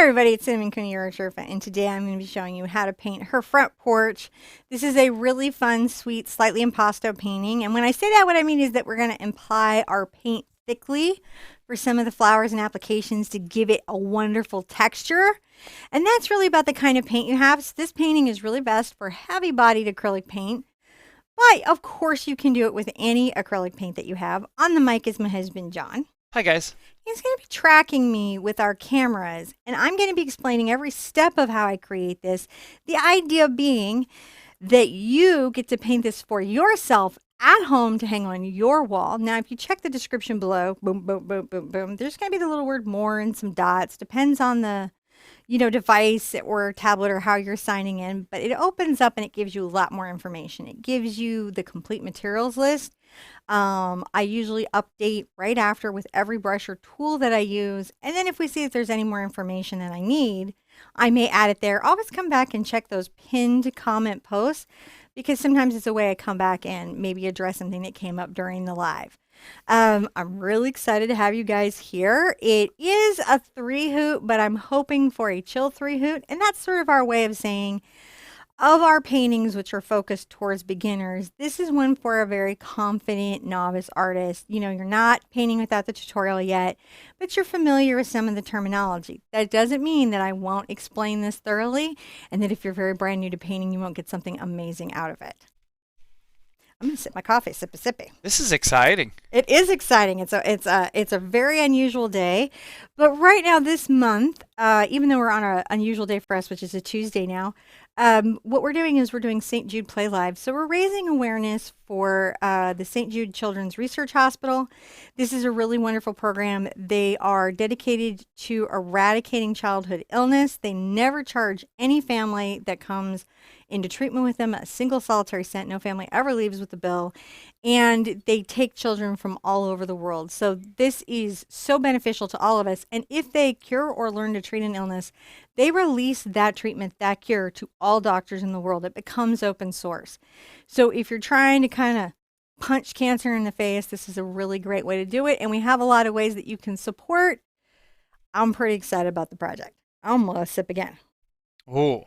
Everybody, it's Cinnamon Cooney, your Sherpa, and today I'm going to be showing you how to paint her front porch. This is a really fun, sweet, slightly impasto painting, and when I say that, what I mean is that we're going to apply our paint thickly for some of the flowers and applications to give it a wonderful texture, and that's really about the kind of paint you have. So this painting is really best for heavy-bodied acrylic paint, but of course you can do it with any acrylic paint that you have. On the mic is my husband, John. Hi, guys. He's going to be tracking me with our cameras, and I'm going to be explaining every step of how I create this. The idea being that you get to paint this for yourself at home to hang on your wall. Now, if you check the description below, boom, boom, boom, boom, boom, there's going to be the little word more and some dots. Depends on the device or tablet or how you're signing in, but it opens up and it gives you a lot more information. It gives you the complete materials list. I usually update right after with every brush or tool that I use. And then if we see if there's any more information that I need, I may add it there. Always come back and check those pinned comment posts because sometimes it's a way I come back and maybe address something that came up during the live. I'm really excited to have you guys here. It is a 3-hoot, but I'm hoping for a chill 3-hoot. And that's sort of our way of saying of our paintings, which are focused towards beginners, this is one for a very confident novice artist. You're not painting without the tutorial yet, but you're familiar with some of the terminology. That doesn't mean that I won't explain this thoroughly and that if you're very brand new to painting, you won't get something amazing out of it. I'm going to sip my coffee, sippy. This is exciting. It is exciting. It's a very unusual day, but right now this month, even though we're on an unusual day for us, which is a Tuesday now, what we're doing is we're doing St. Jude Play Live. So we're raising awareness for the St. Jude Children's Research Hospital. This is a really wonderful program. They are dedicated to eradicating childhood illness. They never charge any family that comes into treatment with them a single solitary cent. No family ever leaves with the bill. And they take children from all over the world. So this is so beneficial to all of us. And if they cure or learn to treat an illness, they release that treatment, that cure to all doctors in the world. It becomes open source. So if you're trying to kind of punch cancer in the face, this is a really great way to do it. And we have a lot of ways that you can support. I'm pretty excited about the project. I'm going to sip again. Oh.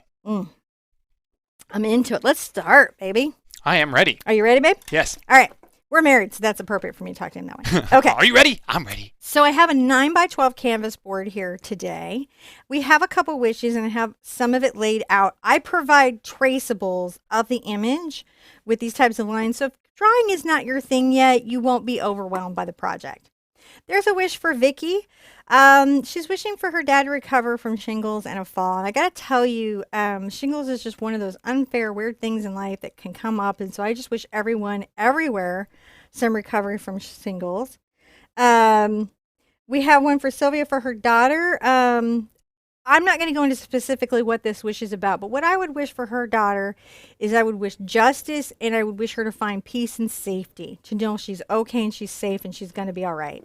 I'm into it. Let's start, baby. I am ready. Are you ready, babe? Yes. All right. We're married, so that's appropriate for me to talk to him that way. Okay. Are you ready? I'm ready. So I have a 9x12 canvas board here today. We have a couple wishes, and I have some of it laid out. I provide traceables of the image with these types of lines. So if drawing is not your thing yet, you won't be overwhelmed by the project. There's a wish for Vicky. She's wishing for her dad to recover from shingles and a fall. And I got to tell you, shingles is just one of those unfair, weird things in life that can come up. And so I just wish everyone everywhere some recovery from shingles. We have one for Sylvia for her daughter. I'm not going to go into specifically what this wish is about, but what I would wish for her daughter is I would wish justice, and I would wish her to find peace and safety, to know she's okay and she's safe and she's going to be all right.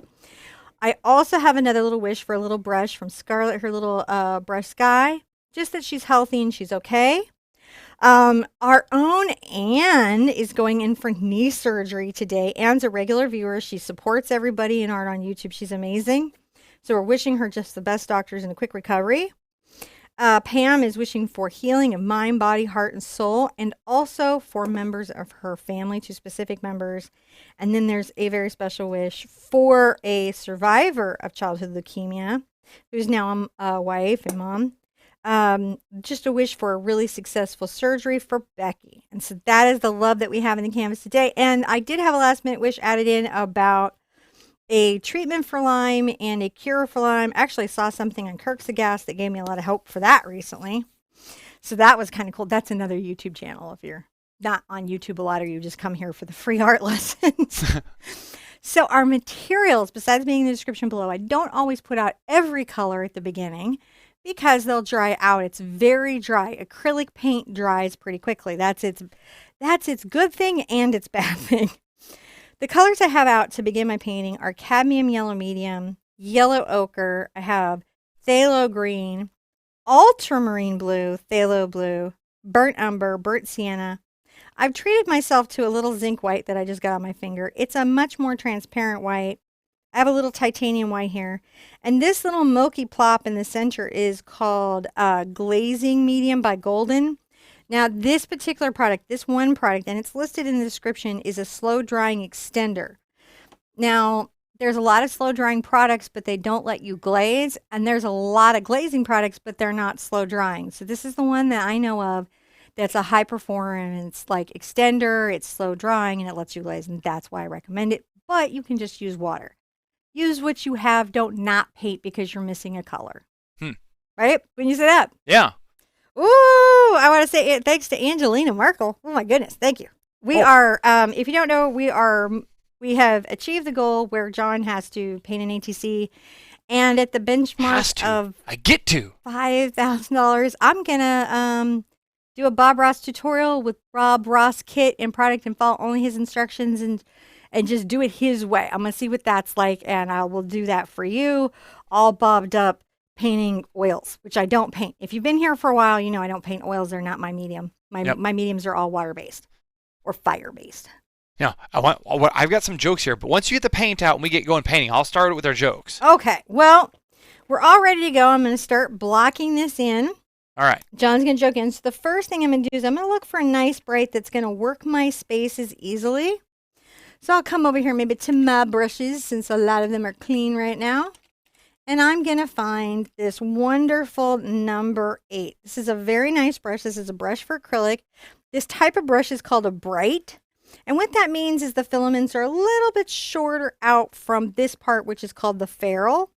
I also have another little wish for a little brush from Scarlett, her little brush guy, just that she's healthy and she's okay. Our own Anne is going in for knee surgery today. Anne's a regular viewer. She supports everybody in art on YouTube. She's amazing. So we're wishing her just the best doctors and a quick recovery. Pam is wishing for healing of mind, body, heart, and soul, and also for members of her family, 2 specific members. And then there's a very special wish for a survivor of childhood leukemia, who's now a wife and mom. Just a wish for a really successful surgery for Becky. And so that is the love that we have in the canvas today. And I did have a last minute wish added in about a treatment for Lyme and a cure for Lyme. Actually, I saw something on Kirksagast that gave me a lot of hope for that recently. So that was kind of cool. That's another YouTube channel. If you're not on YouTube a lot, or you just come here for the free art lessons. So our materials, besides being in the description below, I don't always put out every color at the beginning because they'll dry out. It's very dry. Acrylic paint dries pretty quickly. That's its good thing and its bad thing. The colors I have out to begin my painting are cadmium yellow medium, yellow ochre. I have phthalo green, ultramarine blue, phthalo blue, burnt umber, burnt sienna. I've treated myself to a little zinc white that I just got on my finger. It's a much more transparent white. I have a little titanium white here. And this little milky plop in the center is called Glazing Medium by Golden. Now, this particular product, this one product, and it's listed in the description, is a slow drying extender. Now, there's a lot of slow drying products, but they don't let you glaze. And there's a lot of glazing products, but they're not slow drying. So this is the one that I know of that's a high performance like extender. It's slow drying and it lets you glaze. And that's why I recommend it. But you can just use water. Use what you have. Don't not paint because you're missing a color. Hmm. Right? When you say that. Yeah. Ooh, I want to say thanks to Angelina Merkel. Oh my goodness. Thank you. We are, if you don't know, we have achieved the goal where John has to paint an ATC, and at the benchmark of I get to $5,000, I'm gonna do a Bob Ross tutorial with Bob Ross kit and product and follow only his instructions and just do it his way. I'm gonna see what that's like, and I will do that for you, all bobbed up, painting oils, which I don't paint. If you've been here for a while, you know I don't paint oils. They're not my medium. My mediums are all water based or fire based. Now, I've got some jokes here, but once you get the paint out and we get going painting, I'll start with our jokes. Okay, well, we're all ready to go. I'm going to start blocking this in. All right. John's going to joke in. So the first thing I'm going to do is I'm going to look for a nice bright that's going to work my spaces easily. So I'll come over here maybe to my brushes since a lot of them are clean right now. And I'm going to find this wonderful number 8. This is a very nice brush. This is a brush for acrylic. This type of brush is called a bright. And what that means is the filaments are a little bit shorter out from this part, which is called the ferrule.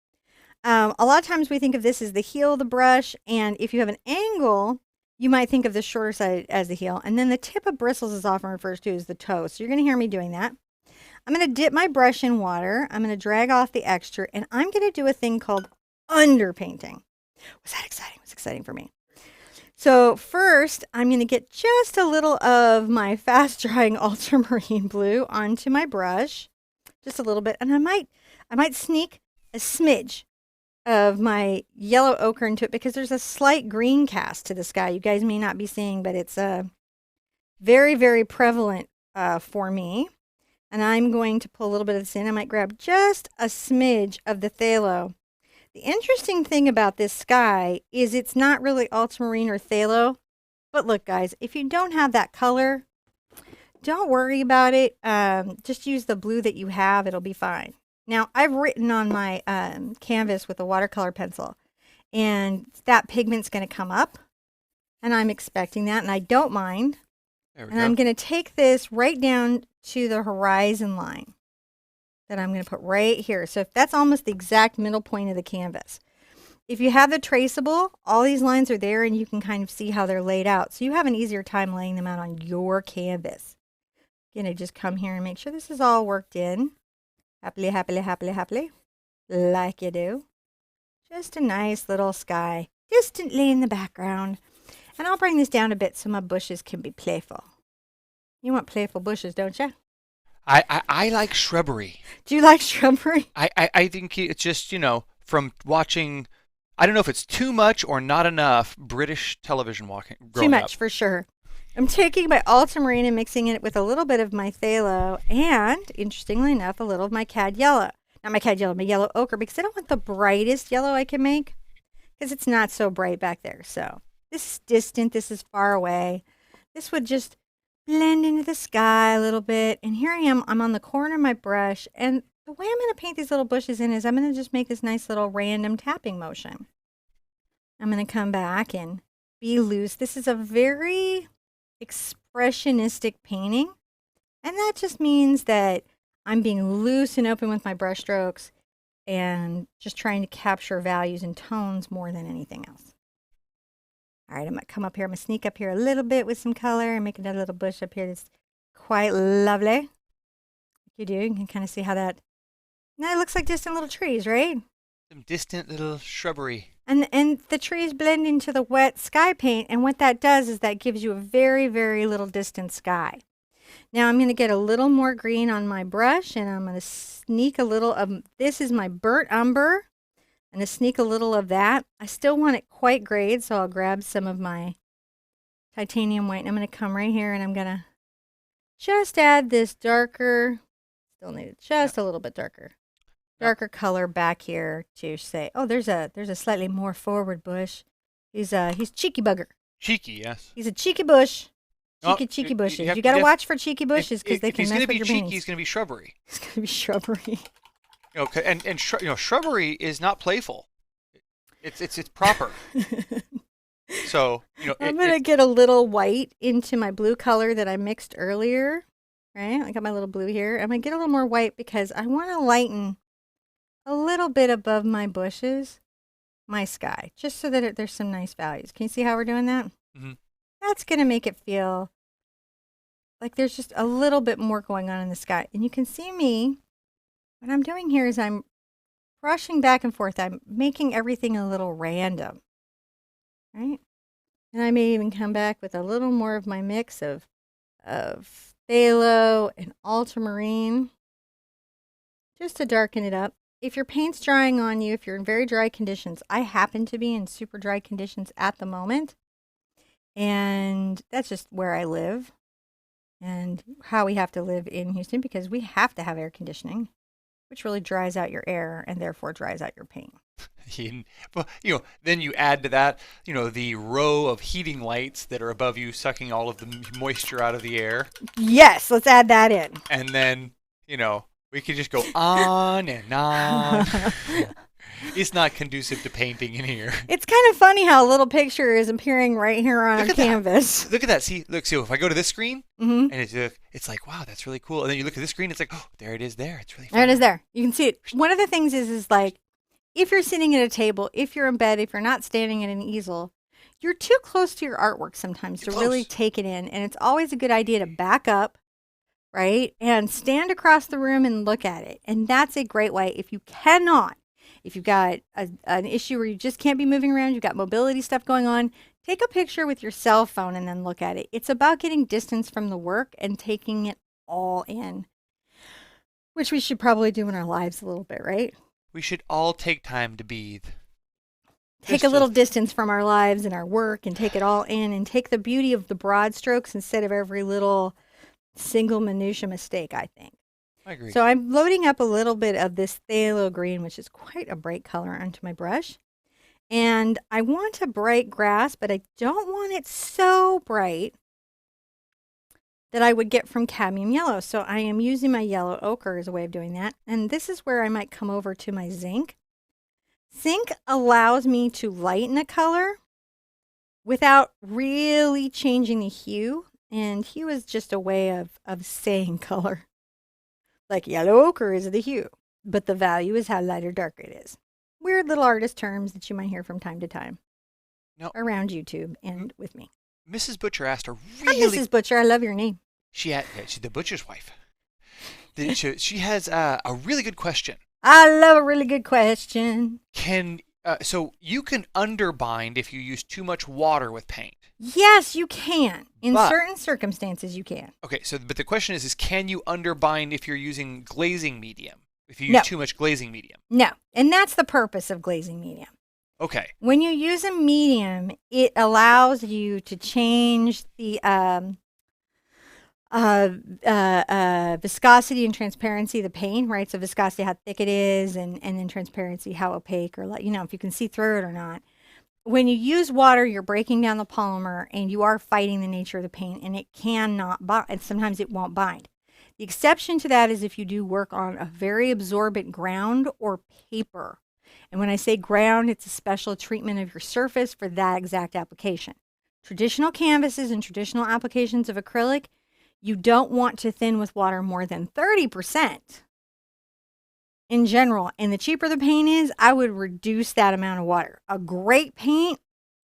A lot of times we think of this as the heel of the brush. And if you have an angle, you might think of the shorter side as the heel. And then the tip of bristles is often referred to as the toe. So you're going to hear me doing that. I'm going to dip my brush in water. I'm going to drag off the extra. And I'm going to do a thing called underpainting. Was that exciting? It was exciting for me. So first, I'm going to get just a little of my fast drying ultramarine blue onto my brush, just a little bit, and I might sneak a smidge of my yellow ochre into it because there's a slight green cast to the sky. You guys may not be seeing, but it's very, very prevalent for me. And I'm going to pull a little bit of this in. I might grab just a smidge of the phthalo. The interesting thing about this sky is it's not really ultramarine or phthalo. But look, guys, if you don't have that color, don't worry about it. Just use the blue that you have. It'll be fine. Now, I've written on my canvas with a watercolor pencil. And that pigment's going to come up. And I'm expecting that. And I don't mind. And I'm going to take this right down to the horizon line that I'm going to put right here. So if that's almost the exact middle point of the canvas. If you have the traceable, all these lines are there and you can kind of see how they're laid out. So you have an easier time laying them out on your canvas. Again, I just come here and make sure this is all worked in. Happily, happily, happily, happily. Like you do. Just a nice little sky distantly in the background. And I'll bring this down a bit so my bushes can be playful. You want playful bushes, don't you? I like shrubbery. Do you like shrubbery? I think it's just, from watching, I don't know if it's too much or not enough British television growing Too much, up. for sure. I'm taking my ultramarine and mixing it with a little bit of my phthalo and, interestingly enough, a little of my cad yellow. Not my cad yellow, my yellow ochre, because I don't want the brightest yellow I can make because it's not so bright back there. So this is distant. This is far away. This would just blend into the sky a little bit. And here I am. I'm on the corner of my brush. And the way I'm going to paint these little bushes in is I'm going to just make this nice little random tapping motion. I'm going to come back and be loose. This is a very expressionistic painting. And that just means that I'm being loose and open with my brush strokes and just trying to capture values and tones more than anything else. All right, I'm going to come up here. I'm going to sneak up here a little bit with some color and make another little bush up here that's quite lovely. You do. You can kind of see how that... Now it looks like distant little trees, right? Some distant little shrubbery. And the trees blend into the wet sky paint. And what that does is that gives you a very, very little distant sky. Now I'm going to get a little more green on my brush. And I'm going to sneak a little of... This is my burnt umber. And to sneak a little of that. I still want it quite grayed, so I'll grab some of my titanium white. And I'm going to come right here and I'm going to just add this darker, still need it just a little bit darker. Yep. darker color back here to say, oh, there's a slightly more forward bush. He's cheeky bugger. Cheeky, yes. He's a cheeky bush. Oh, Cheeky bushes. have You got to you watch for cheeky bushes because they if can he's mess going to with be your cheeky, paintings. he's going to be shrubbery. It's going to be shrubbery. Shrubbery is not playful. It's proper. So, I'm going to get a little white into my blue color that I mixed earlier. Right? I got my little blue here. I'm going to get a little more white because I want to lighten a little bit above my bushes, my sky, just so that there's some nice values. Can you see how we're doing that? mm-hmm. That's going to make it feel like there's just a little bit more going on in the sky. And you can see me, what I'm doing here is I'm brushing back and forth. I'm making everything a little random, right? And I may even come back with a little more of my mix of phthalo and ultramarine just to darken it up. If your paint's drying on you, if you're in very dry conditions, I happen to be in super dry conditions at the moment. And that's just where I live and how we have to live in Houston because we have to have air conditioning, which really dries out your air and therefore dries out your paint. Well, then you add to that, the row of heating lights that are above you, sucking all of the moisture out of the air. Yes, let's add that in. And then, we could just go on and on. It's not conducive to painting in here. It's kind of funny how a little picture is appearing right here on canvas. Look at that. See, if I go to this screen, mm-hmm. and it's like, wow, that's really cool. And then you look at this screen, it's like, oh, there it is there. It's really fun. There it is there. You can see it. One of the things is like, if you're sitting at a table, if you're in bed, if you're not standing at an easel, you're too close to your artwork sometimes to really take it in. And it's always a good idea to back up, right? And stand across the room and look at it. And that's a great way. If you've got an issue where you just can't be moving around, you've got mobility stuff going on, take a picture with your cell phone and then look at it. It's about getting distance from the work and taking it all in, which we should probably do in our lives a little bit, right? We should all take time to breathe. Take a little distance from our lives and our work and take it all in and take the beauty of the broad strokes instead of every little single minutia mistake, I think. I agree. So I'm loading up a little bit of this phthalo green, which is quite a bright color, onto my brush. And I want a bright grass, but I don't want it so bright that I would get from cadmium yellow. So I am using my yellow ochre as a way of doing that. And this is where I might come over to my zinc. Zinc allows me to lighten a color without really changing the hue. And hue is just a way of saying color. Like yellow ochre is the hue, but the value is how light or dark it is. Weird little artist terms that you might hear from time to time around YouTube and with me. Mrs. Butcher asked a I'm Mrs. Butcher. I love your name. She's the butcher's wife. She has a really good question. I love a really good question. So you can underbind if you use too much water with paint. Yes, you can. In certain circumstances, you can. Okay, but the question is can you underbind if you're using glazing medium? If you use too much glazing medium? No, and that's the purpose of glazing medium. Okay. When you use a medium, it allows you to change the viscosity and transparency of the paint, right? So viscosity, how thick it is, and then transparency, how opaque or if you can see through it or not. When you use water, you're breaking down the polymer and you are fighting the nature of the paint, and it cannot bind, and sometimes it won't bind. The exception to that is if you do work on a very absorbent ground or paper. And when I say ground, it's a special treatment of your surface for that exact application. Traditional canvases and traditional applications of acrylic, you don't want to thin with water more than 30% in general. And the cheaper the paint is, I would reduce that amount of water. A great paint,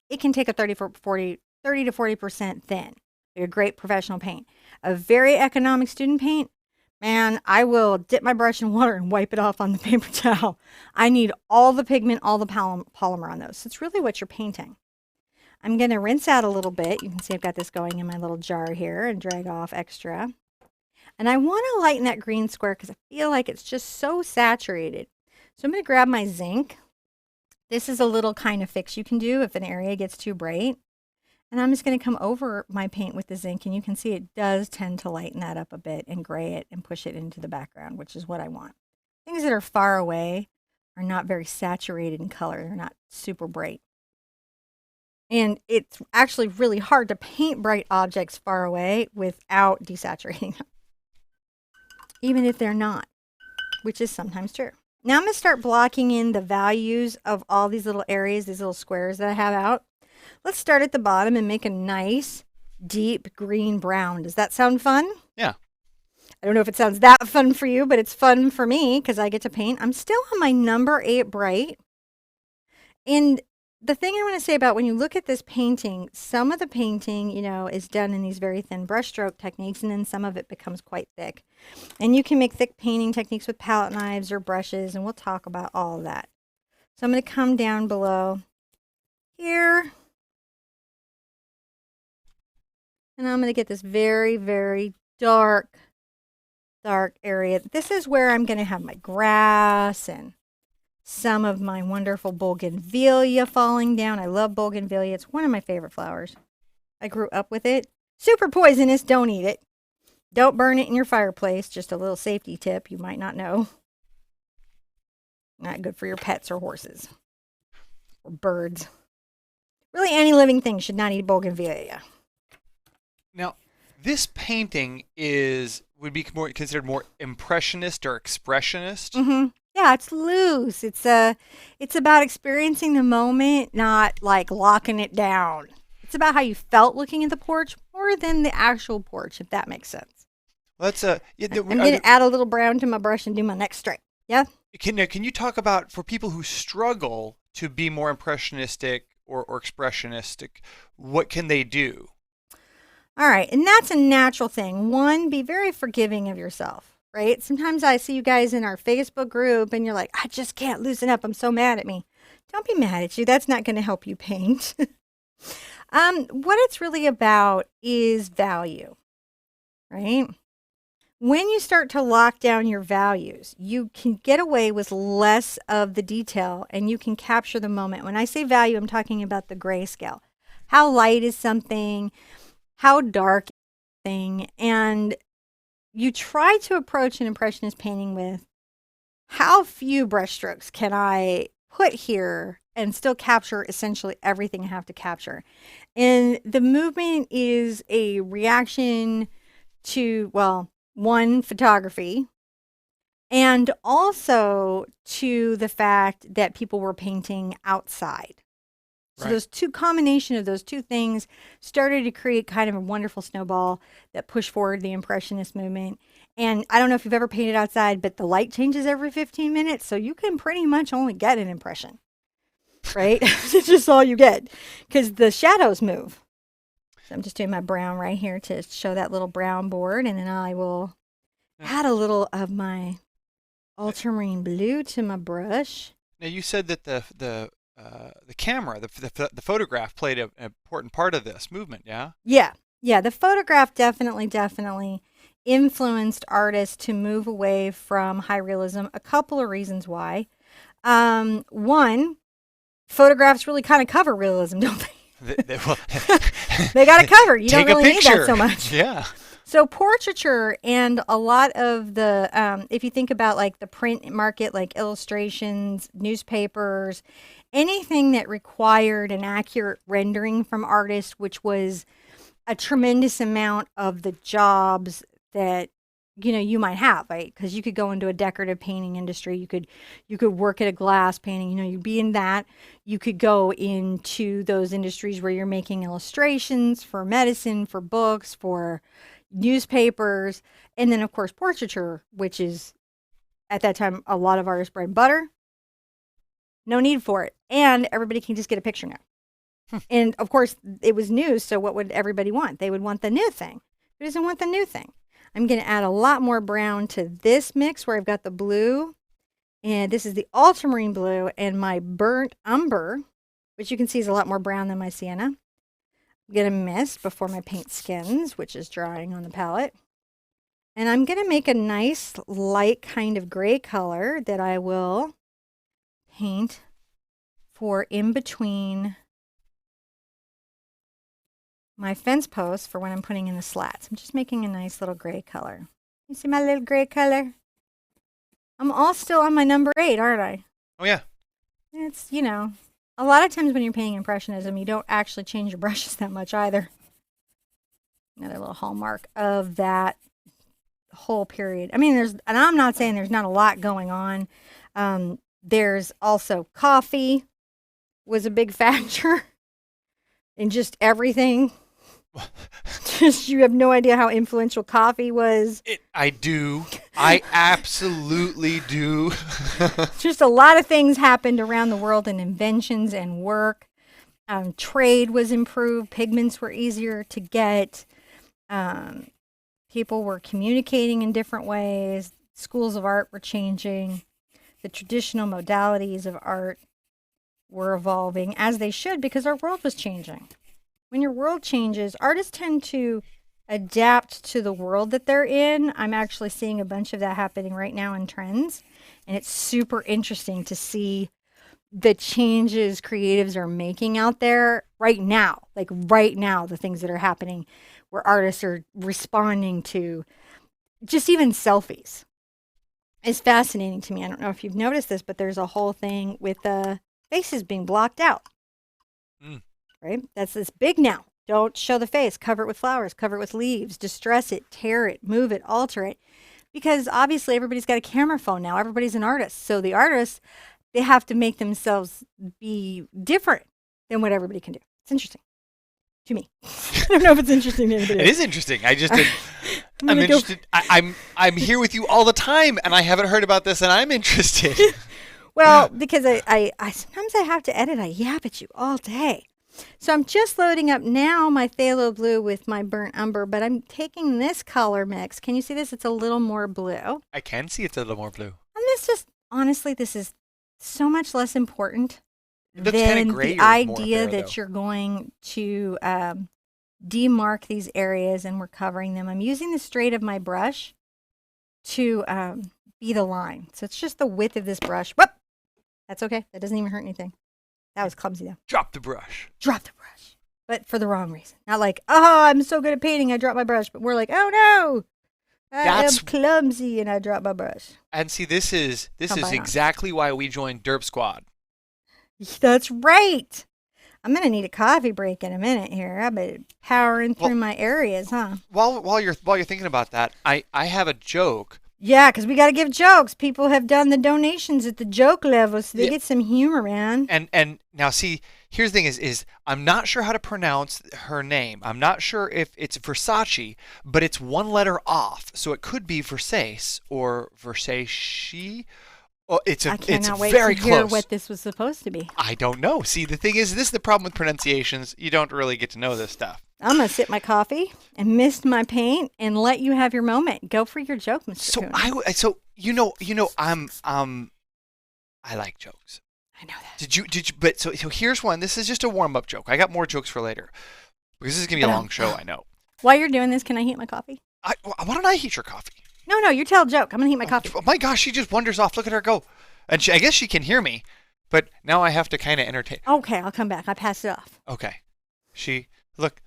it can take a 30 to 40% thin. Like a great professional paint. A very economic student paint, man, I will dip my brush in water and wipe it off on the paper towel. I need all the pigment, all the polymer on those. So it's really what you're painting. I'm going to rinse out a little bit. You can see I've got this going in my little jar here and drag off extra. And I want to lighten that green square because I feel like it's just so saturated. So I'm going to grab my zinc. This is a little kind of fix you can do if an area gets too bright. And I'm just going to come over my paint with the zinc, and you can see it does tend to lighten that up a bit and gray it and push it into the background, which is what I want. Things that are far away are not very saturated in color. They're not super bright. And it's actually really hard to paint bright objects far away without desaturating them, even if they're not, which is sometimes true. Now I'm going to start blocking in the values of all these little areas, these little squares that I have out. Let's start at the bottom and make a nice deep green brown. Does that sound fun? Yeah. I don't know if it sounds that fun for you, but it's fun for me because I get to paint. I'm still on my number 8 bright. And the thing I want to say about when you look at this painting, some of the painting, is done in these very thin brushstroke techniques, and then some of it becomes quite thick. And you can make thick painting techniques with palette knives or brushes, and we'll talk about all of that. So I'm going to come down below here. And I'm going to get this very, very dark area. This is where I'm going to have my grass and some of my wonderful Bougainvillea falling down. I love Bougainvillea. It's one of my favorite flowers. I grew up with it. Super poisonous. Don't eat it. Don't burn it in your fireplace. Just a little safety tip you might not know. Not good for your pets or horses or birds. Really, any living thing should not eat Bougainvillea. Now, this painting would be considered more impressionist or expressionist. Mm-hmm. Yeah, it's loose. It's about experiencing the moment, not like locking it down. It's about how you felt looking at the porch more than the actual porch, if that makes sense. Well, that's I'm going to add a little brown to my brush and do my next stripe. Yeah. Can you talk about, for people who struggle to be more impressionistic or expressionistic, what can they do? All right, and that's a natural thing. One, be very forgiving of yourself, right? Sometimes I see you guys in our Facebook group and you're like, I just can't loosen up. I'm so mad at me. Don't be mad at you. That's not going to help you paint. What it's really about is value, right? When you start to lock down your values, you can get away with less of the detail and you can capture the moment. When I say value, I'm talking about the grayscale. How light is something? How dark is something? And you try to approach an impressionist painting with how few brushstrokes can I put here and still capture essentially everything I have to capture. And the movement is a reaction to, well, one, photography, and also to the fact that people were painting outside. So those combination of those two things started to create kind of a wonderful snowball that pushed forward the impressionist movement. And I don't know if you've ever painted outside, but the light changes every 15 minutes, so you can pretty much only get an impression, right? It's just all you get because the shadows move. So I'm just doing my brown right here to show that little brown board, and then I will add a little of my ultramarine blue to my brush. Now, you said that the camera, the photograph played an important part of this movement, yeah? Yeah, the photograph definitely influenced artists to move away from high realism. A couple of reasons why. One, photographs really kind of cover realism, don't they? They got it covered. You don't really need that so much. Yeah. So portraiture and a lot of the, if you think about like the print market, like illustrations, newspapers, anything that required an accurate rendering from artists, which was a tremendous amount of the jobs that you might have, right? Because you could go into a decorative painting industry, you could work at a glass painting, you'd be in that. You could go into those industries where you're making illustrations for medicine, for books, for newspapers, and then of course portraiture, which is at that time a lot of artists' bread and butter. No need for it, and everybody can just get a picture now. And of course it was new, so what would everybody want? They would want the new thing. Who doesn't want the new thing? I'm going to add a lot more brown to this mix where I've got the blue, and this is the ultramarine blue, and my burnt umber, which you can see is a lot more brown than my sienna. I'm going to mist before my paint skins, which is drying on the palette. And I'm going to make a nice light kind of gray color that I will paint for in between my fence posts for when I'm putting in the slats. I'm just making a nice little gray color. You see my little gray color? I'm all still on my number 8, aren't I? Oh yeah. It's, a lot of times when you're painting Impressionism, you don't actually change your brushes that much either. Another little hallmark of that whole period. I mean, and I'm not saying there's not a lot going on. There's also coffee was a big factor in just everything. Just you have no idea how influential coffee was. I do. I absolutely do. Just a lot of things happened around the world in inventions and work. Trade was improved. Pigments were easier to get. People were communicating in different ways. Schools of art were changing. The traditional modalities of art were evolving, as they should, because our world was changing. When your world changes, artists tend to adapt to the world that they're in. I'm actually seeing a bunch of that happening right now in trends, and it's super interesting to see the changes creatives are making out there right now. Like right now, the things that are happening where artists are responding to just even selfies is fascinating to me. I don't know if you've noticed this, but there's a whole thing with the faces being blocked out. Right? That's this big now. Don't show the face. Cover it with flowers. Cover it with leaves. Distress it. Tear it. Move it. Alter it. Because obviously everybody's got a camera phone now. Everybody's an artist. So the artists, they have to make themselves be different than what everybody can do. It's interesting to me. I don't know if it's interesting to anybody else. It is interesting. I just I'm interested. I'm here with you all the time, and I haven't heard about this, and I'm interested. Well, because I sometimes I have to edit. I yap at you all day. So I'm just loading up now my phthalo blue with my burnt umber, but I'm taking this color mix. Can you see this? It's a little more blue. I can see it's a little more blue. And this just, honestly, this is so much less important It looks than kinda grayer the more idea there, that though. you're going to demark these areas and we're covering them. I'm using the straight of my brush to be the line. So it's just the width of this brush. Whoop! That's okay. That doesn't even hurt anything. That was clumsy, though. Drop the brush. Drop the brush. But for the wrong reason. Not like, oh, I'm so good at painting, I dropped my brush. But we're like, oh, no. I am clumsy and I dropped my brush. And see, this is Combine exactly why we joined Derp Squad. That's right. I'm going to need a coffee break in a minute here. I've been powering through my areas, huh? While you're thinking about that, I have a joke. Yeah, because we got to give jokes. People have done the donations at the joke level, so they get some humor, man. And now see, here's the thing is I'm not sure how to pronounce her name. I'm not sure if it's Versace, but it's one letter off. So it could be Versace or Versace. Oh, I cannot wait very to hear close. what this was supposed to be. I don't know. See, the thing is, this is the problem with pronunciations. You don't really get to know this stuff. I'm going to sip my coffee and mist my paint and let you have your moment. Go for your joke, Mr. Coon. I like jokes. I know that. Did you but so here's one. This is just a warm-up joke. I got more jokes for later. Because this is going to be a long show, I know. While you're doing this, can I heat my coffee? Why don't I heat your coffee? No, you tell a joke. I'm going to heat my coffee. Oh my gosh, she just wanders off. Look at her go. And I guess she can hear me, but now I have to kind of entertain. Okay, I'll come back. I passed it off. Okay. Look,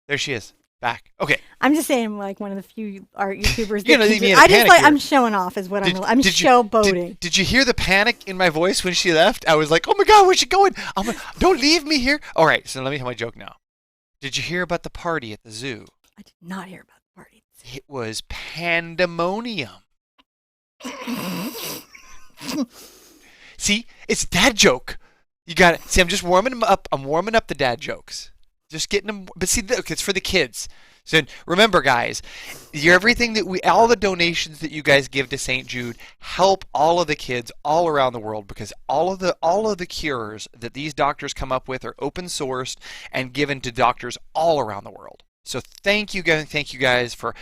there she is. Back. Okay. I'm just saying, like one of the few art YouTubers. You're gonna leave me in a panic here. I'm showing off, is what I'm showboating. Did you hear the panic in my voice when she left? I was like, oh my God, where's she going? Don't leave me here. All right, so let me tell my joke now. Did you hear about the party at the zoo? I did not hear about the party. It was pandemonium. See, it's dad joke. You got it. See, I'm just warming them up. I'm warming up the dad jokes. Just getting them. But see, look, it's for the kids. So remember, guys, everything all the donations that you guys give to St. Jude help all of the kids all around the world, because all of the cures that these doctors come up with are open sourced and given to doctors all around the world. So thank you guys for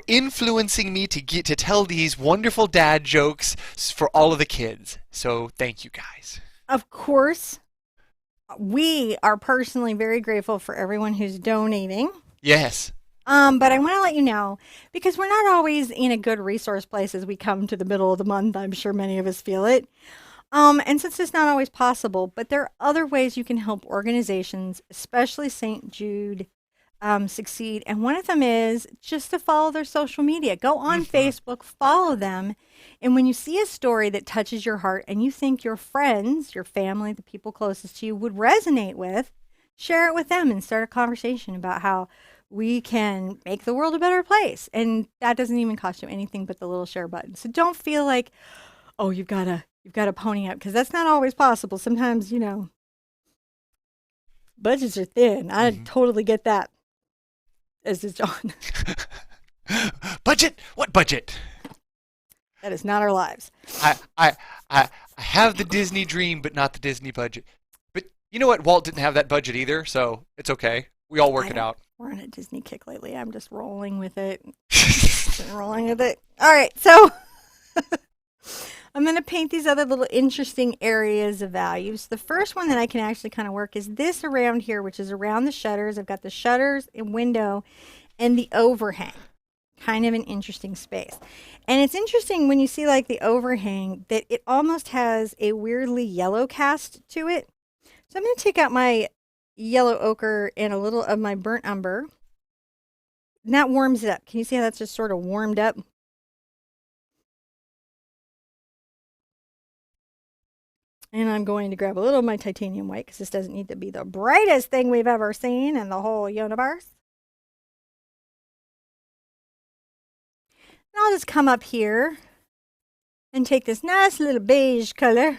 influencing me to tell these wonderful dad jokes for all of the kids. So thank you guys. Of course, we are personally very grateful for everyone who's donating. Yes. But I want to let you know, because we're not always in a good resource place as we come to the middle of the month. I'm sure many of us feel it. And since it's not always possible, but there are other ways you can help organizations, especially St. Jude, succeed. And one of them is just to follow their social media. Go on Facebook, follow them. And when you see a story that touches your heart and you think your friends, your family, the people closest to you would resonate with, share it with them and start a conversation about how we can make the world a better place. And that doesn't even cost you anything but the little share button. So don't feel like, oh, you've got to pony up, because that's not always possible. Sometimes, budgets are thin. I Hmm. totally get that, as is John. Budget? What budget? That is not our lives. I, I, I have the Disney dream, but not the Disney budget. But you know what? Walt didn't have that budget either, so it's okay. We all work I it know. out. We're on a Disney kick lately. I'm just rolling with it. Rolling with it. All right, so I'm going to paint these other little interesting areas of values. The first one that I can actually kind of work is this around here, which is around the shutters. I've got the shutters and window and the overhang. Kind of an interesting space. And it's interesting when you see like the overhang that it almost has a weirdly yellow cast to it. So I'm going to take out my yellow ochre and a little of my burnt umber. And that warms it up. Can you see how that's just sort of warmed up? And I'm going to grab a little of my titanium white because this doesn't need to be the brightest thing we've ever seen in the whole universe. And I'll just come up here and take this nice little beige color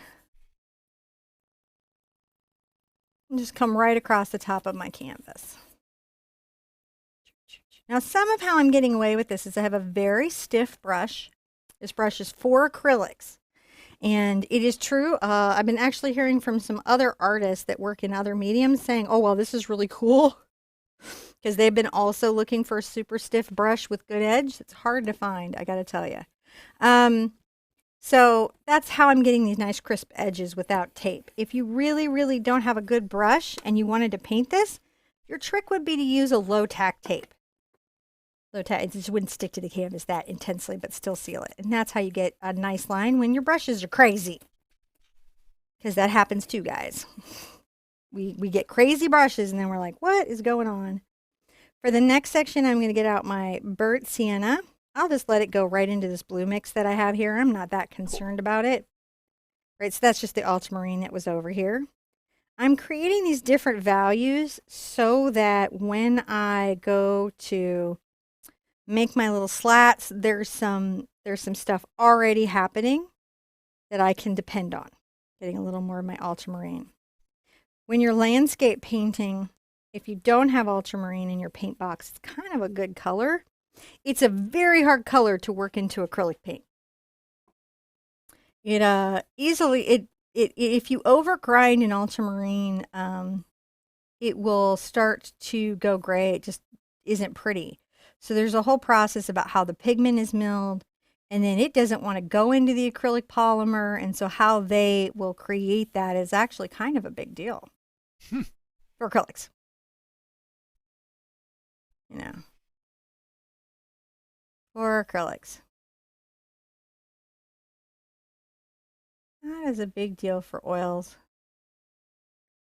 and just come right across the top of my canvas. Now, some of how I'm getting away with this is I have a very stiff brush. This brush is for acrylics. And it is true. I've been actually hearing from some other artists that work in other mediums saying, oh, well, this is really cool. Because they've been also looking for a super stiff brush with good edge. It's hard to find, I got to tell you. So that's how I'm getting these nice crisp edges without tape. If you really, really don't have a good brush and you wanted to paint this, your trick would be to use a low tack tape. Low tack, it just wouldn't stick to the canvas that intensely, but still seal it. And that's how you get a nice line when your brushes are crazy. Because that happens too, guys. We get crazy brushes and then we're like, what is going on? For the next section, I'm going to get out my burnt sienna. I'll just let it go right into this blue mix that I have here. I'm not that concerned about it. Right, so that's just the ultramarine that was over here. I'm creating these different values so that when I go to make my little slats, there's some stuff already happening that I can depend on. Getting a little more of my ultramarine. When you're landscape painting, if you don't have ultramarine in your paint box, it's kind of a good color. It's a very hard color to work into acrylic paint. It easily if you overgrind an ultramarine, it will start to go gray. It just isn't pretty. So there's a whole process about how the pigment is milled, and then it doesn't want to go into the acrylic polymer, and so how they will create that is actually kind of a big deal for acrylics. For acrylics. That is a big deal for oils.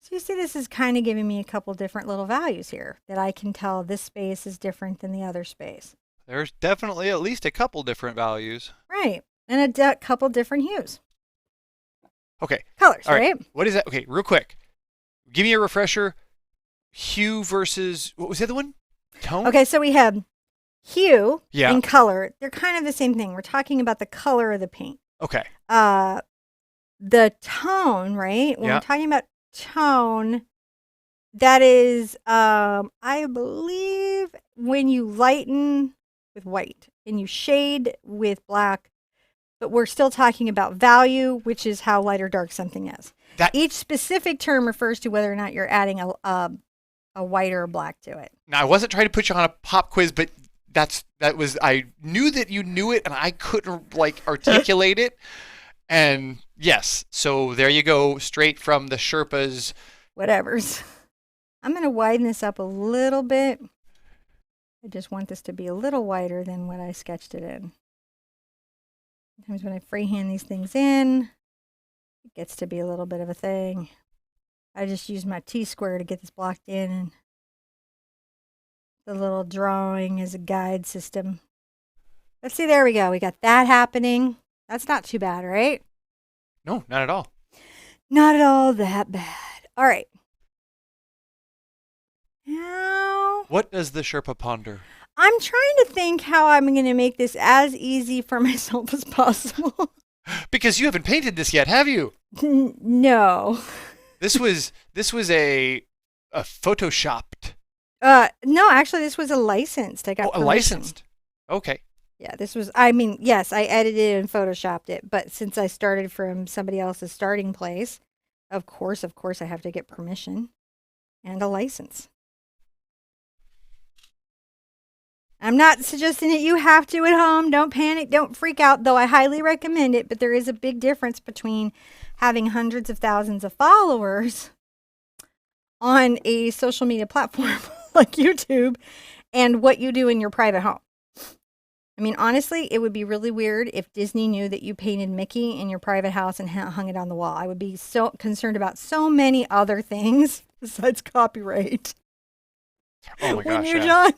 So you see this is kind of giving me a couple different little values here that I can tell this space is different than the other space. There's definitely at least a couple different values. Right. And a couple different hues. Okay. Colors, All right? What is that? Okay, real quick. Give me a refresher. Hue versus, what was the other one? Tone? Okay, so we have hue Yeah. and color. They're kind of the same thing. We're talking about the color of the paint. Okay. The tone, right? When Yeah. we're talking about tone, that is, I believe, when you lighten with white and you shade with black, but we're still talking about value, which is how light or dark something is. Each specific term refers to whether or not you're adding a white or a black to it. Now, I wasn't trying to put you on a pop quiz, but I knew that you knew it and I couldn't articulate it. And yes, so there you go, straight from the Sherpas. Whatevers. I'm going to widen this up a little bit. I just want this to be a little wider than what I sketched it in. Sometimes when I freehand these things in, it gets to be a little bit of a thing. I just use my T-square to get this blocked in, and the little drawing is a guide system. Let's see, there we go. We got that happening. That's not too bad, right? No, not at all. Not at all that bad. All right. Now, What does the Sherpa ponder? I'm trying to think how I'm going to make this as easy for myself as possible. Because you haven't painted this yet, have you? No. This was a photoshopped. No, actually, this was a licensed. I got Oh, a permission. licensed. Okay. Yeah, this was, I mean, yes, I edited and photoshopped it, but since I started from somebody else's starting place, of course, I have to get permission and a license. I'm not suggesting that you have to at home. Don't panic. Don't freak out, though I highly recommend it. But there is a big difference between having hundreds of thousands of followers on a social media platform like YouTube and what you do in your private home. I mean, honestly, it would be really weird if Disney knew that you painted Mickey in your private house and hung it on the wall. I would be so concerned about so many other things besides copyright. Oh my When gosh. you're Yeah. done.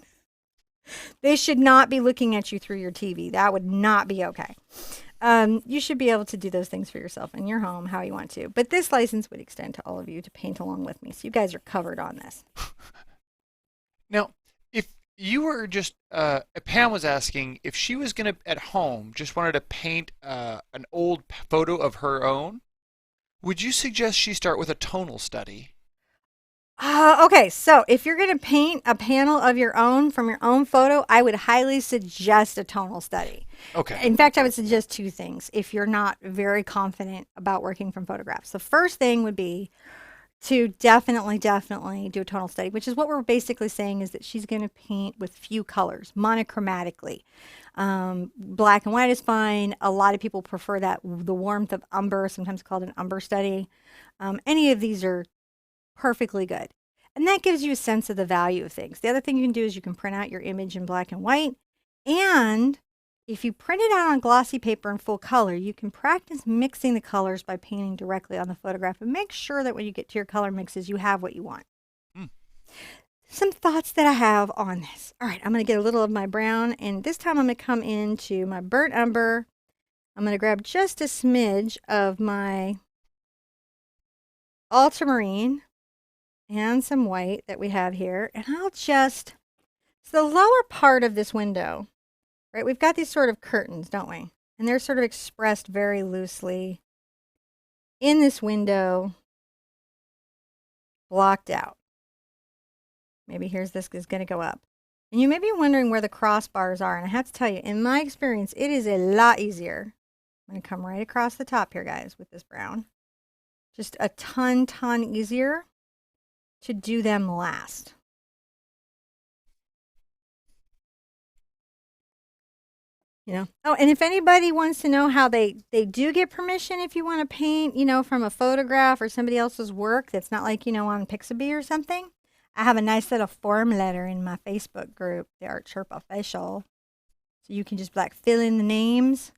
They should not be looking at you through your TV. That would not be okay. You should be able to do those things for yourself in your home how you want to. But this license would extend to all of you to paint along with me. So you guys are covered on this. Now, if you were just, Pam was asking if she was going to, at home, just wanted to paint an old photo of her own, would you suggest she start with a tonal study? Okay, so if you're going to paint a panel of your own from your own photo, I would highly suggest a tonal study. Okay. In fact, I would suggest two things if you're not very confident about working from photographs. The first thing would be to definitely do a tonal study, which is what we're basically saying is that she's going to paint with few colors, monochromatically. Black and white is fine. A lot of people prefer that, the warmth of umber, sometimes called an umber study. Any of these are perfectly good. And that gives you a sense of the value of things. The other thing you can do is you can print out your image in black and white. And if you print it out on glossy paper in full color, you can practice mixing the colors by painting directly on the photograph and make sure that when you get to your color mixes, you have what you want. Hmm. Some thoughts that I have on this. All right, I'm going to get a little of my brown, and this time I'm going to come into my burnt umber. I'm going to grab just a smidge of my ultramarine and some white that we have here. And I'll just, so the lower part of this window, right? We've got these sort of curtains, don't we? And they're sort of expressed very loosely in this window, blocked out. Maybe here's this is going to go up. And you may be wondering where the crossbars are. And I have to tell you, in my experience, it is a lot easier. I'm going to come right across the top here, guys, with this brown. Just a ton easier to do them last. You know, oh, and if anybody wants to know how they do get permission if you want to paint, you know, from a photograph or somebody else's work that's not like, you know, on Pixabay or something, I have a nice little form letter in my Facebook group, the TheArtSherpa official. So you can just like fill in the names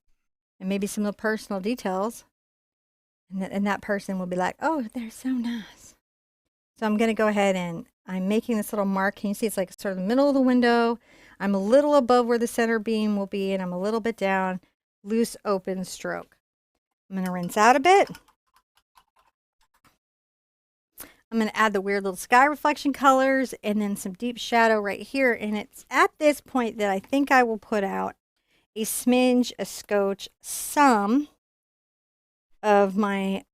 and maybe some of the personal details. And that person will be like, oh, they're so nice. So I'm going to go ahead and I'm making this little mark. Can you see it's like sort of the middle of the window? I'm a little above where the center beam will be, and I'm a little bit down, loose open stroke. I'm going to rinse out a bit. I'm going to add the weird little sky reflection colors and then some deep shadow right here. And it's at this point that I think I will put out a smidge, a scotch, some of my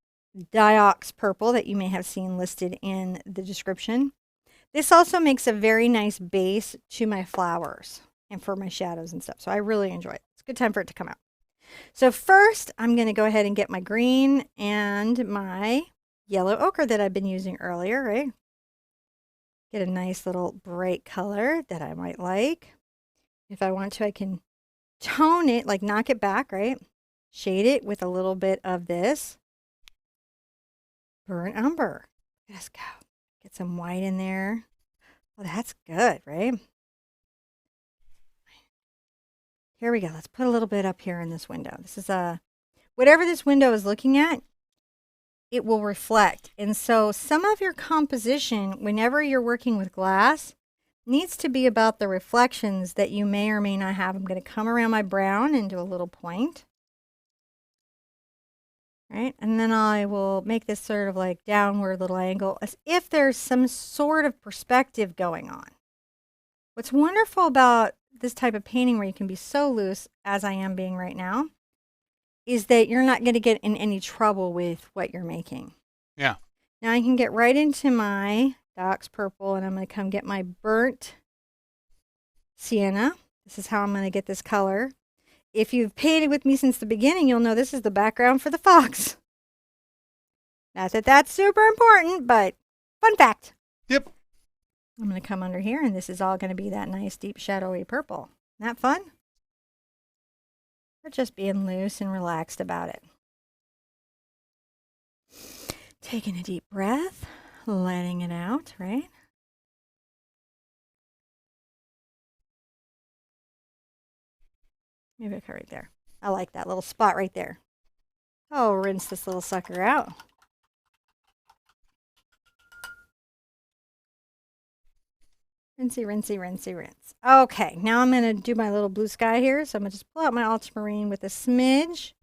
Diox purple that you may have seen listed in the description. This also makes a very nice base to my flowers and for my shadows and stuff. So I really enjoy it. It's a good time for it to come out. So first, I'm going to go ahead and get my green and my yellow ochre that I've been using earlier, right? Get a nice little bright color that I might like. If I want to, I can tone it, like knock it back, right? Shade it with a little bit of this burnt umber. Let's go. Get some white in there. Oh, that's good, right? Here we go. Let's put a little bit up here in this window. This is whatever this window is looking at, it will reflect. And so some of your composition, whenever you're working with glass, needs to be about the reflections that you may or may not have. I'm going to come around my brown and do a little point. right? And then I will make this sort of like downward little angle as if there's some sort of perspective going on. What's wonderful about this type of painting where you can be so loose as I am being right now is that you're not going to get in any trouble with what you're making. Yeah. Now I can get right into my Doc's purple and I'm going to come get my burnt sienna. This is how I'm going to get this color. If you've painted with me since the beginning, you'll know this is the background for the fox. Not that that's super important, but fun fact. Yep. I'm going to come under here and this is all going to be that nice deep shadowy purple. Isn't that fun? We're just being loose and relaxed about it. Taking a deep breath, letting it out, right? Maybe I cut right there. I like that little spot right there. Oh, rinse this little sucker out. Rinsey, rinsey, rinsey, rinse. Okay, now I'm going to do my little blue sky here. So I'm going to just pull out my ultramarine with a smidge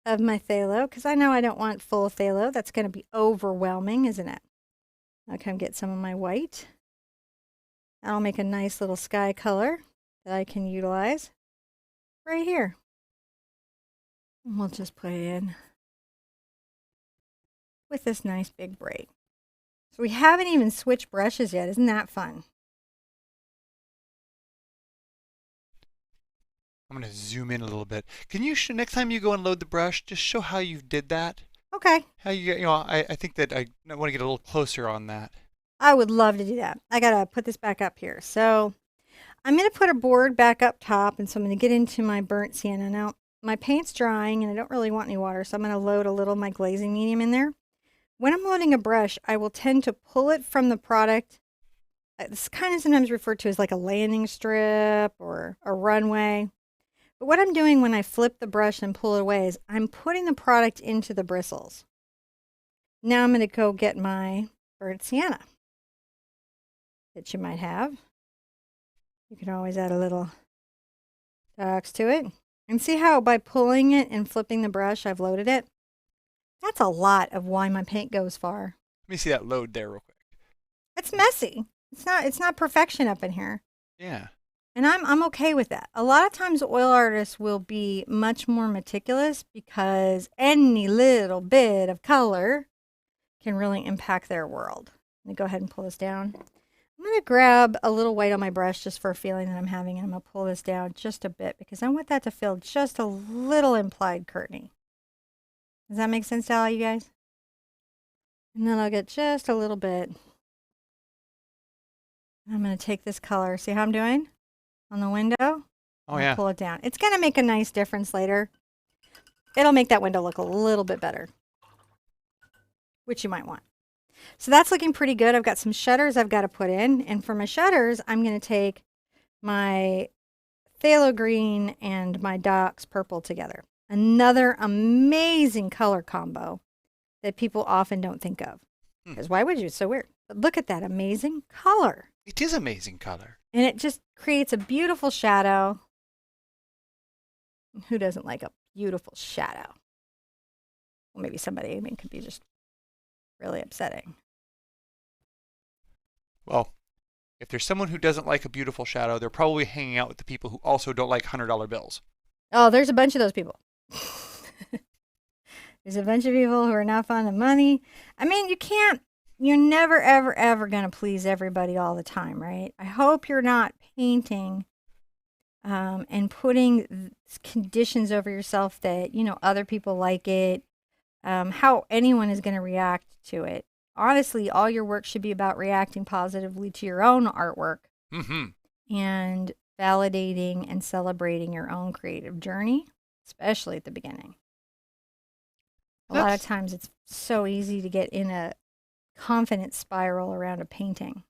of my phthalo, because I know I don't want full phthalo. That's going to be overwhelming, isn't it? I'll come get some of my white. That'll make a nice little sky color that I can utilize right here. And we'll just put it in with this nice big break. So we haven't even switched brushes yet. Isn't that fun? I'm going to zoom in a little bit. Can you, next time you go and load the brush, just show how you did that? Okay. How I think that I want to get a little closer on that. I would love to do that. I got to put this back up here. So I'm going to put a board back up top, and so I'm going to get into my burnt sienna. Now, my paint's drying, and I don't really want any water, so I'm going to load a little of my glazing medium in there. When I'm loading a brush, I will tend to pull it from the product. It's kind of sometimes referred to as like a landing strip or a runway. But what I'm doing when I flip the brush and pull it away is I'm putting the product into the bristles. Now I'm going to go get my burnt sienna that you might have. You can always add a little Dox to it. And see how by pulling it and flipping the brush, I've loaded it? That's a lot of why my paint goes far. Let me see that load there real quick. It's messy. It's not perfection up in here. Yeah. And I'm okay with that. A lot of times oil artists will be much more meticulous because any little bit of color can really impact their world. Let me go ahead and pull this down. I'm going to grab a little white on my brush just for a feeling that I'm having, and I'm going to pull this down just a bit because I want that to feel just a little implied curtaining. Does that make sense to all you guys? And then I'll get just a little bit. I'm going to take this color. See how I'm doing? On the window. Oh, yeah. Pull it down. It's going to make a nice difference later. It'll make that window look a little bit better, which you might want. So that's looking pretty good. I've got some shutters I've got to put in. And for my shutters, I'm going to take my phthalo green and my Dox purple together. Another amazing color combo that people often don't think of. Because why would you? It's so weird. But look at that amazing color. It is amazing color. And it just creates a beautiful shadow. Who doesn't like a beautiful shadow? Well, maybe somebody, it could be just really upsetting. Well, if there's someone who doesn't like a beautiful shadow, they're probably hanging out with the people who also don't like $100 bills. Oh, there's a bunch of those people. There's a bunch of people who are not fond of money. I mean, you're never, ever, ever going to please everybody all the time, right? I hope you're not painting and putting conditions over yourself that, other people like it, how anyone is going to react to it. Honestly, all your work should be about reacting positively to your own artwork and validating and celebrating your own creative journey, especially at the beginning. A lot of times it's so easy to get in a confidence spiral around a painting.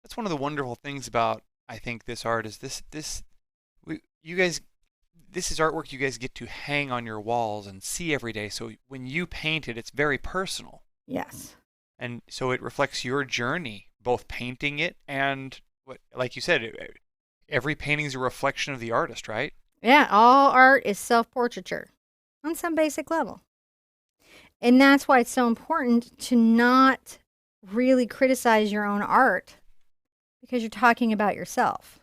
That's one of the wonderful things about, I think, this art is this is artwork you guys get to hang on your walls and see every day. So when you paint it, it's very personal. Yes. And so it reflects your journey, both painting it and, like you said, every painting is a reflection of the artist, right? Yeah, all art is self-portraiture. on some basic level. And that's why it's so important to not really criticize your own art because you're talking about yourself.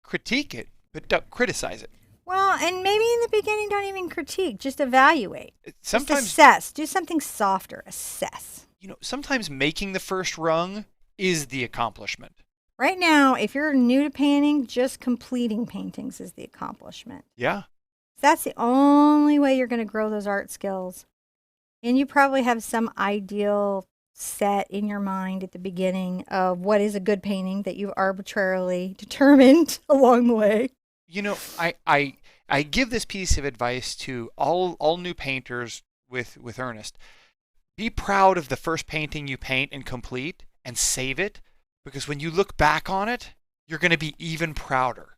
Critique it, but don't criticize it. Well, and maybe in the beginning, don't even critique, just evaluate. Just Sometimes, assess. Do something softer. Assess. sometimes making the first rung is the accomplishment. Right now, if you're new to painting, just completing paintings is the accomplishment. Yeah. That's the only way you're going to grow those art skills. And you probably have some ideal set in your mind at the beginning of what is a good painting that you've arbitrarily determined along the way. I give this piece of advice to all new painters with Ernest. Be proud of the first painting you paint and complete and save it, because when you look back on it, you're going to be even prouder.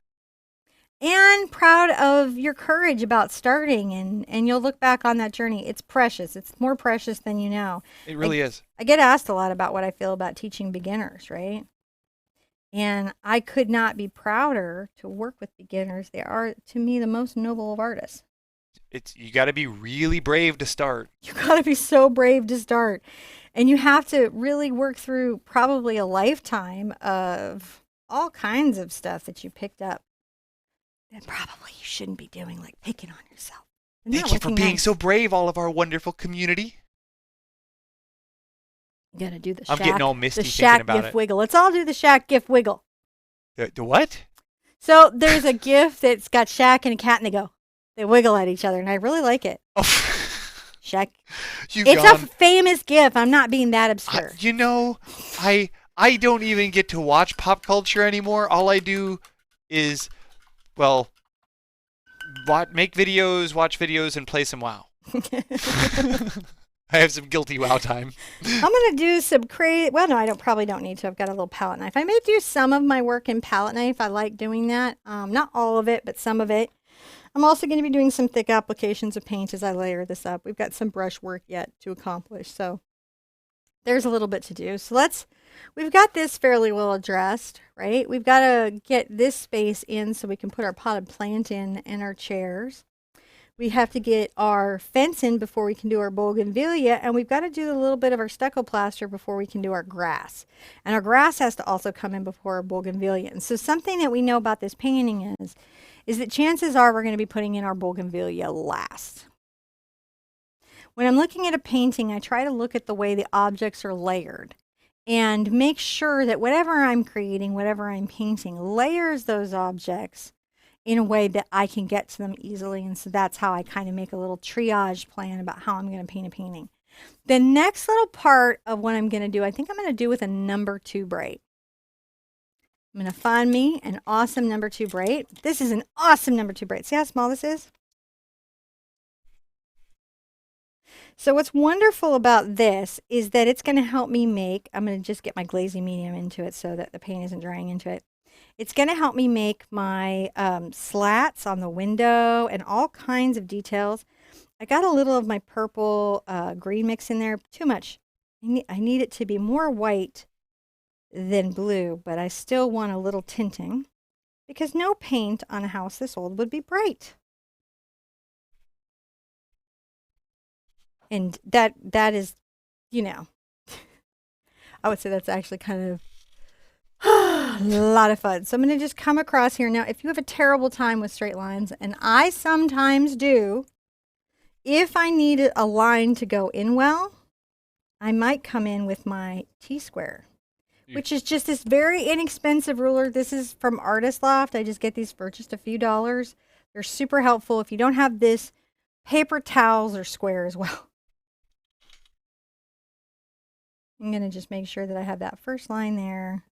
And proud of your courage about starting, and you'll look back on that journey. It's precious. It's more precious than you know. It really is. I get asked a lot about what I feel about teaching beginners, right? And I could not be prouder to work with beginners. They are, to me, the most noble of artists. You got to be really brave to start. You got to be so brave to start. And you have to really work through probably a lifetime of all kinds of stuff that you picked up that probably you shouldn't be doing, like picking on yourself. Thank you for being so brave, all of our wonderful community. I'm going to do the I'm getting all misty the thinking shack about gif it. wiggle. Let's all do the shack gif wiggle. The what? So there's a gif that's got Shaq and a cat, and they wiggle at each other, and I really like it. Oh. Shaq. It's a famous gif. I'm not being that obscure. I don't even get to watch pop culture anymore. All I do is, well, make videos, watch videos, and play some WoW. I have some guilty WoW time. I'm going to do some crazy... Well, no, probably don't need to. I've got a little palette knife. I may do some of my work in palette knife. I like doing that. Not all of it, but some of it. I'm also going to be doing some thick applications of paint as I layer this up. We've got some brush work yet to accomplish, so there's a little bit to do. So we've got this fairly well addressed, right? We've got to get this space in so we can put our potted plant in and our chairs. We have to get our fence in before we can do our Bougainvillea, and we've got to do a little bit of our stucco plaster before we can do our grass. And our grass has to also come in before our Bougainvillea. And so something that we know about this painting is that chances are we're going to be putting in our Bougainvillea last. When I'm looking at a painting, I try to look at the way the objects are layered and make sure that whatever I'm creating, whatever I'm painting, layers those objects in a way that I can get to them easily. And so that's how I kind of make a little triage plan about how I'm going to paint a painting. The next little part of what I'm going to do, I think I'm going to do with a number 2 bright. I'm going to find me an awesome number 2 bright. This is an awesome number 2 bright. See how small this is? So what's wonderful about this is that it's going to help me make, I'm going to just get my glazing medium into it so that the paint isn't drying into it. It's going to help me make my slats on the window and all kinds of details. I got a little of my purple green mix in there. Too much. I need it to be more white than blue, but I still want a little tinting because no paint on a house this old would be bright. And that is, I would say that's actually kind of a lot of fun. So I'm going to just come across here. Now, if you have a terrible time with straight lines, and I sometimes do, if I need a line to go in well, I might come in with my T-square, which is just this very inexpensive ruler. This is from Artist Loft. I just get these for just a few dollars. They're super helpful. If you don't have this, paper towels are square as well. I'm going to just make sure that I have that first line there.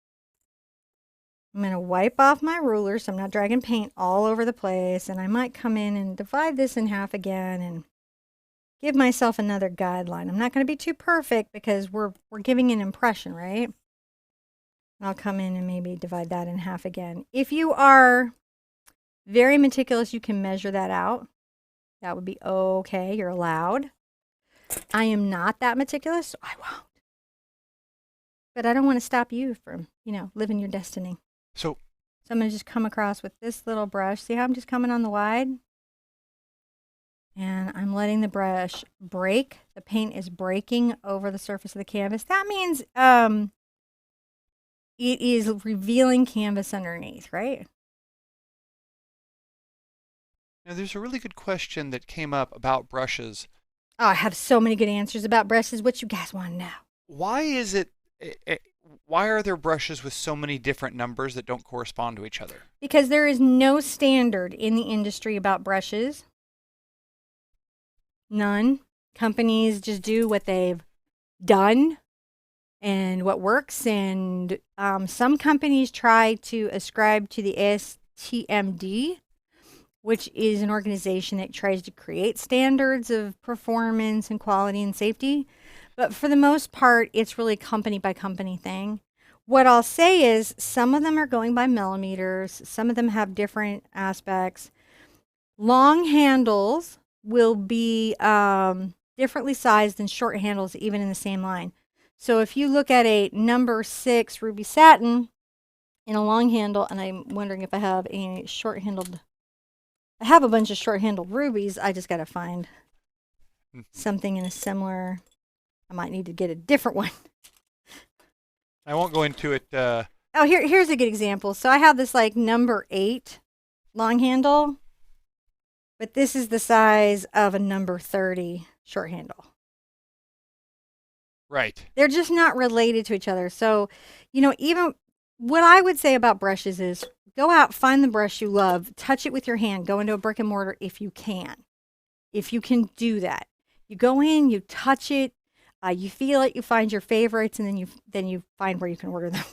I'm going to wipe off my ruler so I'm not dragging paint all over the place. And I might come in and divide this in half again and give myself another guideline. I'm not going to be too perfect because we're giving an impression, right? I'll come in and maybe divide that in half again. If you are very meticulous, you can measure that out. That would be okay. You're allowed. I am not that meticulous, so I won't. But I don't want to stop you from, living your destiny. So I'm going to just come across with this little brush. See how I'm just coming on the wide? And I'm letting the brush break. The paint is breaking over the surface of the canvas. That means it is revealing canvas underneath, right? Now, there's a really good question that came up about brushes. Oh, I have so many good answers about brushes. What you guys want to know? Why is it, why are there brushes with so many different numbers that don't correspond to each other? Because there is no standard in the industry about brushes. None. Companies just do what they've done and what works. And some companies try to ascribe to the STMD, which is an organization that tries to create standards of performance and quality and safety. But for the most part, it's really company by company thing. What I'll say is some of them are going by millimeters, some of them have different aspects. Long handles will be differently sized than short handles, even in the same line. So if you look at a number 6 ruby satin in a long handle, and I'm wondering if I have any short handled, I have a bunch of short handled rubies. I just got to find something in a similar, I might need to get a different one. I won't go into it. Oh, here's a good example. So I have this like number 8 long handle, but this is the size of a number 30 short handle. Right. They're just not related to each other. So, even what I would say about brushes is go out, find the brush you love, touch it with your hand, go into a brick and mortar if you can. If you can do that. You go in, you touch it, you feel it, you find your favorites, and then you find where you can order them.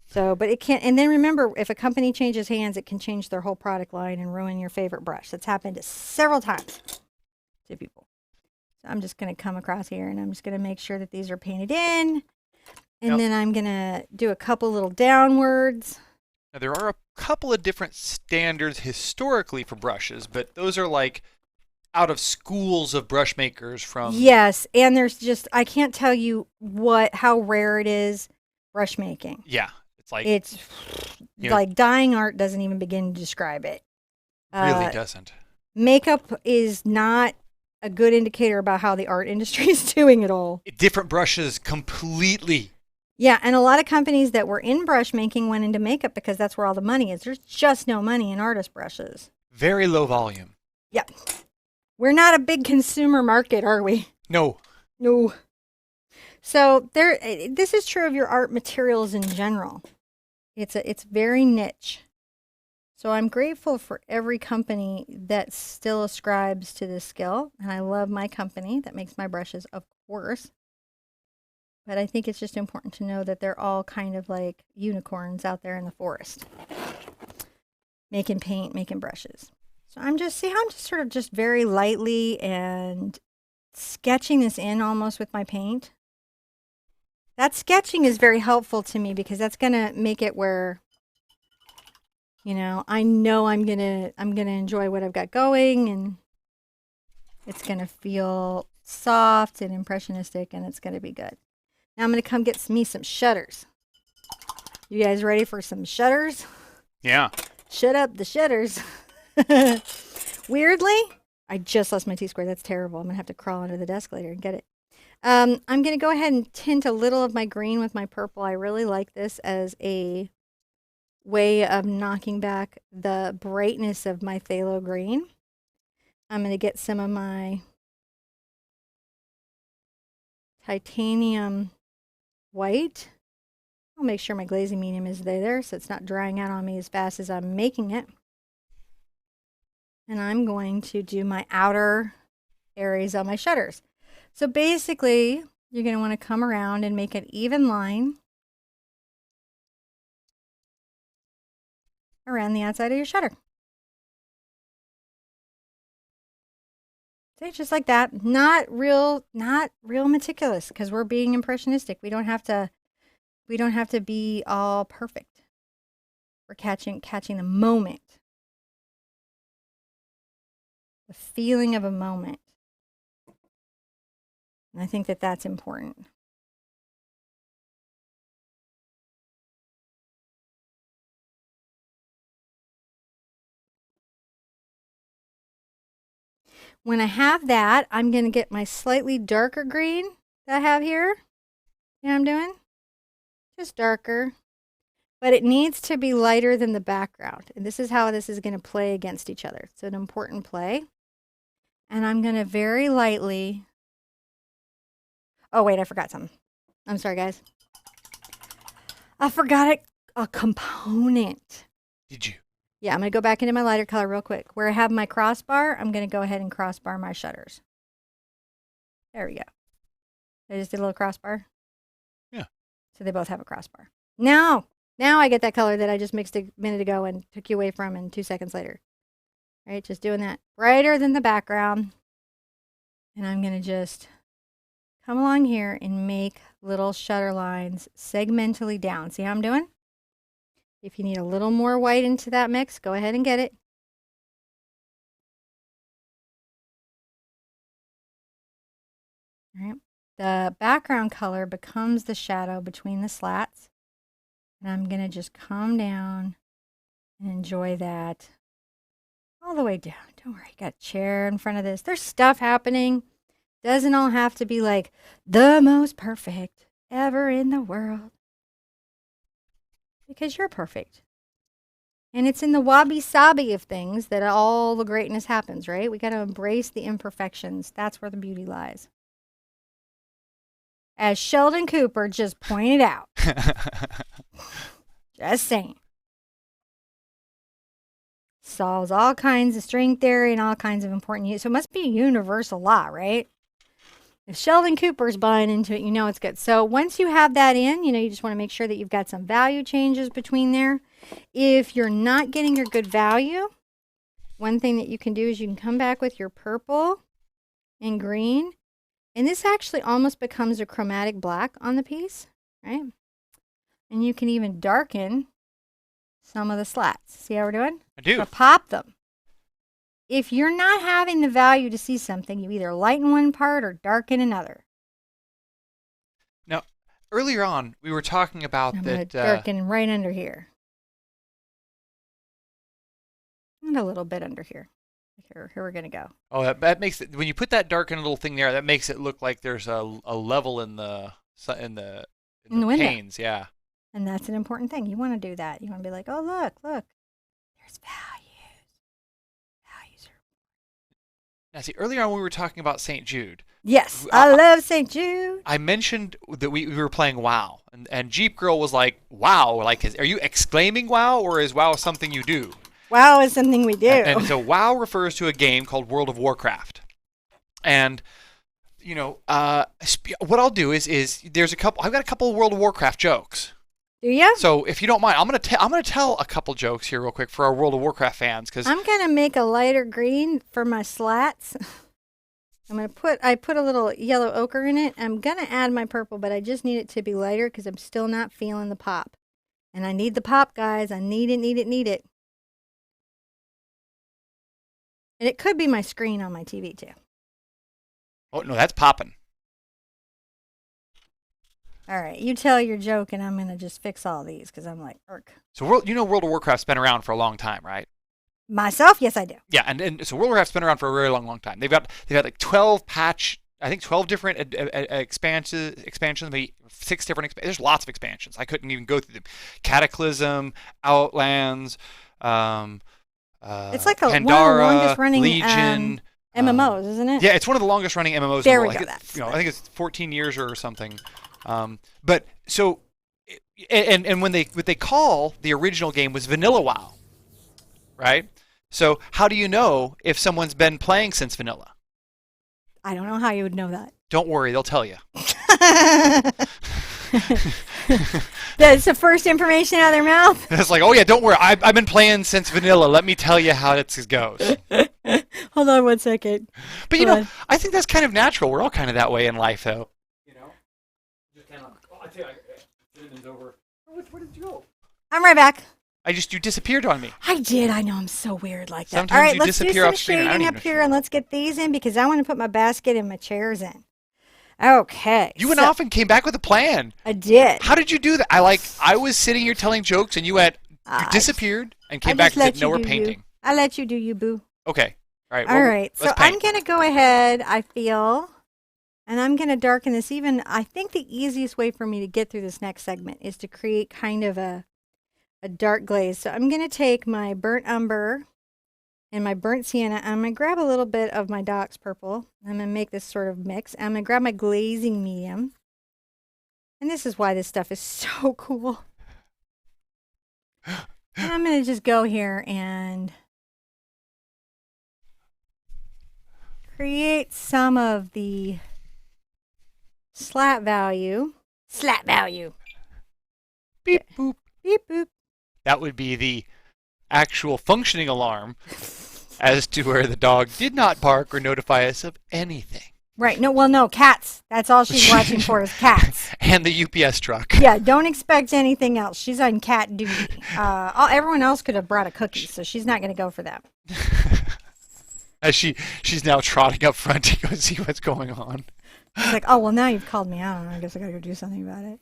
So, but it can't. And then remember, if a company changes hands, it can change their whole product line and ruin your favorite brush. That's happened several times to people. So I'm just going to come across here, and I'm just going to make sure that these are painted in, and Now, then I'm going to do a couple little downwards. now, there are a couple of different standards historically for brushes, but those are like out of schools of brush makers from. Yes, and there's just I can't tell you how rare it is brush making. Yeah, it's like It's like dying art doesn't even begin to describe it. Really doesn't. Makeup is not a good indicator about how the art industry is doing at all. Different brushes completely. Yeah, and a lot of companies that were in brush making went into makeup because that's where all the money is. There's just no money in artist brushes. Very low volume. Yep. We're not a big consumer market, are we? No. No. So this is true of your art materials in general. It's very niche. So I'm grateful for every company that still ascribes to this skill, and I love my company that makes my brushes, of course. But I think it's just important to know that they're all kind of like unicorns out there in the forest, making paint, making brushes. So I'm just sort of just very lightly and sketching this in almost with my paint. That sketching is very helpful to me because that's going to make it where, I know I'm going to enjoy what I've got going, and it's going to feel soft and impressionistic, and it's going to be good. Now I'm going to come get me some shutters. You guys ready for some shutters? Yeah. Shut up the shutters. Weirdly, I just lost my T-square. That's terrible. I'm going to have to crawl under the desk later and get it. I'm going to go ahead and tint a little of my green with my purple. I really like this as a way of knocking back the brightness of my phthalo green. I'm going to get some of my titanium white. I'll make sure my glazing medium is there so it's not drying out on me as fast as I'm making it. And I'm going to do my outer areas on my shutters. So basically, you're going to want to come around and make an even line around the outside of your shutter. See, just like that. Not real meticulous because we're being impressionistic. We don't have to be all perfect. We're catching the moment. The feeling of a moment. And I think that that's important. When I have that, I'm going to get my slightly darker green that I have here. You know what I'm doing? Just darker. But it needs to be lighter than the background. And this is how this is going to play against each other. It's an important play. And I'm going to very lightly... Oh, wait, I forgot something. I'm sorry, guys. I forgot a component. Did you? Yeah, I'm going to go back into my lighter color real quick. Where I have my crossbar, I'm going to go ahead and crossbar my shutters. There we go. I just did a little crossbar. Yeah. So they both have a crossbar. Now I get that color that I just mixed a minute ago and took you away from in 2 seconds later. All right, just doing that. Brighter than the background. And I'm going to just come along here and make little shutter lines segmentally down. See how I'm doing? If you need a little more white into that mix, go ahead and get it. All right. The background color becomes the shadow between the slats. And I'm going to just come down and enjoy that all the way down. Don't worry, got a chair in front of this. There's stuff happening. Doesn't all have to be like the most perfect ever in the world. Because you're perfect. And it's in the wabi-sabi of things that all the greatness happens, right? We got to embrace the imperfections. That's where the beauty lies. As Sheldon Cooper just pointed out. Just saying. Solves all kinds of string theory and all kinds of important use. So it must be a universal law, right? If Sheldon Cooper's buying into it, you know it's good. So once you have that in, you just want to make sure that you've got some value changes between there. If you're not getting your good value, one thing that you can do is you can come back with your purple and green. And this actually almost becomes a chromatic black on the piece, right? And you can even darken some of the slats. See how we're doing? I do. So pop them. If you're not having the value to see something, you either lighten one part or darken another. Now, earlier on, we were talking about I'm that. going to darken right under here. And a little bit under here. Here we're going to go. Oh, that makes it, when you put that darkened little thing there, that makes it look like there's a level in the window. panes. Yeah. And that's an important thing. You want to do that. You want to be like, oh, look. There's values. Values are... Now, see, earlier on we were talking about St. Jude. Yes, I love St. Jude. I mentioned that we were playing WoW, and Jeep Girl was like, "Wow!" Like, are you exclaiming "Wow" or is WoW something you do? WoW is something we do. And so WoW refers to a game called World of Warcraft, and what I'll do is there's a couple. I've got a couple of World of Warcraft jokes. Do you? So if you don't mind, I'm gonna tell a couple jokes here real quick for our World of Warcraft fans, because I'm gonna make a lighter green for my slats. I put a little yellow ochre in it. I'm gonna add my purple, but I just need it to be lighter because I'm still not feeling the pop. And I need the pop, guys. I need it. And it could be my screen on my TV too. Oh no, that's popping. All right, you tell your joke, and I'm gonna just fix all these because I'm like, irk. So World of Warcraft's been around for a long time, right? Myself, yes, I do. Yeah, and so World of Warcraft's been around for a very long time. They've got like 12 different expansions, maybe 6 different there's lots of expansions. I couldn't even go through them. Cataclysm, Outlands, It's like Pandara, one of the longest running Legion, MMOs, isn't it? Yeah, it's one of the longest running MMOs. There in the we world. go. I think it's 14 years or something. But so, and when they call the original game was Vanilla WoW, right? So how do you know if someone's been playing since Vanilla? I don't know how you would know that. Don't worry, they'll tell you. That's the first information out of their mouth. It's like, oh yeah, don't worry, I've been playing since Vanilla. Let me tell you how it goes. Hold on 1 second. But I think that's kind of natural. We're all kind of that way in life, though. Just kind of. I tell you, it's over. Where did you go? I'm right back. You disappeared on me. I did. I know I'm so weird like that. Sometimes all right, you let's do disappear some off screen and I don't shading even up know here, and let's get these in because I want to put my basket and my chairs in. Okay. You went off and came back with a plan. I did. How did you do that? I was sitting here telling jokes, and you disappeared and came back and said, "No, we're painting." I let you do you, boo. Okay. All right, All well, right. let's So I'm paint. going to go ahead, I feel, and I'm going to darken this even. I think the easiest way for me to get through this next segment is to create kind of a dark glaze. So I'm going to take my burnt umber and my burnt sienna. I'm going to grab a little bit of my Doc's purple. I'm going to make this sort of mix. I'm going to grab my glazing medium. And this is why this stuff is so cool. And I'm going to just go here and create some of the slat value. Slat value. Beep boop. Beep boop. That would be the actual functioning alarm as to where the dog did not bark or notify us of anything. Right. No, well, no, cats. That's all she's watching for is cats. And the UPS truck. Yeah, don't expect anything else. She's on cat duty. Everyone else could have brought a cookie, so she's not going to go for that. As she's now trotting up front to go see what's going on. She's like, oh, well, now you've called me out. I guess I got to go do something about it.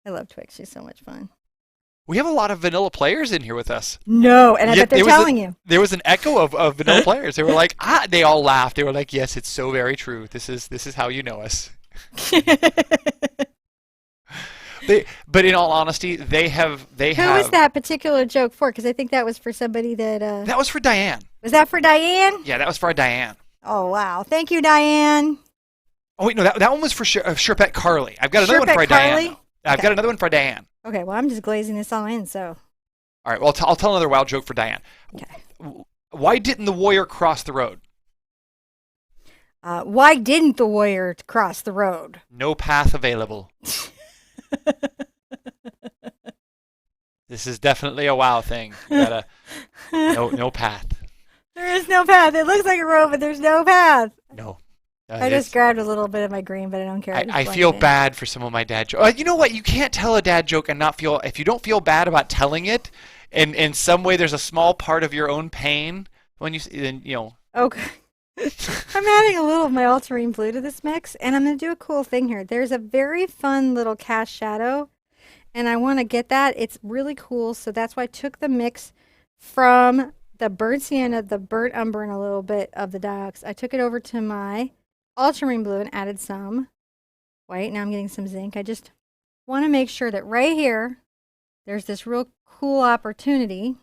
I love Twix. She's so much fun. We have a lot of vanilla players in here with us. No, and I bet they're telling you. There was an echo of vanilla players. They were like, they all laughed. They were like, yes, it's so very true. This is how you know us. But in all honesty, they have. Who was that particular joke for? Because I think that was for somebody that. That was for Diane. Was that for Diane? Yeah, that was for Diane. Oh, wow. Thank you, Diane. Oh, wait, no, that one was for Sherpa Carly. I've got another one for Carly? Diane. I've got another one for Diane. Okay, well, I'm just glazing this all in, so. All right, well, I'll tell another wild joke for Diane. Okay. Why didn't the warrior cross the road? Why didn't the warrior cross the road? No path available. This is definitely a wow thing. You gotta, no path. There is no path. It looks like a road, but there's no path. No. I just grabbed a little bit of my green, but I don't care. I feel bad for some of my dad jokes. You know what? You can't tell a dad joke and not feel. If you don't feel bad about telling it, and in some way there's a small part of your own pain when then you know. Okay. I'm adding a little of my ultramarine blue to this mix, and I'm going to do a cool thing here. There's a very fun little cast shadow, and I want to get that. It's really cool, so that's why I took the mix from the burnt sienna, the burnt umber, and a little bit of the diox. I took it over to my ultramarine blue and added some white. Now I'm getting some zinc. I just want to make sure that right here, there's this real cool opportunity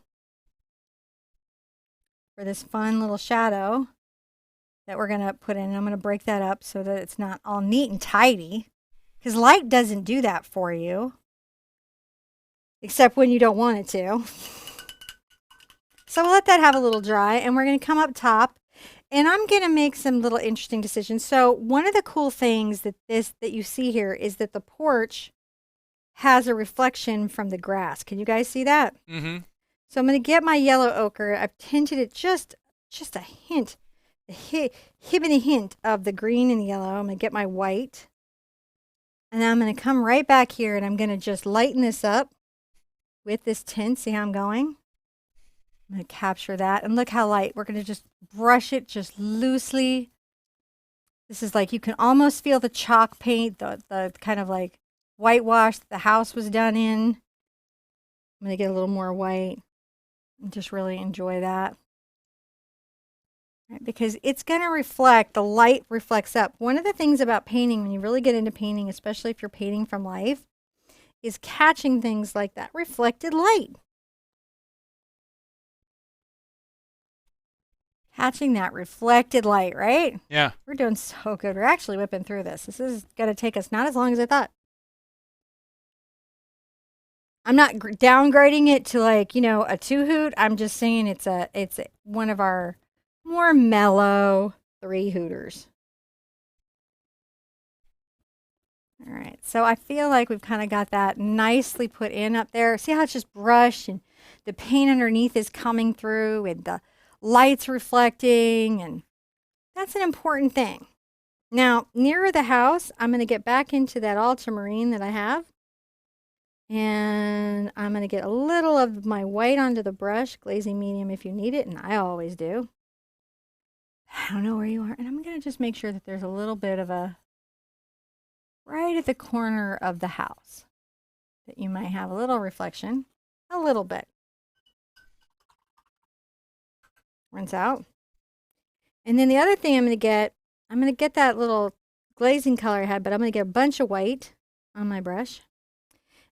for this fun little shadow that we're going to put in. I'm going to break that up so that it's not all neat and tidy, because light doesn't do that for you, except when you don't want it to. So we'll let that have a little dry, and we're going to come up top, and I'm going to make some little interesting decisions. So one of the cool things that you see here is that the porch has a reflection from the grass. Can you guys see that? Mm-hmm. So I'm going to get my yellow ochre. I've tinted it just a hint, a hibbity hint of the green and yellow. I'm going to get my white, and then I'm going to come right back here, and I'm going to just lighten this up with this tint. See how I'm going? I'm going to capture that, and look how light. We're going to just brush it just loosely. This is like, you can almost feel the chalk paint, the kind of like whitewash that the house was done in. I'm going to get a little more white and just really enjoy that. Right, because it's going to reflect, the light reflects up. One of the things about painting, when you really get into painting, especially if you're painting from life, is catching things like that reflected light. Catching that reflected light, right? Yeah. We're doing so good. We're actually whipping through this. This is going to take us not as long as I thought. I'm not downgrading it to, like, you know, a 2-hoot. I'm just saying it's one of our more mellow 3-hooters. All right. So I feel like we've kind of got that nicely put in up there. See how it's just brushed and the paint underneath is coming through and the light's reflecting, and that's an important thing. Now, nearer the house, I'm going to get back into that ultramarine that I have, and I'm going to get a little of my white onto the brush, glazing medium if you need it, and I always do. I don't know where you are, and I'm going to just make sure that there's a little bit of a, right at the corner of the house, that you might have a little reflection, a little bit. Rinse out. And then the other thing I'm going to get that little glazing color I had, but I'm going to get a bunch of white on my brush.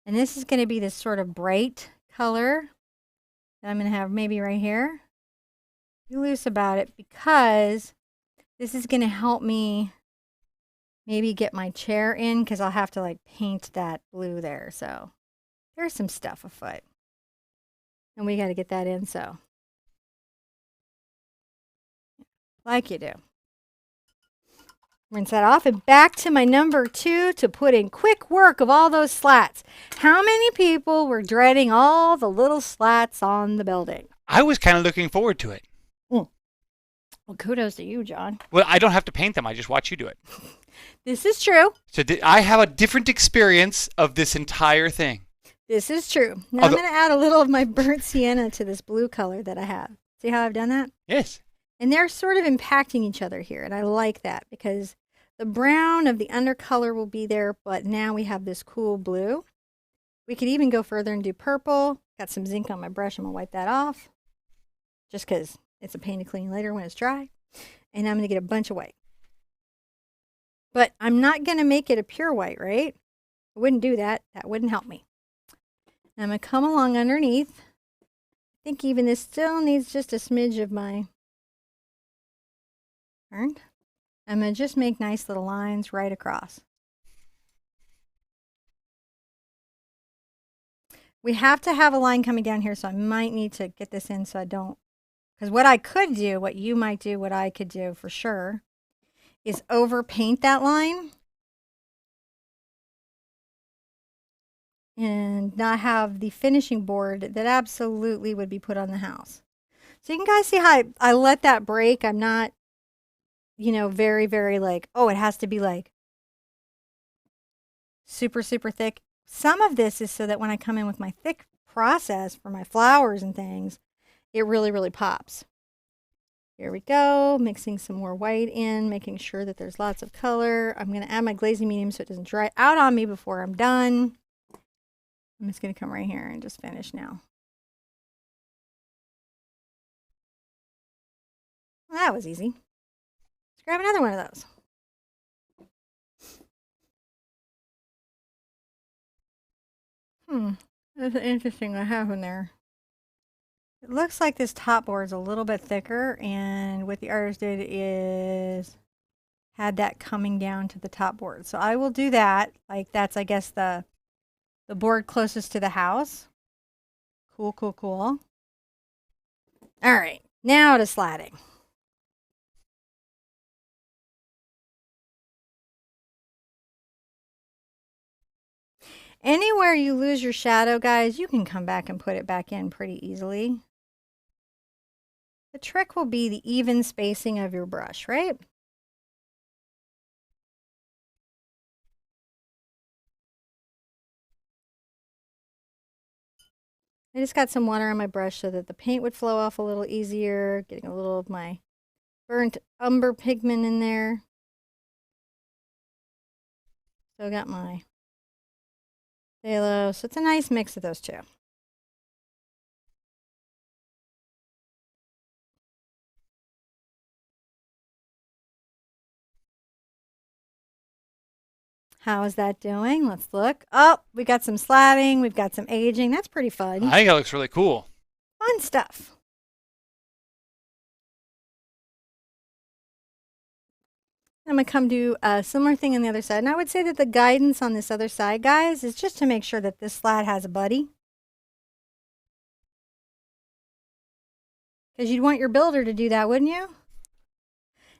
And this is going to be this sort of bright color that I'm going to have maybe right here. Be loose about it because this is going to help me maybe get my chair in because I'll have to like paint that blue there. So there's some stuff afoot. And we got to get that in, so like you do. Rinse that off and back to my number 2 to put in quick work of all those slats. How many people were dreading all the little slats on the building? I was kind of looking forward to it. Well, kudos to you, John. Well, I don't have to paint them. I just watch you do it. This is true. So I have a different experience of this entire thing. This is true. Now I'm going to add a little of my burnt sienna to this blue color that I have. See how I've done that? Yes. And they're sort of impacting each other here, and I like that because the brown of the undercolor will be there, but now we have this cool blue. We could even go further and do purple. Got some zinc on my brush. I'm going to wipe that off just because it's a pain to clean later when it's dry. And I'm going to get a bunch of white. But I'm not going to make it a pure white, right? I wouldn't do that. That wouldn't help me. And I'm going to come along underneath. I think even this still needs just a smidge of my burnt. I'm going to just make nice little lines right across. We have to have a line coming down here, so I might need to get this in so I don't, because what I could do, what you might do, what I could do for sure, is overpaint that line and not have the finishing board that absolutely would be put on the house. So you can guys see how I let that break. I'm not, you know, very, very like, oh, it has to be like super, super thick. Some of this is so that when I come in with my thick process for my flowers and things, it really, really pops. Here we go, mixing some more white in, making sure that there's lots of color. I'm going to add my glazing medium so it doesn't dry out on me before I'm done. I'm just going to come right here and just finish now. Well, that was easy. Let's grab another one of those. That's interesting what happened there. It looks like this top board is a little bit thicker, and what the artist did is had that coming down to the top board. So I will do that. Like that's, I guess, the board closest to the house. Cool, cool, cool. All right, now to slatting. Anywhere you lose your shadow, guys, you can come back and put it back in pretty easily. The trick will be the even spacing of your brush, right? I just got some water on my brush so that the paint would flow off a little easier, getting a little of my burnt umber pigment in there. Still got my phthalo, so it's a nice mix of those two. How is that doing? Let's look. Oh, we got some slatting. We've got some aging. That's pretty fun. I think that looks really cool. Fun stuff. I'm going to come do a similar thing on the other side. And I would say that the guidance on this other side, guys, is just to make sure that this slat has a buddy. Because you'd want your builder to do that, wouldn't you?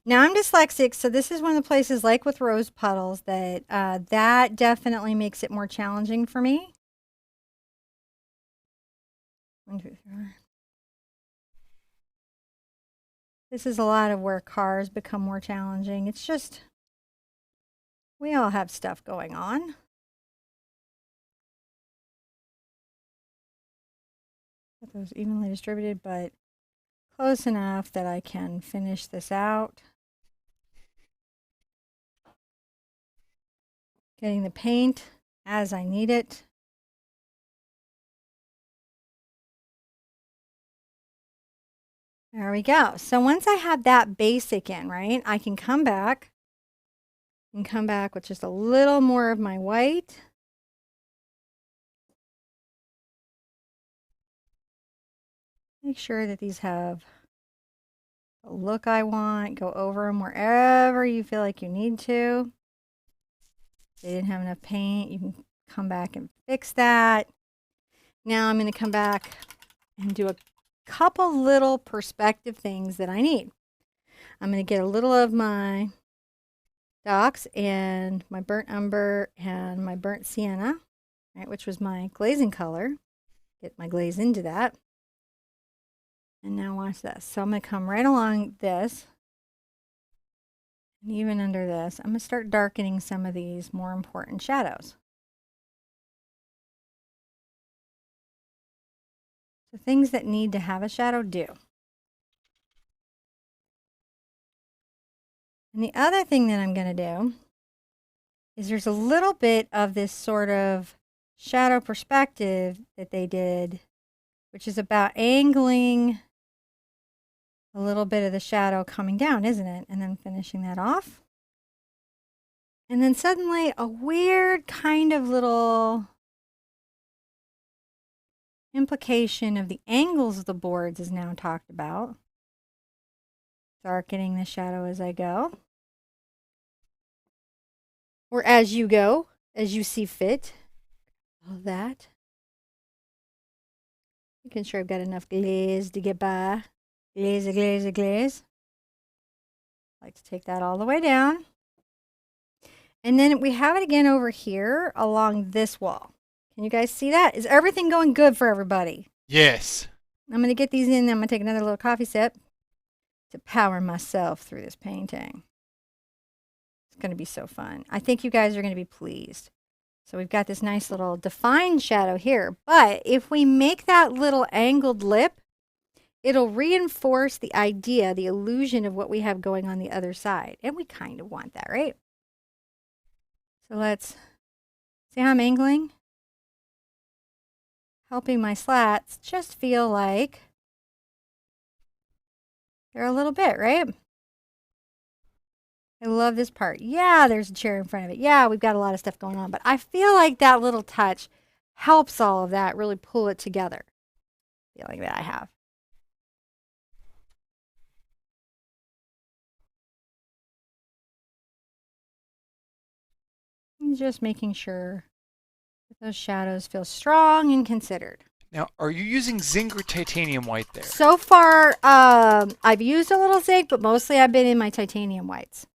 Now, I'm dyslexic, so this is one of the places, like with rose puddles, that that definitely makes it more challenging for me. 1, 2, 3. This is a lot of where cars become more challenging. It's just, we all have stuff going on. Get those evenly distributed, but close enough that I can finish this out. Getting the paint as I need it. There we go. So once I have that basic in, right, I can come back with just a little more of my white. Make sure that these have the look I want. Go over them wherever you feel like you need to. If they didn't have enough paint, you can come back and fix that. Now I'm going to come back and do a couple little perspective things that I need. I'm going to get a little of my Docs and my burnt umber and my burnt sienna, right, which was my glazing color. Get my glaze into that. And now watch this. So I'm going to come right along this. And even under this, I'm going to start darkening some of these more important shadows. So things that need to have a shadow do. And the other thing that I'm going to do is there's a little bit of this sort of shadow perspective that they did, which is about angling a little bit of the shadow coming down, isn't it? And then finishing that off. And then suddenly a weird kind of little implication of the angles of the boards is now talked about. Darkening the shadow as I go. Or as you go, as you see fit. All that. Making sure I've got enough glaze to get by. Glaze, glaze, glaze. I like to take that all the way down. And then we have it again over here along this wall. Can you guys see that? Is everything going good for everybody? Yes. I'm going to get these in. I'm going to take another little coffee sip to power myself through this painting. It's going to be so fun. I think you guys are going to be pleased. So we've got this nice little defined shadow here. But if we make that little angled lip, it'll reinforce the idea, the illusion of what we have going on the other side. And we kind of want that, right? So let's see how I'm angling. Helping my slats just feel like they're a little bit, right? I love this part. Yeah, there's a chair in front of it. Yeah, we've got a lot of stuff going on. But I feel like that little touch helps all of that really pull it together. Feeling that I have. And just making sure that those shadows feel strong and considered. Now, are you using zinc or titanium white there? So far, I've used a little zinc, but mostly I've been in my titanium whites.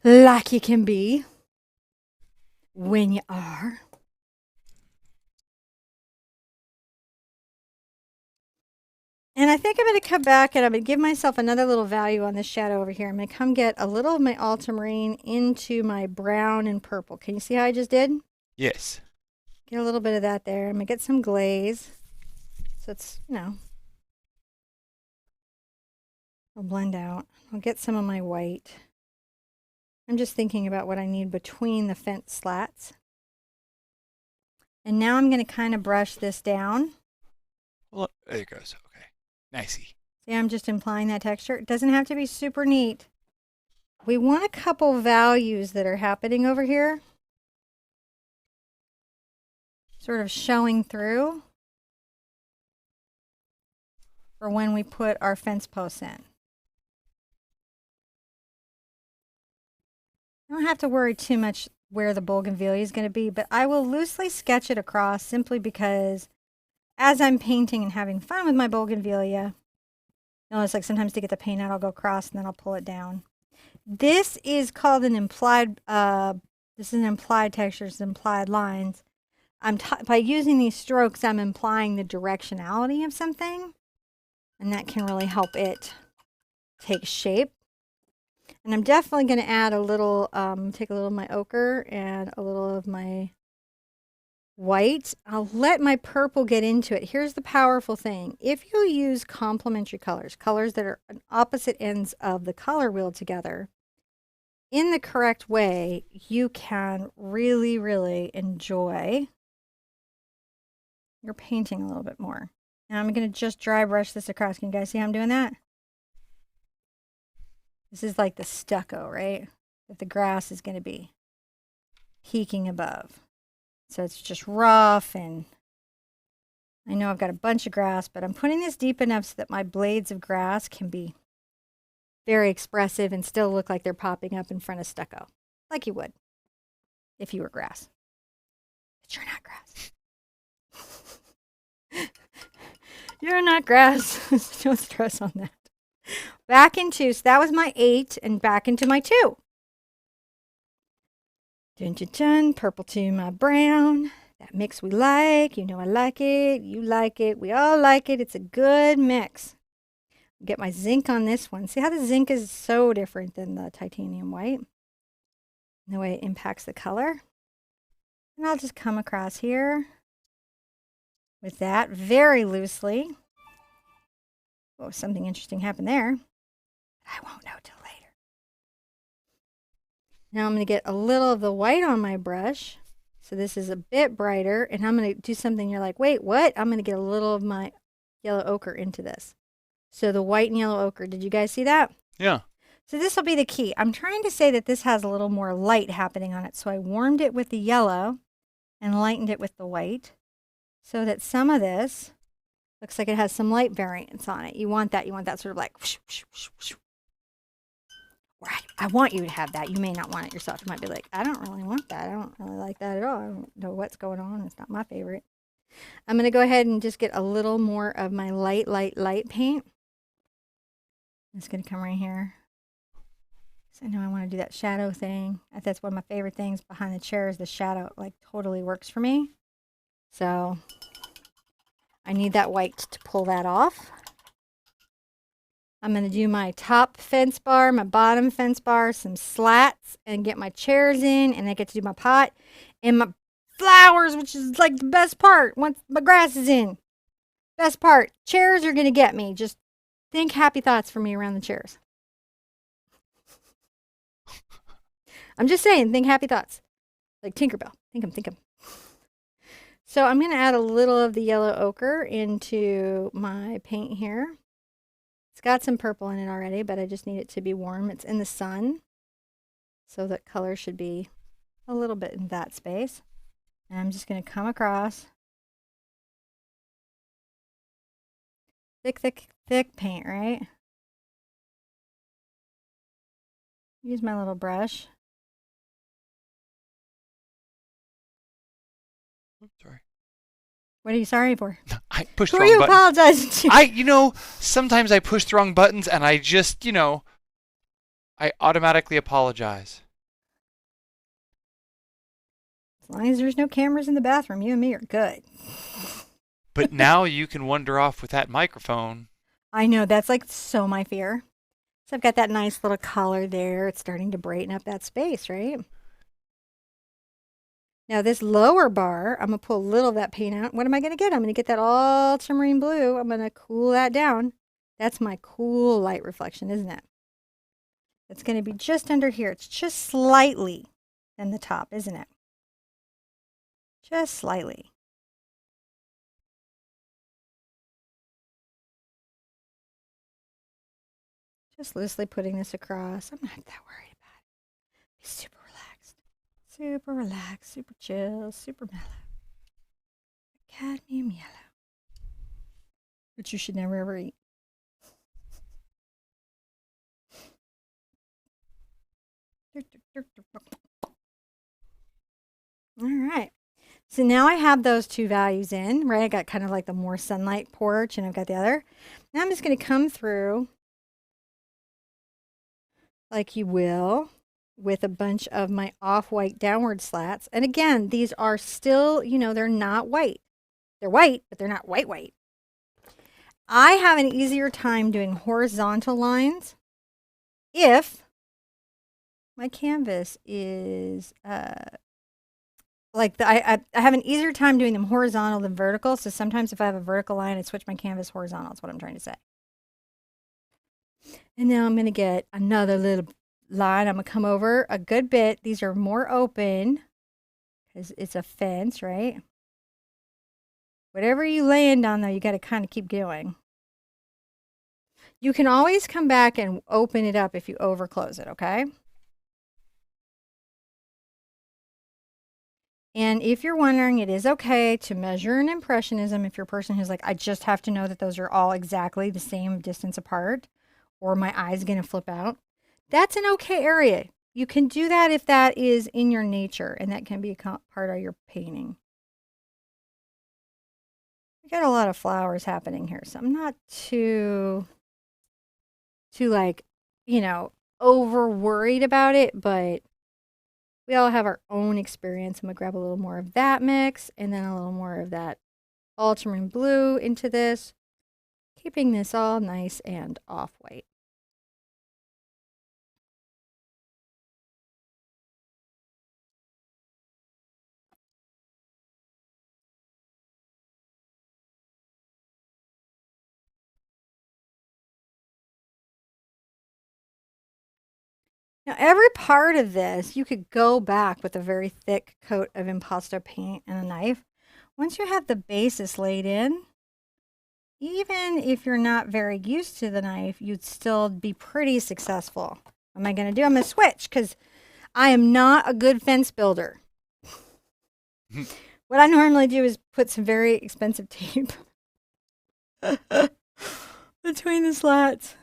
Like you can be when you are. And I think I'm going to come back and I'm going to give myself another little value on this shadow over here. I'm going to come get a little of my ultramarine into my brown and purple. Can you see how I just did? Yes. Get a little bit of that there. I'm going to get some glaze. So it's, I'll blend out. I'll get some of my white. I'm just thinking about what I need between the fence slats. And now I'm going to kind of brush this down. Well, there it goes. Okay. Nicey. See, I'm just implying that texture. It doesn't have to be super neat. We want a couple values that are happening over here. Sort of showing through for when we put our fence posts in. I don't have to worry too much where the Bougainvillea is going to be, but I will loosely sketch it across simply because as I'm painting and having fun with my Bougainvillea, notice like sometimes to get the paint out, I'll go across and then I'll pull it down. This is called an implied, this is an implied texture, it's implied lines. By using these strokes, I'm implying the directionality of something, and that can really help it take shape. And I'm definitely going to add a little, take a little of my ochre and a little of my white. I'll let my purple get into it. Here's the powerful thing. If you use complementary colors, colors that are on opposite ends of the color wheel together, in the correct way, you can really, really enjoy your painting a little bit more. And I'm going to just dry brush this across. Can you guys see how I'm doing that? This is like the stucco, right? That the grass is going to be peeking above. So it's just rough, and I know I've got a bunch of grass, but I'm putting this deep enough so that my blades of grass can be very expressive and still look like they're popping up in front of stucco, like you would if you were grass. But you're not grass. You're not grass. Don't stress on that. Back into, so that was my 8, and back into my 2. Dun, dun, dun, purple to my brown. That mix we like. You know I like it. You like it. We all like it. It's a good mix. Get my zinc on this one. See how the zinc is so different than the titanium white? And the way it impacts the color. And I'll just come across here with that very loosely. Oh, something interesting happened there. I won't know till later. Now I'm going to get a little of the white on my brush. So this is a bit brighter, and I'm going to do something you're like, wait, what? I'm going to get a little of my yellow ochre into this. So the white and yellow ochre, did you guys see that? Yeah. So this will be the key. I'm trying to say that this has a little more light happening on it. So I warmed it with the yellow and lightened it with the white so that some of this looks like it has some light variance on it. You want that. You want that sort of like whoosh, whoosh, whoosh, whoosh. Right. I want you to have that. You may not want it yourself. You might be like, I don't really want that. I don't really like that at all. I don't know what's going on. It's not my favorite. I'm going to go ahead and just get a little more of my light paint. It's going to come right here. So I know I want to do that shadow thing. That's one of my favorite things behind the chair is the shadow. It like totally works for me. So I need that white to pull that off. I'm going to do my top fence bar, my bottom fence bar, some slats, and get my chairs in, and I get to do my pot and my flowers, which is like the best part once my grass is in. Best part. Chairs are going to get me. Just think happy thoughts for me around the chairs. I'm just saying, think happy thoughts. Like Tinkerbell. Think 'em. So I'm going to add a little of the yellow ochre into my paint here. It's got some purple in it already, but I just need it to be warm. It's in the sun, so that color should be a little bit in that space. And I'm just going to come across. Thick paint, right? Use my little brush. Sorry. What are you sorry for? I pushed Who the are wrong you button. apologizing to? Sometimes I push the wrong buttons and I just, I automatically apologize. As long as there's no cameras in the bathroom, you and me are good. But now you can wander off with that microphone. I know, that's like so my fear. So I've got that nice little color there. It's starting to brighten up that space, right? Now this lower bar, I'm going to pull a little of that paint out. What am I going to get? I'm going to get that ultramarine blue. I'm going to cool that down. That's my cool light reflection, isn't it? It's going to be just under here. It's just slightly than the top, isn't it? Just slightly. Just loosely putting this across. I'm not that worried about it. Be super relaxed. Super relaxed, super chill, super mellow. Cadmium yellow. Which you should never ever eat. All right. So now I have those two values in, right? I got kind of like the more sunlight porch, and I've got the other. Now I'm just going to come through like you will with a bunch of my off-white downward slats. And again, these are still, they're not white. They're white, but they're not white. I have an easier time doing horizontal lines if my canvas is I have an easier time doing them horizontal than vertical. So sometimes if I have a vertical line, I switch my canvas horizontal. That's what I'm trying to say. And now I'm going to get another little line. I'm going to come over a good bit. These are more open because it's a fence, right? Whatever you land on, though, you got to kind of keep going. You can always come back and open it up if you overclose it, okay? And if you're wondering, it is okay to measure an impressionism if you're a person who's like, I just have to know that those are all exactly the same distance apart, or my eye's going to flip out. That's an okay area. You can do that if that is in your nature, and that can be a part of your painting. We got a lot of flowers happening here, so I'm not too like, over worried about it, but we all have our own experience. I'm going to grab a little more of that mix and then a little more of that ultramarine blue into this, keeping this all nice and off-white. Now, every part of this, you could go back with a very thick coat of impasto paint and a knife. Once you have the basis laid in, even if you're not very used to the knife, you'd still be pretty successful. What am I going to do? I'm going to switch because I am not a good fence builder. What I normally do is put some very expensive tape between the slats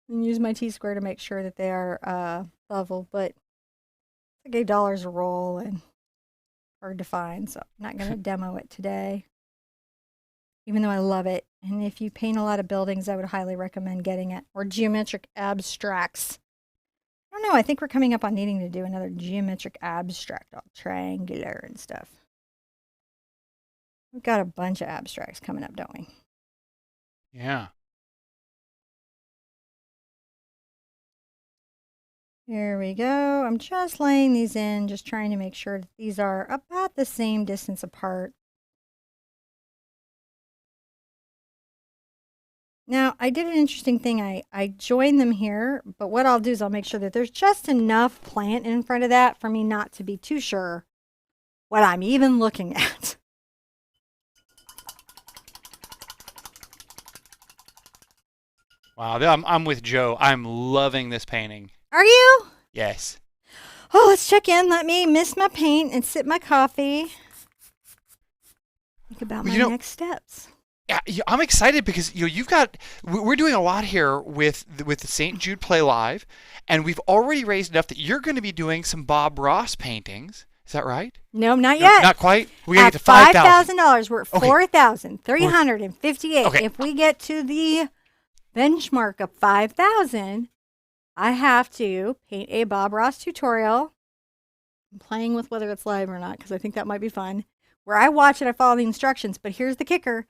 and use my T-square to make sure that they are level, but it's like $8 a roll and hard to find, so I'm not going to demo it today, even though I love it. And if you paint a lot of buildings, I would highly recommend getting it. Or geometric abstracts. I don't know, I think we're coming up on needing to do another geometric abstract, all triangular and stuff. We've got a bunch of abstracts coming up, don't we? Yeah. Here we go. I'm just laying these in, just trying to make sure that these are about the same distance apart. Now, I did an interesting thing. I joined them here, but what I'll do is I'll make sure that there's just enough plant in front of that for me not to be too sure what I'm even looking at. Wow, I'm with Joe. I'm loving this painting. Are you? Yes. Oh, let's check in. Let me miss my paint and sip my coffee. Think about my next steps. Yeah, I'm excited because you've got we're doing a lot here with the St. Jude Play Live, and we've already raised enough that you're going to be doing some Bob Ross paintings. Is that right? No, not yet. Not quite. We got to get to $5,000. We're at $4,358. Okay. If we get to the benchmark of $5,000, I have to paint a Bob Ross tutorial. I'm playing with whether it's live or not because I think that might be fun. Where I watch it, I follow the instructions. But here's the kicker.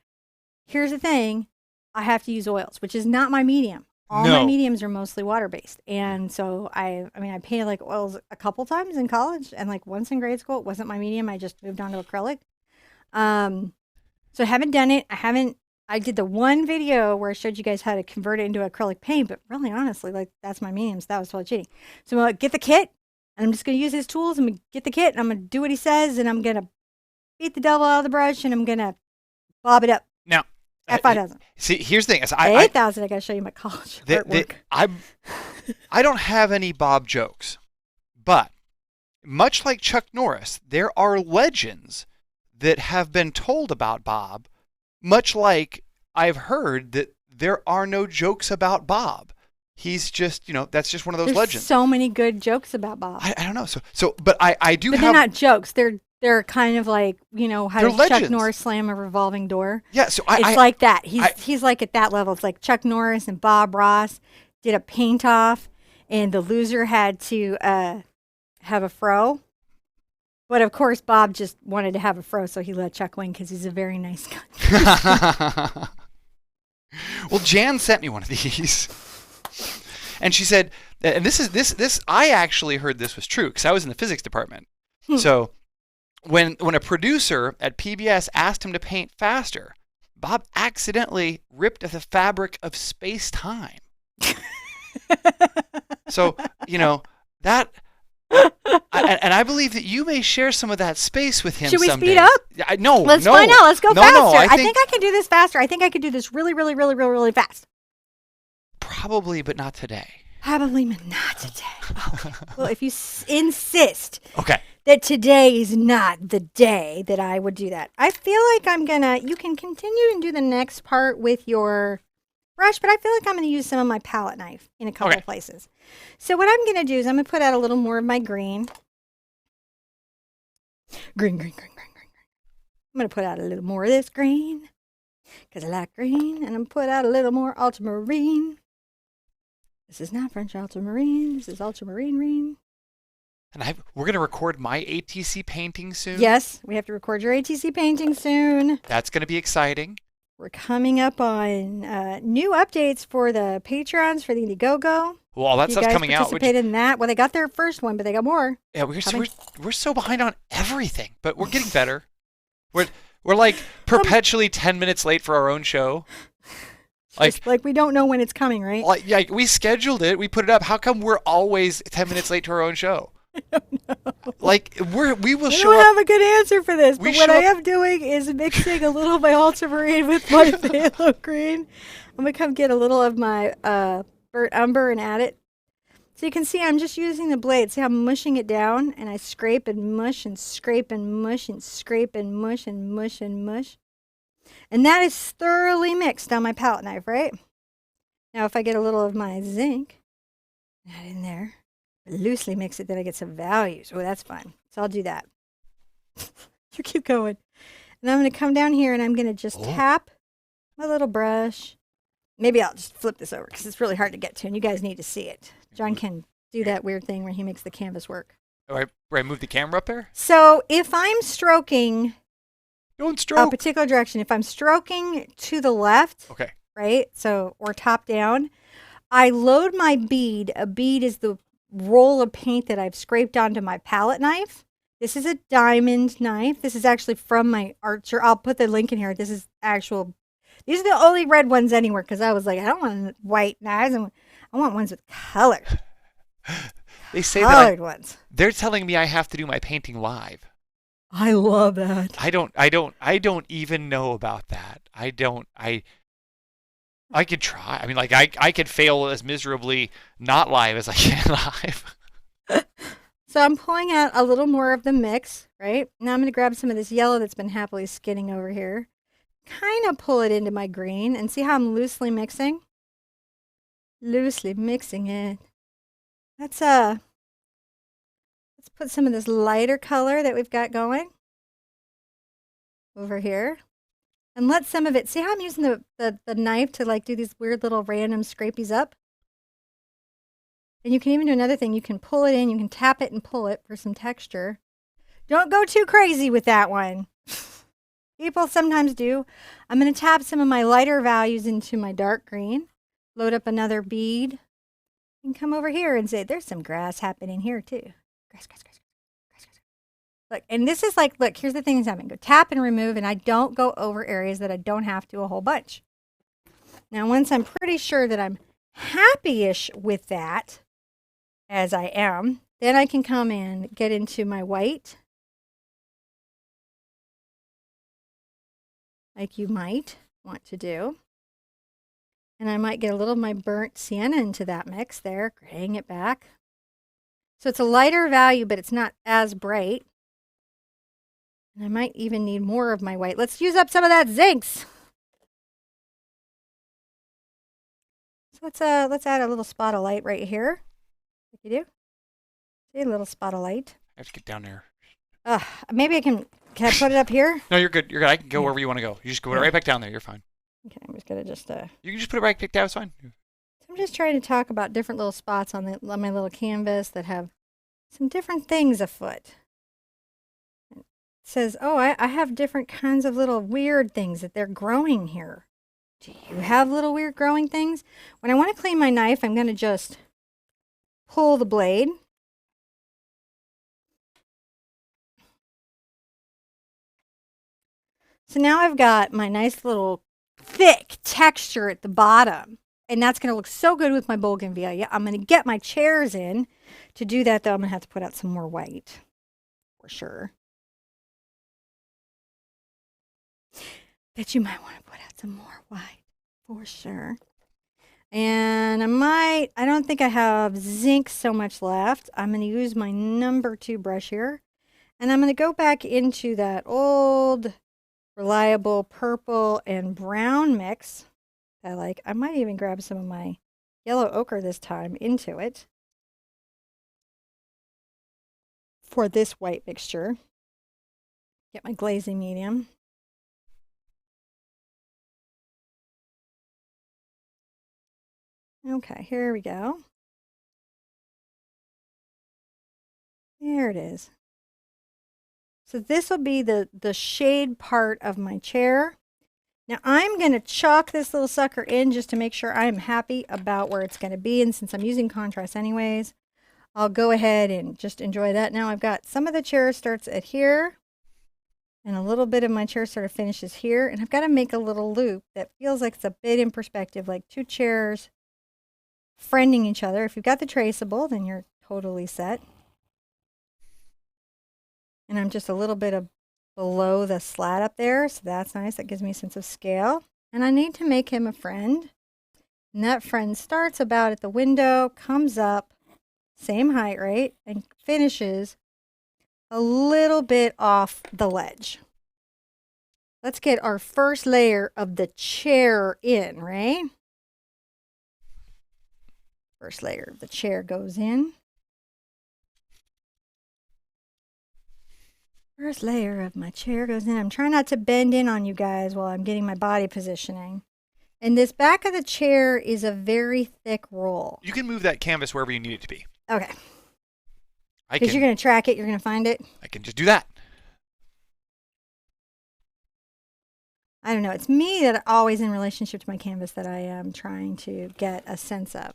Here's the thing. I have to use oils, which is not my medium. All my mediums are mostly water-based. And so I painted like oils a couple times in college and like once in grade school. It wasn't my medium. I just moved on to acrylic. So I haven't done it. I did the one video where I showed you guys how to convert it into acrylic paint, but really honestly, like that's my medium, so that was totally cheating. So I'm gonna get the kit, and I'm just gonna use his tools. I'm gonna get the kit, and I'm gonna do what he says, and I'm gonna beat the devil out of the brush, and I'm gonna bob it up. Now, at 5,000. See, here's the thing: 8,000. I gotta show you my college artwork. I don't have any Bob jokes, but much like Chuck Norris, there are legends that have been told about Bob. Much like I've heard that there are no jokes about Bob. He's just, that's just one of those There's legends. So many good jokes about Bob. I don't know. But I do but have. They're not jokes. They're kind of like, how does legends. Chuck Norris slam a revolving door? Yeah, so it's like that. He's like at that level. It's like Chuck Norris and Bob Ross did a paint off, and the loser had to have a fro. But of course, Bob just wanted to have a fro, so he let Chuck win because he's a very nice guy. Well, Jan sent me one of these, and she said, and this I actually heard this was true because I was in the physics department. So when a producer at PBS asked him to paint faster, Bob accidentally ripped the fabric of space-time. So that. And I believe that you may share some of that space with him Should we some speed days. up? No, Let's no. find out. Let's go No, faster. no, I think I can do this faster. I think I could do this really, really, really, really, really fast. probably, but not today. Probably not today. Okay. Well, if you insist Okay. that today is not the day that I would do that, I feel like you can continue and do the next part with your brush, but I feel like I'm going to use some of my palette knife in a couple of places. So what I'm going to do is I'm going to put out a little more of my green. Green. I'm going to put out a little more of this green because I like green, and I'm going to put out a little more ultramarine. This is not French ultramarine. This is ultramarine. And we're going to record my ATC painting soon. Yes, we have to record your ATC painting soon. That's going to be exciting. We're coming up on new updates for the Patrons for the Indiegogo. Well, all that stuff's coming out. You guys participated in that. Well, they got their first one, but they got more. Yeah, we're so behind on everything, but we're getting better. We're like perpetually 10 minutes late for our own show. Like we don't know when it's coming, right? Like we scheduled it, we put it up. How come we're always 10 minutes late to our own show? I don't know. Like we will show I don't up. have a good answer for this, but what I am doing is mixing a little of my ultramarine with my phthalo green. I'm gonna come get a little of my burnt umber and add it. So you can see I'm just using the blade. See how I'm mushing it down, and I scrape and mush and scrape and mush and scrape and mush and mush and mush. And that is thoroughly mixed on my palette knife, right? Now if I get a little of my zinc, add in there, loosely mix it, then I get some values. Oh, that's fun. So I'll do that. You keep going. And I'm going to come down here and I'm going to just tap my little brush. Maybe I'll just flip this over because it's really hard to get to and you guys need to see it. John can do that weird thing where he makes the canvas work. Where I move the camera up there? So if I'm stroking Don't stroke. a particular direction, if I'm stroking to the left, Okay. right? So, or top down, I load my bead. A bead is the roll of paint that I've scraped onto my palette knife. This is a diamond knife. This is actually from my ArtSherpa. I'll put the link in here. This is actual. These are the only red ones anywhere because I was like, I don't want white knives. I want ones with color. They say colored ones. They're telling me I have to do my painting live. I love that. I don't even know about that. I could try. I mean, like I could fail as miserably not live as I can live. So I'm pulling out a little more of the mix, right? Now I'm going to grab some of this yellow that's been happily skinning over here. Kind of pull it into my green and see how I'm loosely mixing? Loosely mixing it. Let's put some of this lighter color that we've got going over here. And let some of it, see how I'm using the knife to like do these weird little random scrapies up? And you can even do another thing. You can pull it in, you can tap it and pull it for some texture. Don't go too crazy with that one. People sometimes do. I'm going to tap some of my lighter values into my dark green, load up another bead, and come over here and say, there's some grass happening here too. Grass. Look, and this is like, look, here's the thing that's happening. Go tap and remove, and I don't go over areas that I don't have to a whole bunch. Now, once I'm pretty sure that I'm happy-ish with that, as I am, then I can come and get into my white, like you might want to do. And I might get a little of my burnt sienna into that mix there, graying it back. So it's a lighter value, but it's not as bright. And I might even need more of my white. Let's use up some of that zincs. So let's add a little spot of light right here. Like you do. See, a little spot of light. I have to get down there. Maybe can I put it up here? No, you're good. You're good. I can go wherever you want to go. You just go right back down there. You're fine. Okay, I'm just gonna You can just put it right back down. It's fine. I'm just trying to talk about different little spots on my little canvas that have some different things afoot. It says, oh, I have different kinds of little weird things that they're growing here. Do you have little weird growing things? When I want to clean my knife, I'm going to just pull the blade. So now I've got my nice little thick texture at the bottom. And that's going to look so good with my Bougainvillea. I'm going to get my chairs in. To do that, though, I'm going to have to put out some more white for sure. Bet you might want to put out some more white for sure. And I don't think I have zinc so much left. I'm going to use my number 2 brush here. And I'm going to go back into that old, reliable purple and brown mix that I like. I might even grab some of my yellow ochre this time into it for this white mixture. Get my glazing medium. Okay, here we go. There it is. So this will be the shade part of my chair. Now I'm going to chalk this little sucker in just to make sure I'm happy about where it's going to be. And since I'm using contrast anyways, I'll go ahead and just enjoy that. Now I've got some of the chair starts at here and a little bit of my chair sort of finishes here. And I've got to make a little loop that feels like it's a bit in perspective, like 2 chairs friending each other. If you've got the traceable, then you're totally set. And I'm just a little bit of below the slat up there, so that's nice. That gives me a sense of scale. And I need to make him a friend. And that friend starts about at the window, comes up, same height, right? And finishes a little bit off the ledge. Let's get our first layer of the chair in, right? First layer of the chair goes in. First layer of my chair goes in. I'm trying not to bend in on you guys while I'm getting my body positioning. And this back of the chair is a very thick roll. You can move that canvas wherever you need it to be. Okay. Because you're going to track it, you're going to find it. I can just do that. I don't know. It's me that always in relationship to my canvas that I am trying to get a sense of.